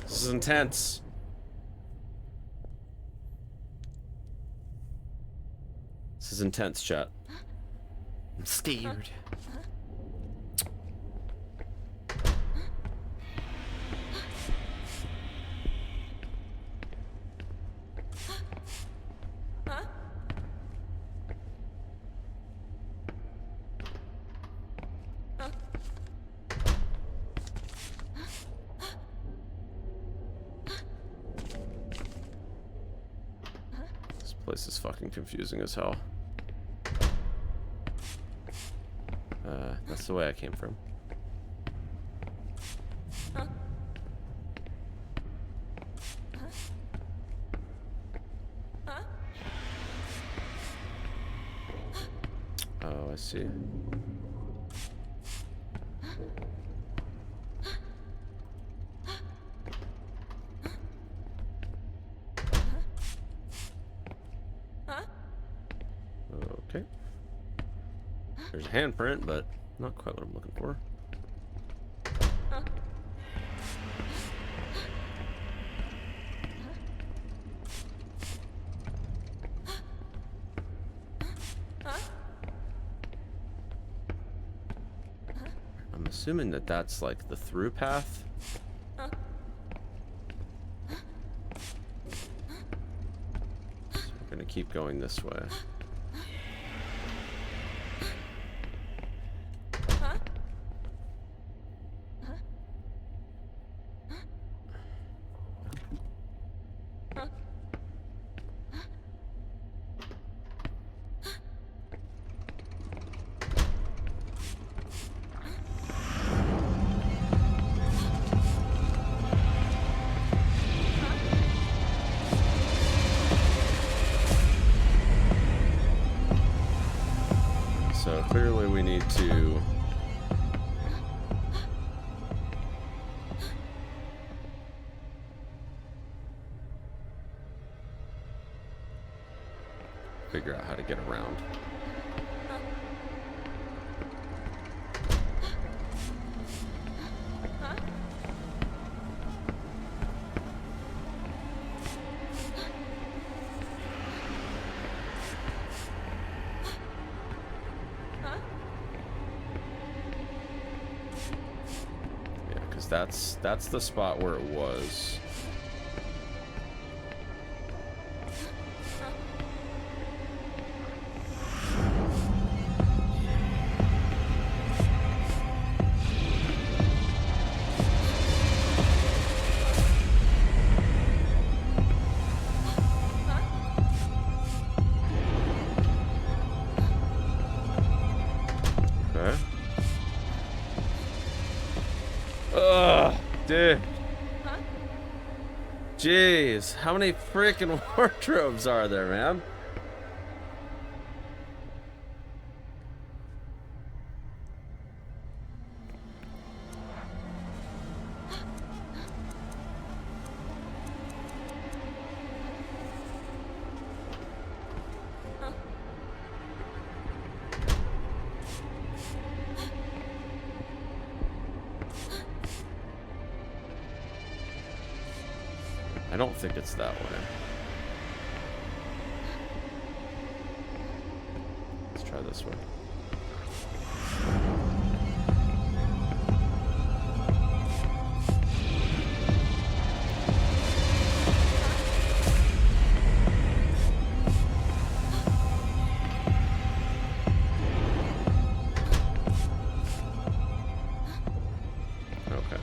This is intense. This is intense, chat. I'm scared. This is fucking confusing as hell. That's the way I came from. Oh, I see. Okay. There's a handprint, but not quite what I'm looking for. I'm assuming that that's like the through path. So we're gonna keep going this way. So clearly we need to figure out how to get around. That's the spot where it was. Okay. Ugh. Dude. Jeez, how many freaking wardrobes are there, man? I don't think it's that way. this way. Okay.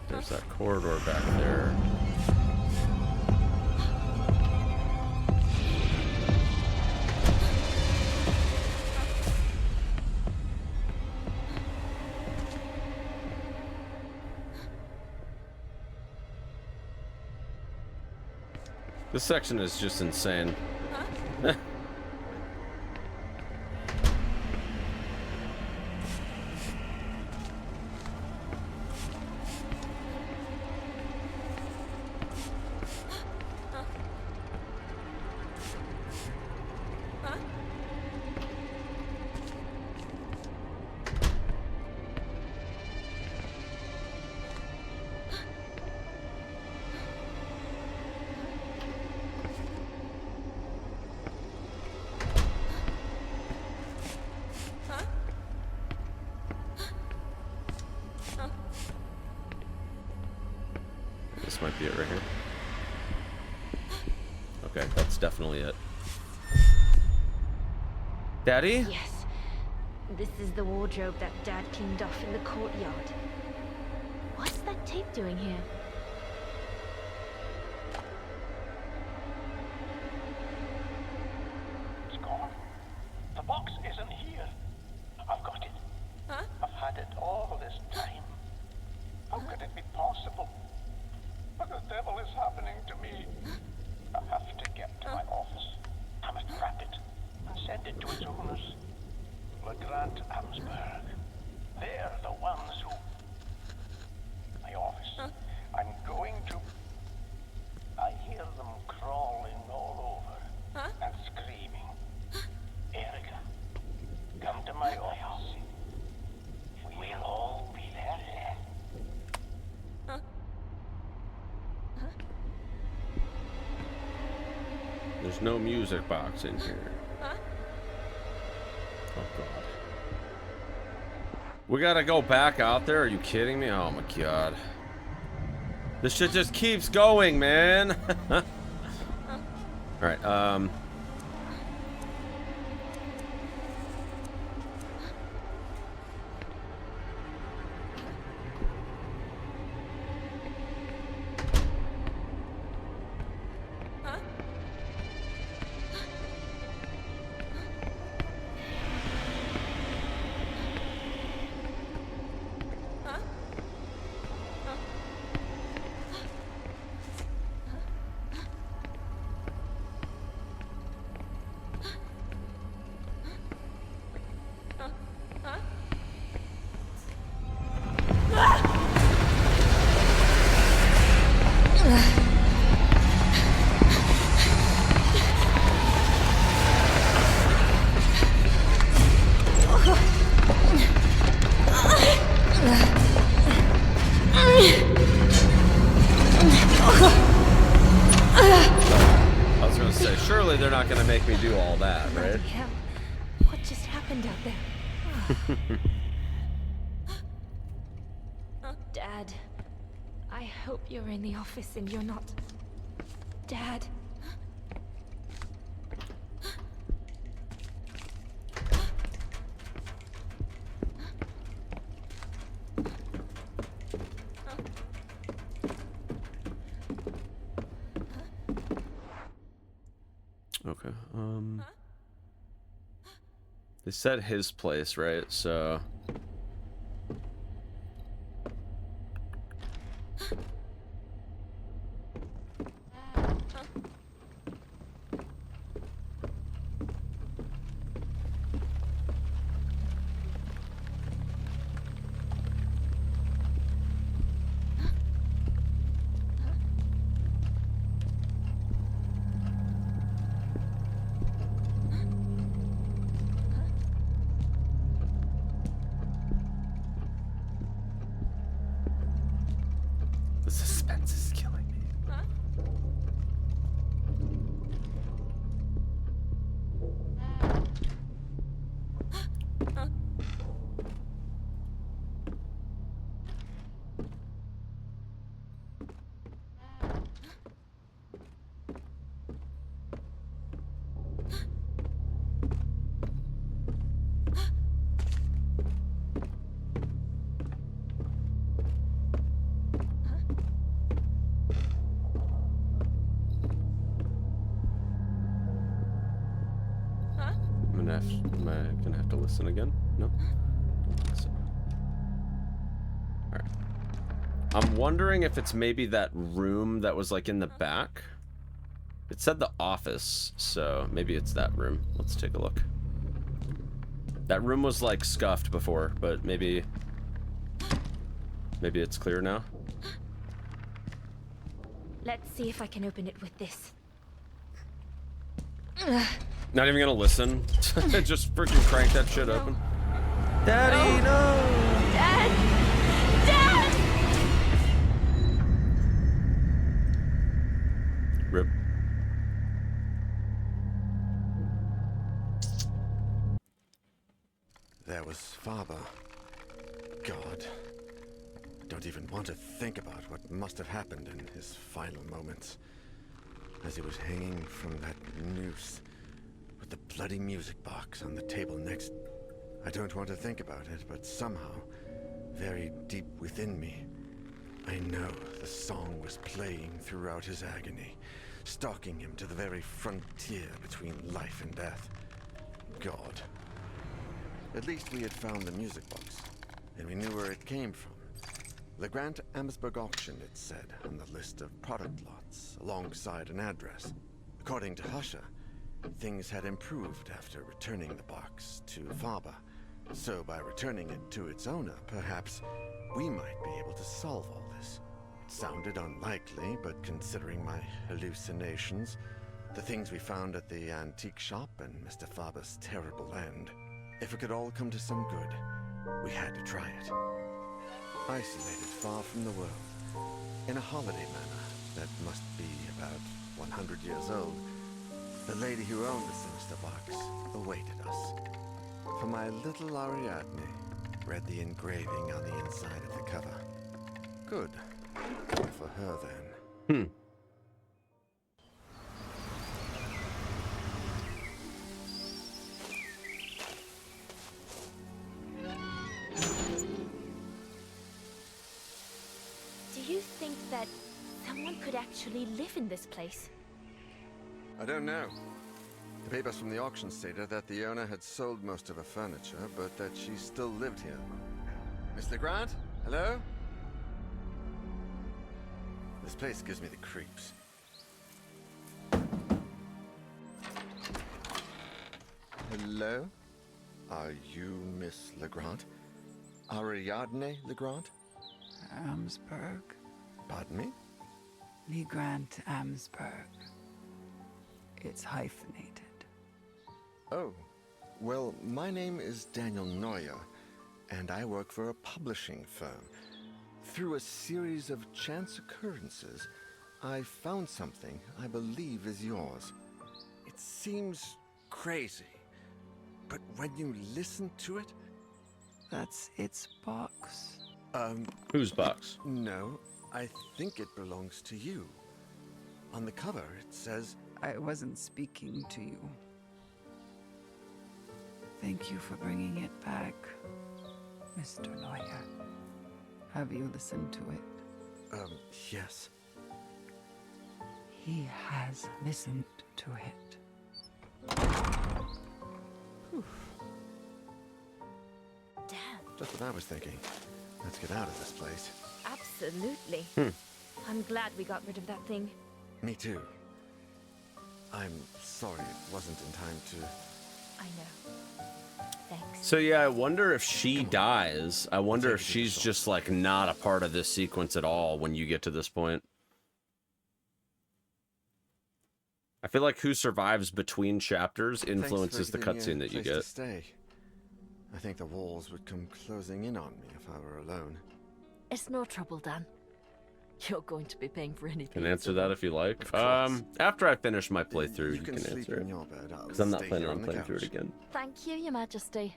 There's that corridor back there. This section is just insane. This might be it right here. Okay, that's definitely it. Daddy? Yes. This is the wardrobe that Dad cleaned off in the courtyard. What's that tape doing here? It's gone. The box isn't here. I've got it. Huh? I've had it all this time. How could it be possible? What the devil is happening to me? I have to get to my office. I must wrap it and send it to its owners. LeGrand Amsberg. They're the ones who... My office. I'm going to... I hear them crawling all over and screaming. Erica, come to my office. We'll all be there. There's no music box in here. Oh god. We gotta go back out there? Are you kidding me? Oh my god. This shit just keeps going, man. Alright, I was gonna say, surely they're not gonna make me do all that, right? Bloody hell. What just happened out there? Dad, I hope you're in the office and you're not... Dad. Okay. They said his place, right? So. The suspense is killing me. Am I gonna have to listen again? No? Don't think so. Alright. I'm wondering if it's maybe that room that was like in the back. It said the office, so maybe it's that room. Let's take a look. That room was like scuffed before, but maybe it's clear now. Let's see if I can open it with this. Not even gonna listen. Just freaking crank that shit open. Daddy, no! Dad! Dad! Rip. There was Faber. God. I don't even want to think about what must have happened in his final moments. As he was hanging from that noose, with the bloody music box on the table next. I don't want to think about it, but somehow, very deep within me, I know the song was playing throughout his agony, stalking him to the very frontier between life and death. God. At least we had found the music box, and we knew where it came from. LeGrant Amsberg auction, it said, on the list of product lots, alongside an address. According to Husher, things had improved after returning the box to Faber. So by returning it to its owner, perhaps we might be able to solve all this. It sounded unlikely, but considering my hallucinations, the things we found at the antique shop, and Mr. Faber's terrible end, if it could all come to some good, we had to try it. Isolated far from the world, in a holiday manor that must be about 100 years old, the lady who owned the sinister box awaited us. For my little Ariadne read the engraving on the inside of the cover. Good. For her, then. Do you think that someone could actually live in this place? I don't know. The papers from the auction stated that the owner had sold most of her furniture, but that she still lived here. Miss LeGrant? Hello? This place gives me the creeps. Hello? Are you Miss LeGrant? Ariadne LeGrant? Amsberg. Pardon me? LeGrant Amsberg. It's hyphenated. Oh, well, my name is Daniel Neuer, and I work for a publishing firm. Through a series of chance occurrences, I found something I believe is yours. It seems crazy, but when you listen to it... That's its box. Whose box? No, I think it belongs to you. On the cover, it says... I wasn't speaking to you. Thank you for bringing it back, Mr. Neuer. Have you listened to it? Yes. He has listened to it. Damn. Just what I was thinking. Let's get out of this place. Absolutely. I'm glad we got rid of that thing. Me too. I'm sorry it wasn't in time to... I know. Thanks. So yeah, I wonder if she dies. I wonder take if it to the she's shop. just like not a part of this sequence at all when you get to this point. I feel like who survives between chapters influences the Thanks for cutscene giving me a that you place to get. stay. I think the walls would come closing in on me if I were alone. It's no trouble, Dan. You're going to be paying for anything. Can answer that if you like. Of course. After I finish my playthrough, you can sleep answer in it. your bed. I'll Because I'm not stay planning here on the playing through it couch. again. Thank you, Your Majesty.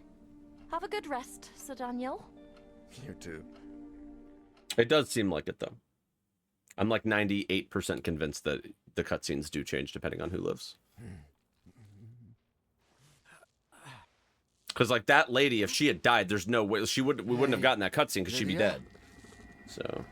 Have a good rest, Sir Daniel. You too. It does seem like it, though. I'm like 98% convinced that the cutscenes do change depending on who lives. Because like that lady, if she had died, there's no way we wouldn't have gotten that cutscene because she'd be Lydia? dead. So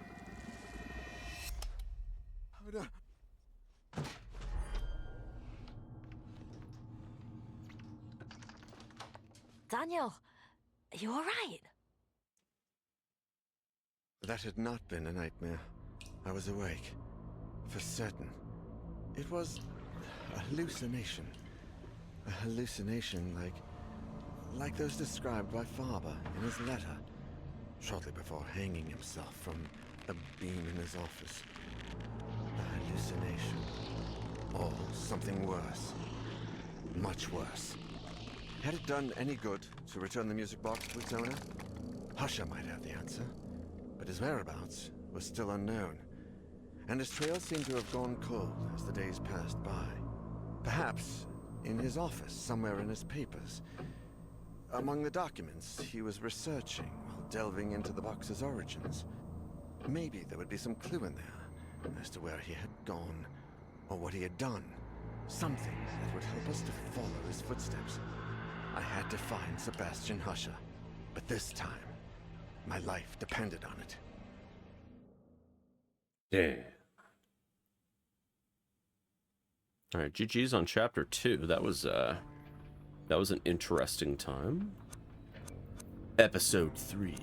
Daniel, are you alright? That had not been a nightmare. I was awake. For certain. It was a hallucination. A hallucination like those described by Faber in his letter, shortly before hanging himself from a beam in his office. A hallucination. Or something worse. Much worse. Had it done any good to return the music box to its owner? Husher might have the answer, but his whereabouts was still unknown, and his trail seemed to have gone cold as the days passed by. Perhaps in his office, somewhere in his papers. Among the documents he was researching while delving into the box's origins. Maybe there would be some clue in there as to where he had gone, or what he had done. Something that would help us to follow his footsteps. I had to find Sebastian Husher, but this time, my life depended on it. yeah. All right, GG's on chapter 2. That was an interesting time. Episode 3.